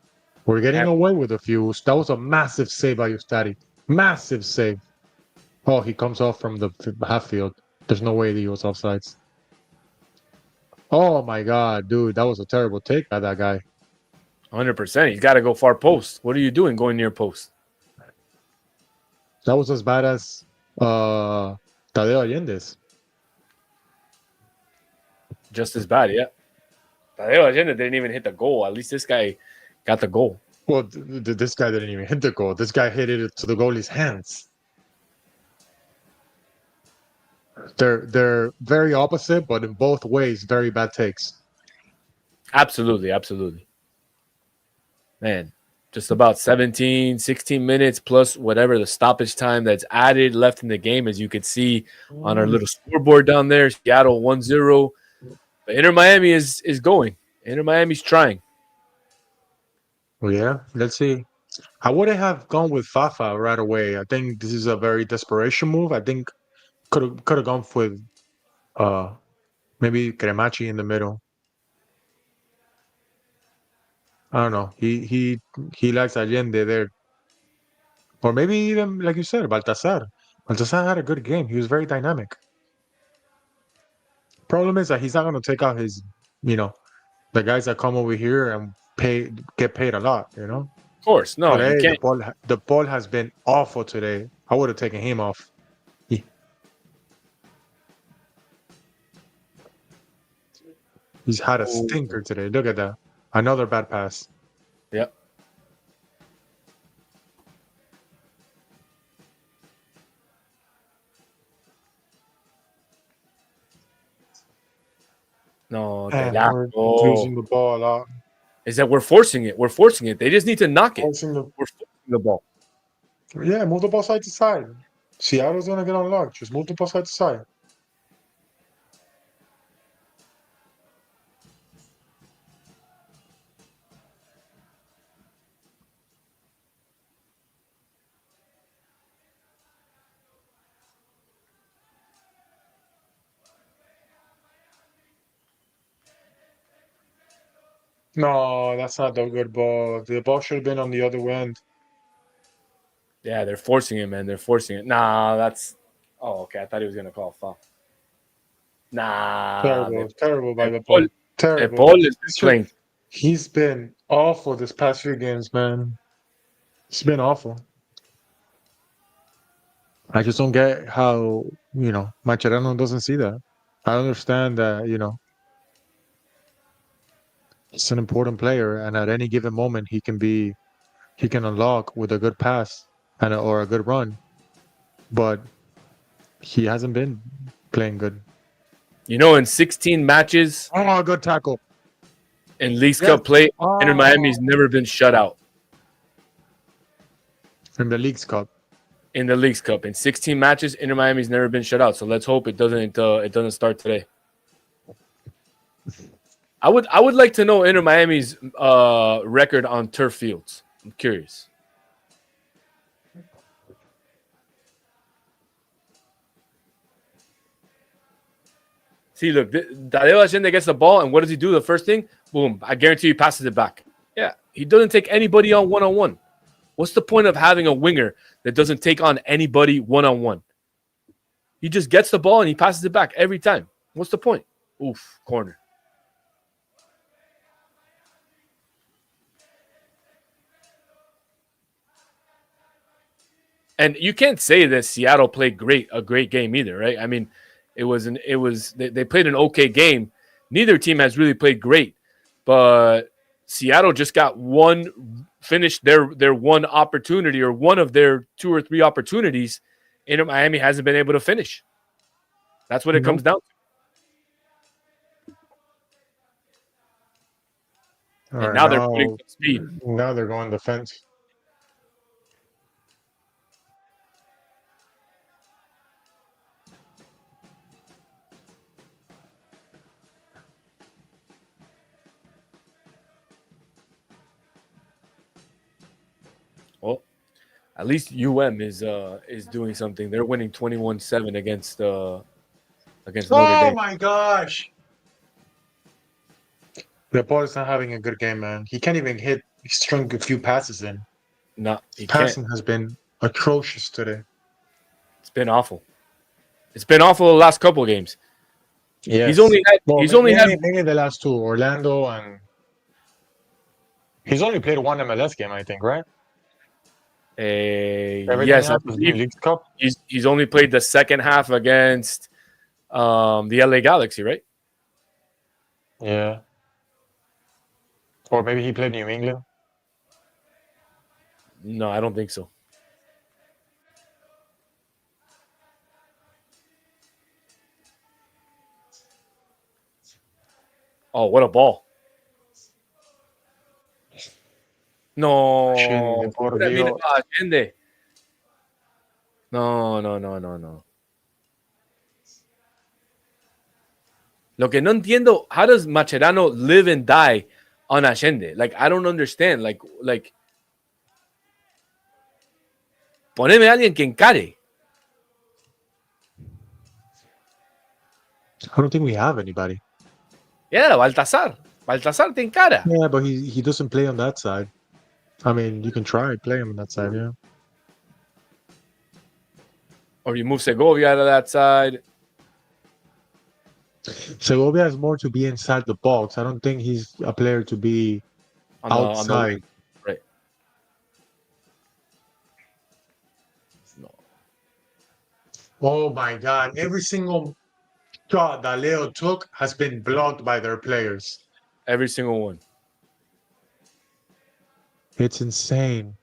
S2: We're getting away with a few. That was a massive save by Ustari. Massive save. Oh, he comes off from the half field. There's no way that he was offsides. Oh my God, dude, that was a terrible take by that guy.
S1: 100%. He's got to go far post. What are you doing going near post?
S2: That was as bad as Tadeo Allende's.
S1: Just as bad, yeah. Tadeo Allende didn't even hit the goal. At least this guy got the goal.
S2: Well, this guy didn't even hit the goal. This guy hit it to the goalie's hands. They're very opposite, but in both ways, very bad takes.
S1: Absolutely, absolutely. Man, just about 17, 16 minutes plus whatever the stoppage time that's added left in the game, as you could see on our little scoreboard down there. Seattle 1-0. But Inter Miami is going. Inter Miami's trying.
S2: Well, yeah, let's see. I wouldn't have gone with Fafa right away. I think this is a very desperation move. I think could have gone with maybe Cremachi in the middle. I don't know. He likes Allende there. Or maybe even, like you said, Baltasar. Baltasar had a good game. He was very dynamic. Problem is that he's not going to take out his, the guys that come over here and get paid a lot,
S1: Of course, no,
S2: Today,
S1: you can't.
S2: The ball has been awful today. I would have taken him off. He's had a stinker today. Look at that. Another bad pass.
S1: Yep. No,
S2: we're losing the ball a lot.
S1: Is that we're forcing it. We're forcing it. They just need to knock it. We're forcing the ball.
S2: Yeah, move the ball side to side. Seattle's going to get unlocked. Just move the ball side to side. No, that's not the good ball. The ball should have been on the other end.
S1: Yeah, they're forcing it, man. They're forcing it. Nah, that's. Oh, okay. I thought he was gonna call a foul. Nah,
S2: terrible by the ball. Terrible.
S1: The ball is playing.
S2: He's been awful this past few games, man. It's been awful. I just don't get how Mascherano doesn't see that. I understand that it's an important player, and at any given moment he can unlock with a good pass or a good run, but he hasn't been playing good.
S1: In 16 matches,
S2: good tackle
S1: in Leagues Cup play, Inter Miami's never been shut out.
S2: In the Leagues Cup.
S1: In the Leagues Cup, in 16 matches, Inter Miami's never been shut out. So let's hope it doesn't start today. I would like to know Inter Miami's record on turf fields. I'm curious. See, look, Tadeo Allende gets the ball, and what does he do? The first thing, boom! I guarantee he passes it back. Yeah, he doesn't take anybody on one-on-one. What's the point of having a winger that doesn't take on anybody one-on-one? He just gets the ball and he passes it back every time. What's the point? Oof, corner. And you can't say that Seattle played a great game either, right? I mean, they played an okay game. Neither team has really played great, but Seattle just got finished their one opportunity, or one of their 2 or 3 opportunities. Inter Miami hasn't been able to finish. That's what it comes down to. And now they're putting some speed.
S2: Now they're going defense.
S1: Well, at least UM is doing something. They're winning 21-7 against Notre Dame.
S2: Oh my gosh! The ball is not having a good game, man. He can't even hit. He's throwing a few passes in.
S1: No, he
S2: Passing
S1: can't.
S2: has been atrocious today.
S1: It's been awful. It's been awful the last couple of games.
S2: Yes.
S1: He's only had.
S2: Well,
S1: He's only had.
S2: mainly the last two, Orlando, and he's only played one MLS game, I think, right? Everything
S1: Yes, I
S2: else was
S1: believe
S2: League Cup.
S1: he's only played the second half against the LA Galaxy, right?
S2: Yeah. Or maybe he played New England.
S1: No, I don't think so. Oh, what a ball! No,
S2: Allende, por
S1: Mira, mira,
S2: Dios.
S1: Allende. No. Lo que no entiendo, how does Macherano live and die on Allende? Like, I don't understand. Like, poneme a alguien que encare.
S2: I don't think we have anybody.
S1: Yeah, Baltasar. Baltasar te encara.
S2: Yeah, but he doesn't play on that side. I mean, you can try play him on that side, yeah.
S1: Or you move Segovia out of that side.
S2: Segovia is more to be inside the box. I don't think he's a player to be outside.
S1: Right. No.
S2: Oh my God! Every single shot that Leo took has been blocked by their players.
S1: Every single one.
S2: It's insane.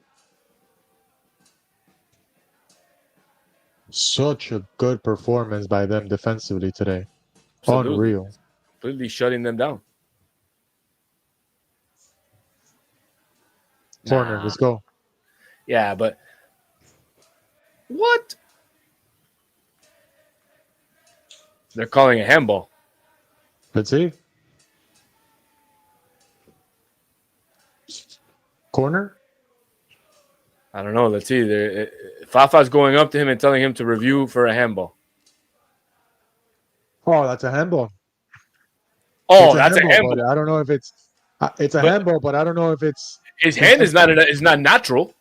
S2: Such a good performance by them defensively today.
S1: Absolutely.
S2: Unreal.
S1: Completely shutting them down.
S2: Corner, let's go.
S1: Yeah, but what? They're calling a handball.
S2: Let's see. Corner?
S1: I don't know. Let's see. Fafa's going up to him and telling him to review for a handball.
S2: Oh, that's a handball.
S1: Oh, that's a handball.
S2: But I don't know if it's a handball, but I don't know if it's
S1: his hand is not natural.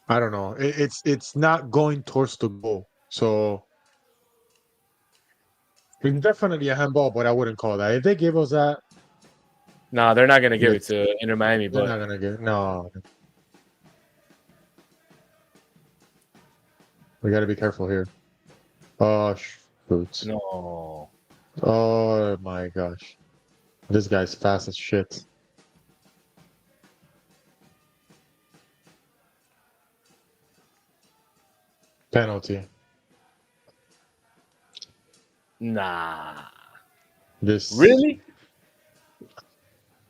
S2: I don't know. It's not going towards the goal, so it's definitely a handball, but I wouldn't call that. If they give us that,
S1: no, they're not gonna give it to Inter Miami.
S2: They're
S1: But
S2: not gonna give no. We got to be careful here. Oh, boots.
S1: no.
S2: Oh my gosh, this guy's fast as shit. Penalty.
S1: Nah.
S2: This
S1: Really?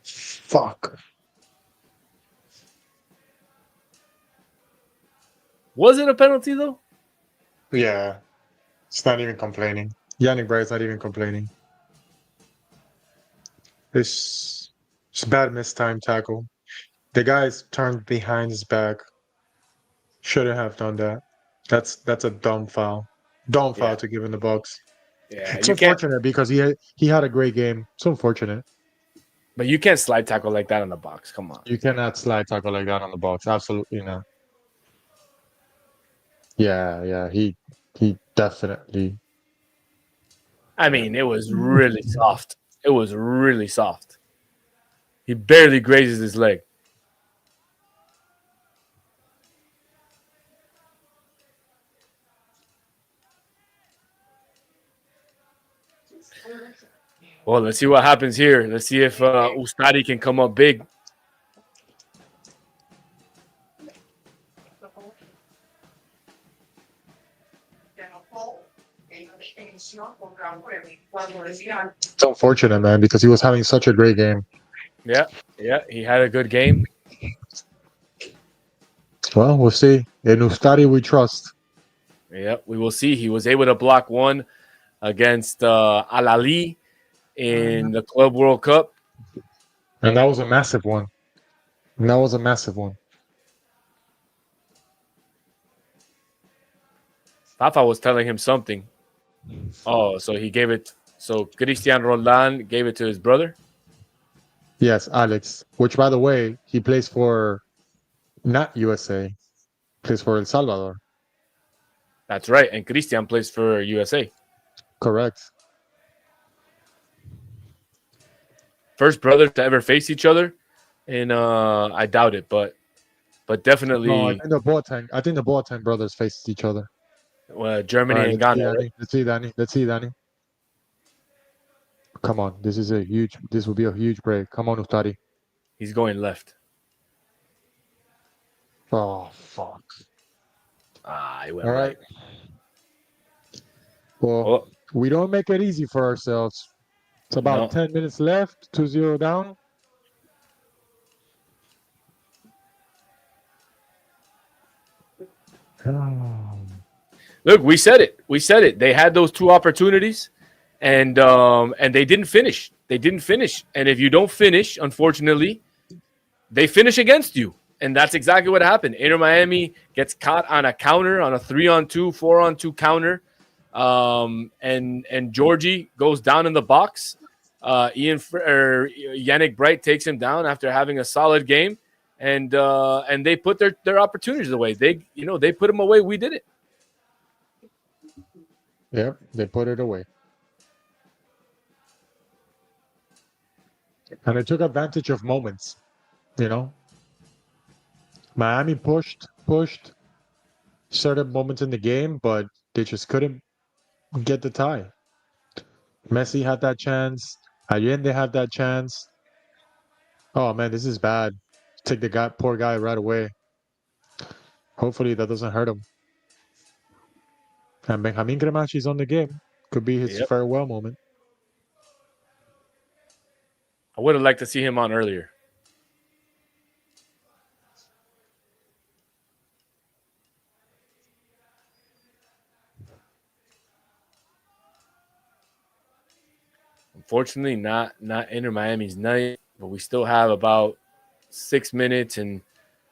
S2: fuck.
S1: Was it a penalty though?
S2: Yeah, it's not even complaining. Yannick Bright's not even complaining. It's a bad mistime tackle. The guy's turned behind his back. Shouldn't have done that. That's a dumb foul. Dumb foul to give in the box.
S1: Yeah,
S2: It's unfortunate because he had a great game. It's unfortunate.
S1: But you can't slide tackle like that on the box. Come on.
S2: You cannot slide tackle like that on the box. Absolutely not. Yeah, he definitely.
S1: I mean, it was really soft. It was really soft. He barely grazes his leg. Well, let's see what happens here. Let's see if Ustari can come up big.
S2: It's unfortunate, man, because he was having such a great game.
S1: Yeah, he had a good game.
S2: Well, we'll see. In Ustari, we trust.
S1: Yeah, we will see. He was able to block one against Al Ali in the Club World Cup.
S2: And that was a massive one.
S1: Fafa was telling him something. Oh, so he gave it So Cristian Roldán gave it to his brother.
S2: Yes, Alex. Which, by the way, he plays for not USA. Plays for El Salvador.
S1: That's right. And Cristian plays for USA.
S2: Correct.
S1: First brothers to ever face each other. And I doubt it, but definitely
S2: No, I think the Boateng brothers faced each other.
S1: Germany and Ghana. Right?
S2: Let's see, Danny. Let's see, Danny. Come on, this will be a huge break. Come on, Ustari.
S1: He's going left.
S2: Oh, fuck.
S1: He went
S2: all right. Well, we don't make it easy for ourselves. It's about 10 minutes left, 2-0 down.
S1: Look, we said it. They had those two opportunities, and they didn't finish. And if you don't finish, unfortunately, they finish against you. And that's exactly what happened. Inter Miami gets caught on a counter, on a 3-on-2, 4-on-2 counter. And Georgie goes down in the box. Yannick Bright takes him down after having a solid game. And they put their opportunities away. They put them away. We did it.
S2: Yeah, they put it away. And they took advantage of moments, Miami pushed certain moments in the game, but they just couldn't get the tie. Messi had that chance. Allende had that chance. Oh, man, this is bad. Take the poor guy right away. Hopefully that doesn't hurt him. And Benjamin Cremachi's on the game. Could be his farewell moment.
S1: I would have liked to see him on earlier. Unfortunately, not Inter Miami's night, but we still have about 6 minutes and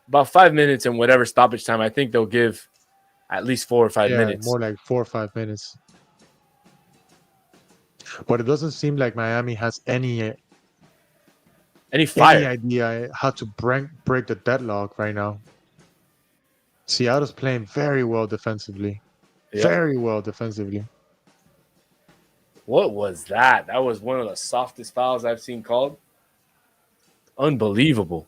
S1: about 5 minutes and whatever stoppage time. I think they'll give at least 4 or 5 minutes.
S2: More like 4 or 5 minutes. But it doesn't seem like Miami has any
S1: fire.
S2: Any idea how to break the deadlock right now. Seattle's playing very well defensively. Yep. Very well defensively.
S1: What was that? That was one of the softest fouls I've seen called. Unbelievable.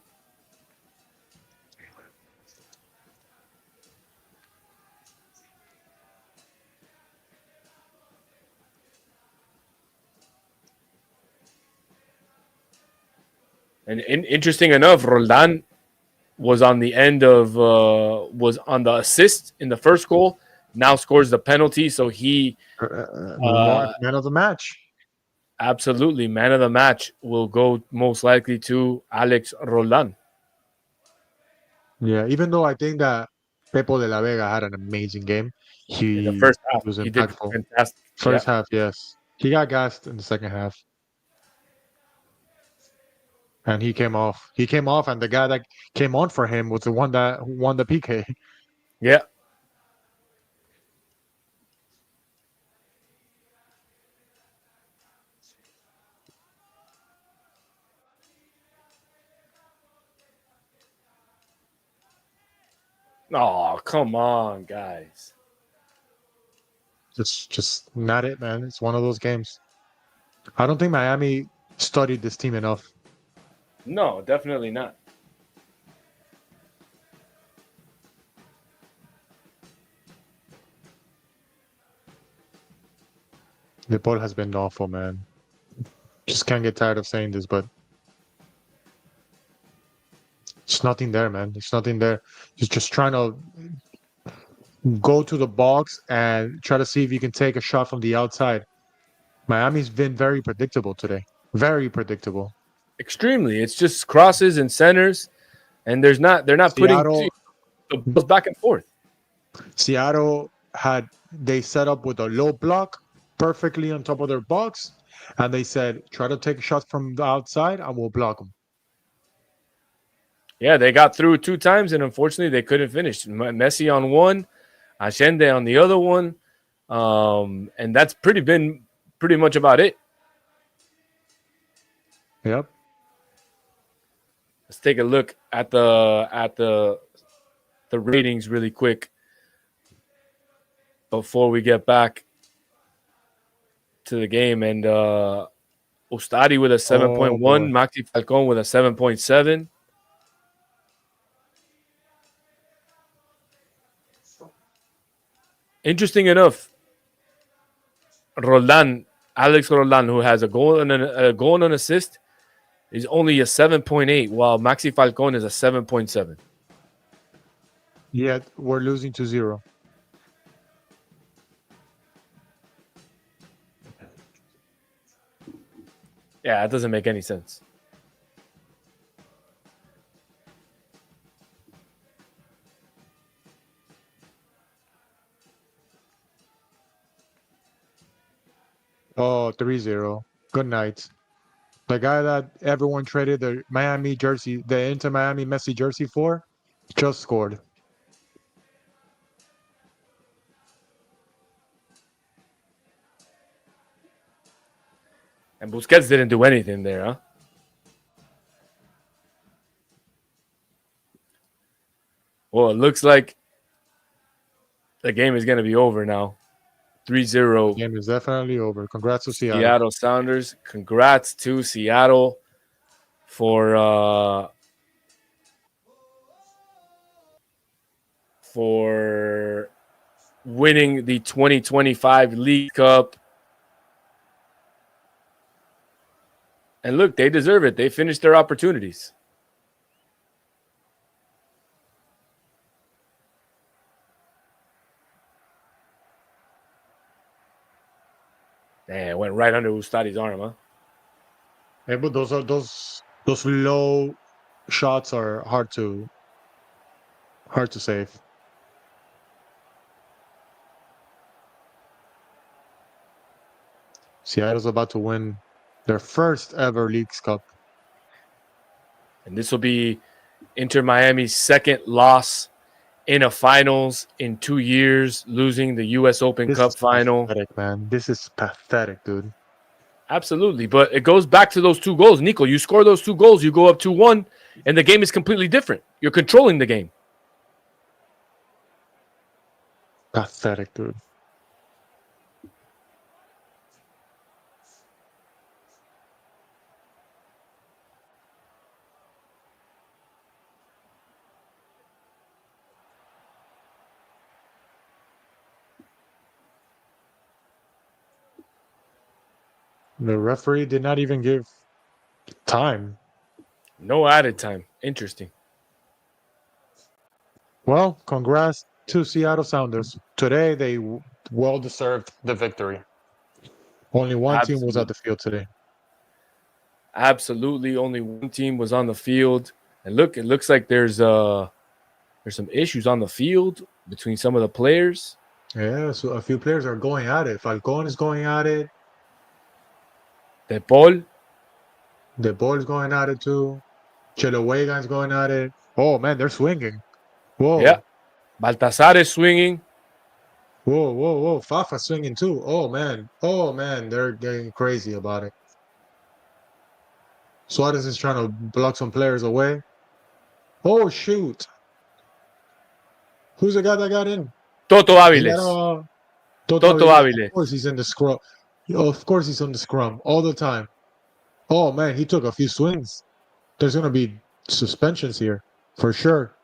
S1: And interesting enough, Roldan was on the end of was on the assist in the first goal. Now scores the penalty, so he
S2: man of the match.
S1: Absolutely, man of the match will go most likely to Alex Roldan.
S2: Yeah, even though I think that Pepo de la Vega had an amazing game,
S1: in the first half
S2: was
S1: he did fantastic.
S2: First half, yes, he got gassed in the second half. And he came off. And the guy that came on for him was the one that won the PK.
S1: Yeah. Oh, come on, guys.
S2: It's just not it, man. It's one of those games. I don't think Miami studied this team enough.
S1: No, definitely not.
S2: The ball has been awful, man. Just can't get tired of saying this, but it's nothing there, man. It's nothing there. He's just trying to go to the box and try to see if you can take a shot from the outside. Miami's been very predictable today. Very predictable.
S1: Extremely. It's just crosses and centers, and they're not putting the balls back and forth.
S2: Seattle they set up with a low block perfectly on top of their box, and they said, try to take a shot from the outside and we'll block them.
S1: Yeah, they got through 2 times, and unfortunately they couldn't finish. Messi on one, Allende on the other one, and that's been pretty much about it.
S2: Yep.
S1: Let's take a look at the ratings really quick before we get back to the game. And Ustadi with a 7.1, Maxi Falcon with a 7.7. Interesting enough, Alex Roldan, who has a goal and an assist, is only a 7.8, while Maxi Falcon is a 7.7.
S2: Yet we're losing 2-0.
S1: Yeah, that doesn't make any sense.
S2: Oh, 3-0. Good night. The guy that everyone traded the Miami jersey, the Inter Miami Messi jersey for, just scored.
S1: And Busquets didn't do anything there, huh? Well, it looks like the game is going to be over now. 3-0.
S2: Game is definitely over. Congrats to Seattle.
S1: Seattle Sounders. Congrats to Seattle for winning the 2025 League Cup. And look, they deserve it. They finished their opportunities. Damn, it went right under Ustadi's arm, huh?
S2: Hey, but those low shots are hard to save. Seattle's about to win their first ever Leagues Cup.
S1: And this will be Inter Miami's second loss in a finals in 2 years, losing the U.S. Open Cup final.
S2: Pathetic, man. This is pathetic, dude.
S1: Absolutely. But it goes back to those 2 goals. Nico, you score those 2 goals, you go up 2-1, and the game is completely different. You're controlling the game.
S2: Pathetic, dude. The referee did not even give time.
S1: No added time. Interesting.
S2: Well, congrats to Seattle Sounders. Today, they well deserved the victory. Only one team was at the field today.
S1: Absolutely. Only one team was on the field. And look, it looks like there's some issues on the field between some of the players.
S2: Yeah, so a few players are going at it. Falcon is going at it.
S1: De Paul
S2: is going at it too. Chelowegan's going at it. Oh, man, they're swinging. Whoa.
S1: Yeah. Baltasar is swinging.
S2: Whoa. Fafa's swinging too. Oh, man, they're getting crazy about it. Suarez is trying to block some players away. Oh, shoot. Who's the guy that got in?
S1: Toto Aviles. Toto Aviles.
S2: Of course he's in the scrum. Of course he's on the scrum all the time. Oh, man, he took a few swings. There's going to be suspensions here for sure.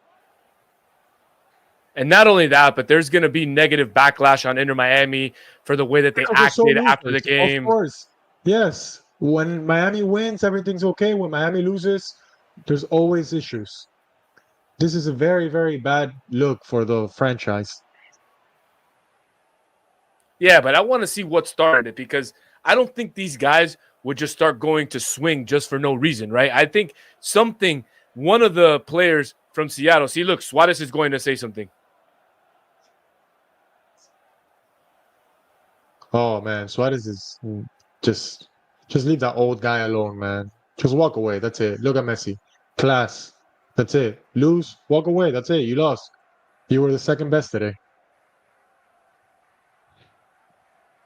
S1: And not only that, but there's going to be negative backlash on Inter Miami for the way that they acted after the game.
S2: Of course. Yes. When Miami wins, everything's okay. When Miami loses, there's always issues. This is a very, very bad look for the franchise.
S1: Yeah, but I want to see what started it, because I don't think these guys would just start going to swing just for no reason, right? I think one of the players from Seattle, see, look, Suarez is going to say something.
S2: Oh, man, Suarez is just leave that old guy alone, man. Just walk away. That's it. Look at Messi. Class. That's it. Lose, walk away. That's it. You lost. You were the second best today.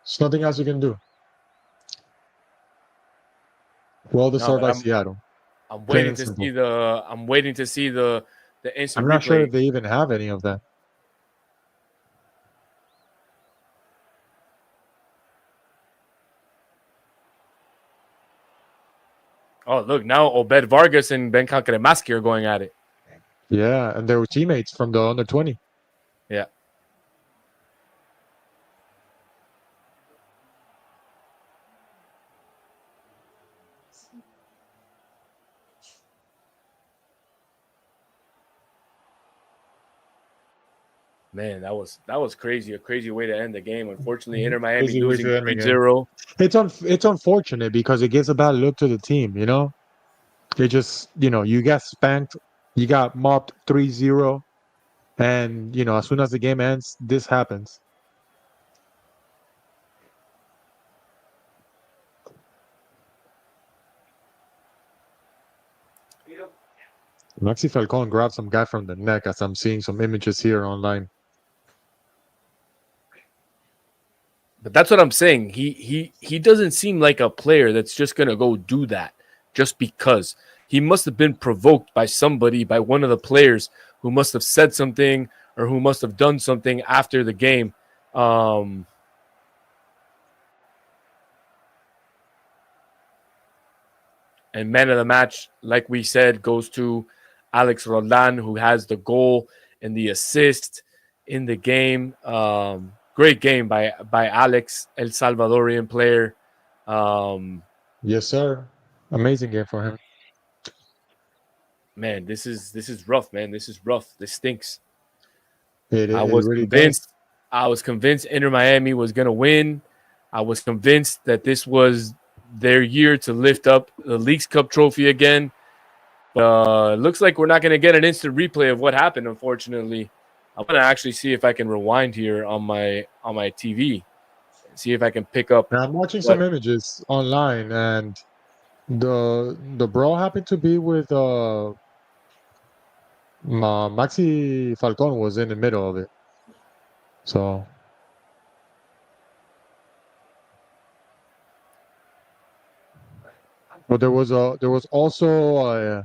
S2: There's nothing else you can do. Well
S1: No,
S2: deserved
S1: but
S2: by Seattle.
S1: I'm
S2: Plain
S1: waiting
S2: and
S1: to
S2: simple.
S1: see the instant
S2: I'm not sure
S1: replay.
S2: if they even have any of that.
S1: Oh, look, now Obed Vargas and Ben Kakremaski are going at it.
S2: Yeah, and they were teammates from the under 20.
S1: Yeah. Man, that was crazy. A crazy way to end the game. Unfortunately, Inter Miami
S2: Crazy way
S1: losing
S2: to end the game.
S1: 3-0.
S2: It's unfortunate because it gives a bad look to the team, you know? They just, you got spanked, you got mopped 3-0, and as soon as the game ends, this happens. Maxi Falcon grabbed some guy from the neck as I'm seeing some images here online.
S1: But that's what I'm saying. He doesn't seem like a player that's just gonna go do that just because. He must have been provoked by somebody, by one of the players who must have said something or who must have done something after the game. And man of the match, like we said, goes to Alex Roldan, who has the goal and the assist in the game. Great game by Alex, El Salvadorian player.
S2: Yes, sir. Amazing game for him.
S1: Man, this is rough, man. This is rough. This stinks.
S2: It
S1: I was
S2: really
S1: convinced.
S2: does.
S1: I was convinced Inter Miami was gonna win. I was convinced that this was their year to lift up the Leagues Cup trophy again. But it looks like we're not gonna get an instant replay of what happened. Unfortunately, I'm gonna actually see if I can rewind here on my TV. See if I can pick up.
S2: Now, I'm watching some images online, and the brawl happened to be with Maxi Falcon was in the middle of it. So but there was also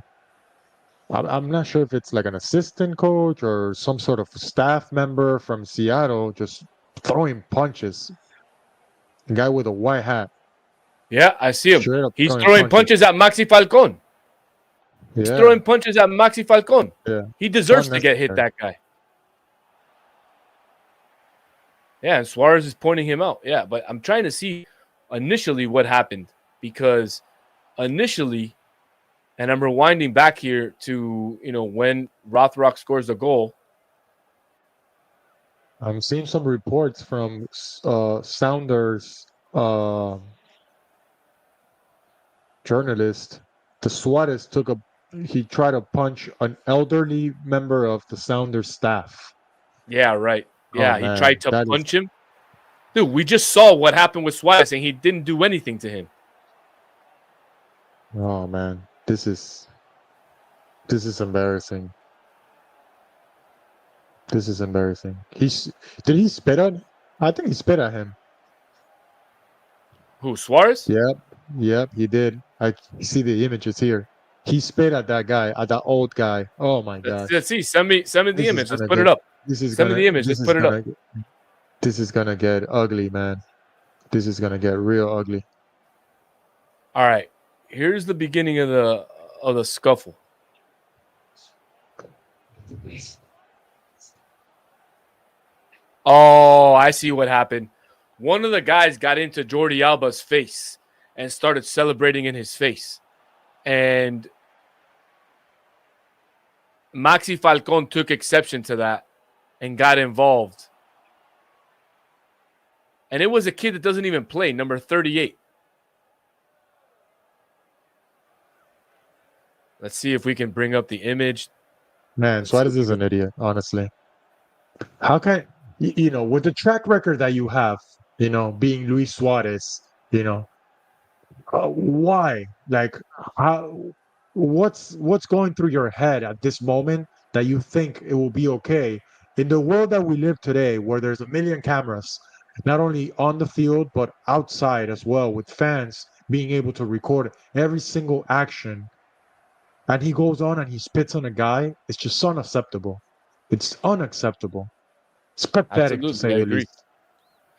S2: I'm not sure if it's like an assistant coach or some sort of staff member from Seattle just throwing punches. The guy with a white hat.
S1: Yeah, I see him.
S2: Straight up
S1: He's throwing punches at Maxi Falcon. He's throwing punches at Maxi Falcon.
S2: Yeah.
S1: He deserves to get hit, that guy. Yeah, and Suarez is pointing him out. Yeah, but I'm trying to see initially what happened because initially, and I'm rewinding back here to, when Rothrock scores the goal.
S2: I'm seeing some reports from Sounders journalist. The Suarez he tried to punch an elderly member of the Sounders staff.
S1: Yeah, right. Yeah, he
S2: man,
S1: tried to punch him. Dude, we just saw what happened with Suarez, and he didn't do anything to him.
S2: Oh man, this is embarrassing. This is embarrassing. Did he spit on? I think he spit at him.
S1: Who, Suarez?
S2: Yep, he did. I see the images here. He spit at that guy, at that old guy. Oh my god.
S1: Let's see. Send me the image. Let's put it up. Send me the image. Let's put it up.
S2: This is gonna get ugly, man. This is gonna get real ugly.
S1: All right. Here's the beginning of the scuffle. Oh, I see what happened. One of the guys got into Jordi Alba's face and started celebrating in his face. And Maxi Falcon took exception to that and got involved. And it was a kid that doesn't even play, number 38. Let's see if we can bring up the image.
S2: Man, Suarez is an idiot, honestly. How can with the track record that you have, being Luis Suarez, why? Like, what's going through your head at this moment that you think it will be okay in the world that we live today, where there's a million cameras, not only on the field but outside as well, with fans being able to record every single action, and he goes on and he spits on a guy. It's just unacceptable. It's unacceptable. It's pathetic, to
S1: Absolutely,
S2: say
S1: I
S2: the
S1: agree.
S2: least.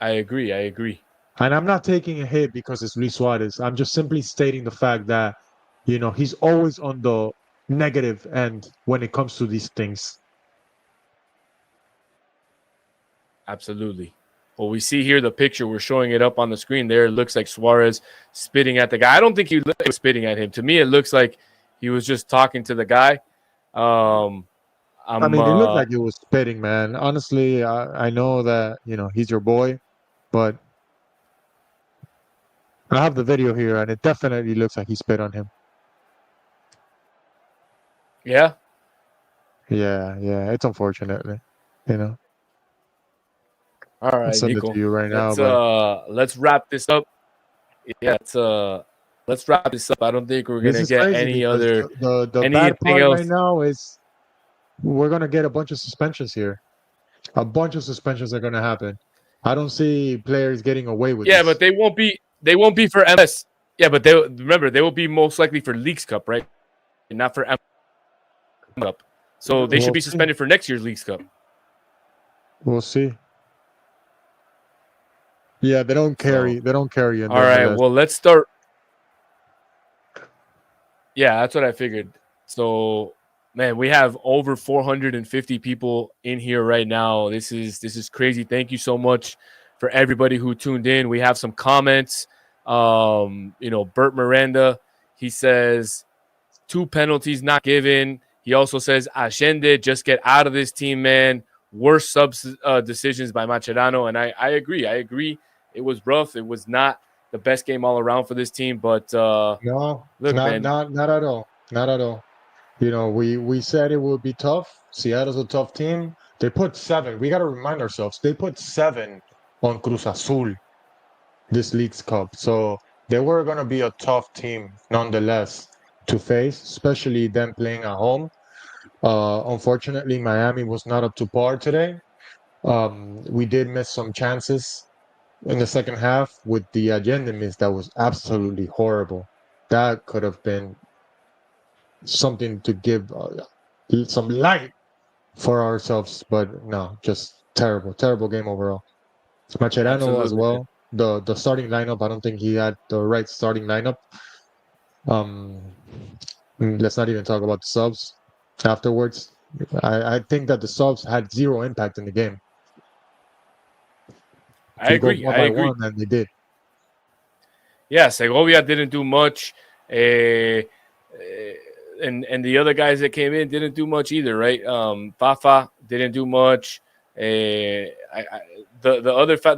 S1: I agree.
S2: And I'm not taking a hit because it's Luis Suarez. I'm just simply stating the fact that, he's always on the negative end when it comes to these things.
S1: Absolutely. Well, we see here the picture. We're showing it up on the screen there. It looks like Suarez spitting at the guy. I don't think he was spitting at him. To me, it looks like he was just talking to the guy.
S2: I mean, it looked like it was spitting, man. Honestly, I know that, he's your boy, but I have the video here, and it definitely looks like he spit on him.
S1: Yeah.
S2: Yeah, it's unfortunate,
S1: All
S2: I'll
S1: right,
S2: send it
S1: Nico.
S2: to you right now, but
S1: Let's wrap this up. Yeah, let's wrap this up. I don't think we're
S2: this
S1: gonna
S2: is
S1: get
S2: crazy
S1: any
S2: because
S1: other
S2: the bad
S1: anything
S2: part
S1: else.
S2: right now is we're gonna get a bunch of suspensions here. A bunch of suspensions are gonna happen. I don't see players getting away with
S1: Yeah,
S2: this.
S1: but they won't be for MLS. Yeah, but they will be most likely for Leagues Cup, right? Not for MLS Cup. So they should
S2: We'll
S1: be
S2: see.
S1: suspended for next year's Leagues Cup.
S2: We'll see. Yeah, they don't carry. They don't carry in
S1: All
S2: the
S1: right,
S2: MLS.
S1: well, let's start. Yeah, that's what I figured. So, man, we have over 450 people in here right now. This is crazy. Thank you so much for everybody who tuned in. We have some comments. Bert Miranda, he says 2 penalties not given. He also says Allende, just get out of this team, man. Worst decisions by Mascherano, and I agree. I agree. It was rough. It was not the best game all around for this team, but
S2: No,
S1: look,
S2: not
S1: man.
S2: not at all. Not at all. We said it would be tough. Seattle's a tough team. They put 7. We got to remind ourselves. They put 7 on Cruz Azul this League's Cup. So they were going to be a tough team nonetheless to face, especially them playing at home. Unfortunately, Miami was not up to par today. We did miss some chances in the second half with the Allende miss that was absolutely horrible. That could have been something to give some light for ourselves, but no, just terrible game overall. Mascherano as
S1: Absolutely.
S2: well. The starting lineup, I don't think he had the right starting lineup. Let's not even talk about the subs afterwards. I think that the subs had 0 impact in the game.
S1: I agree.
S2: One
S1: I
S2: by
S1: agree.
S2: one, and they did.
S1: Yeah, Segovia didn't do much. And the other guys that came in didn't do much either, right? Fafa didn't do much. The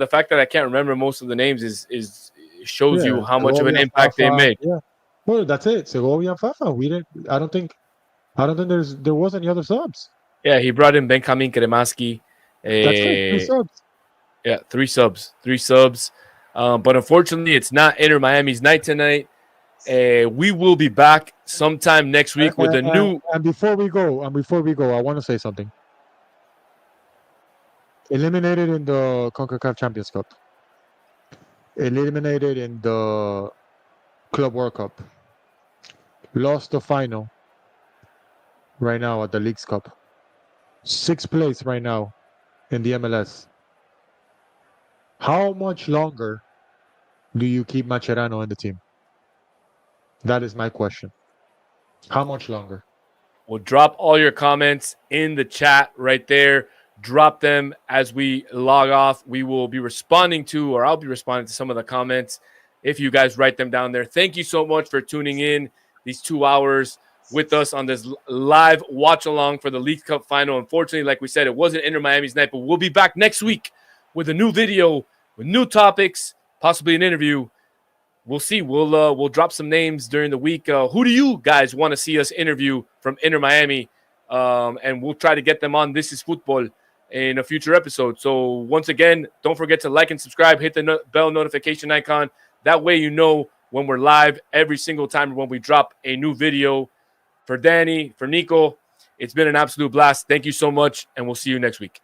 S1: fact that I can't remember most of the names is shows you how much of an
S2: Segovia,
S1: impact they
S2: Fafa,
S1: made.
S2: Yeah. Well, that's it. Segovia and Fafa. We didn't. I don't think there was any other subs.
S1: Yeah, he brought in Benjamin Kremaski.
S2: That's it. 3 subs.
S1: Yeah, 3 subs. 3 subs. But unfortunately, it's not Inter Miami's night tonight. We will be back sometime next week with a new.
S2: And before we go, I want to say something. Eliminated in the CONCACAF Champions Cup. Eliminated in the Club World Cup. Lost the final right now at the Leagues Cup. 6th place right now in the MLS. How much longer do you keep Mascherano in the team? That is my question. How much longer?
S1: We'll drop all your comments in the chat right there. Drop them as we log off. We will be responding to, or I'll be responding to some of the comments if you guys write them down there. Thank you so much for tuning in these 2 hours with us on this live watch along for the League Cup final. Unfortunately, like we said, it wasn't Inter Miami's night, but we'll be back next week with a new video, with new topics, possibly an interview. We'll see. We'll drop some names during the week. Who do you guys want to see us interview from Inter Miami? And we'll try to get them on This is Futbol in a future episode. So once again, don't forget to like and subscribe. Hit the bell notification icon. That way you know when we're live every single time when we drop a new video. For Danny, for Nico, it's been an absolute blast. Thank you so much, and we'll see you next week.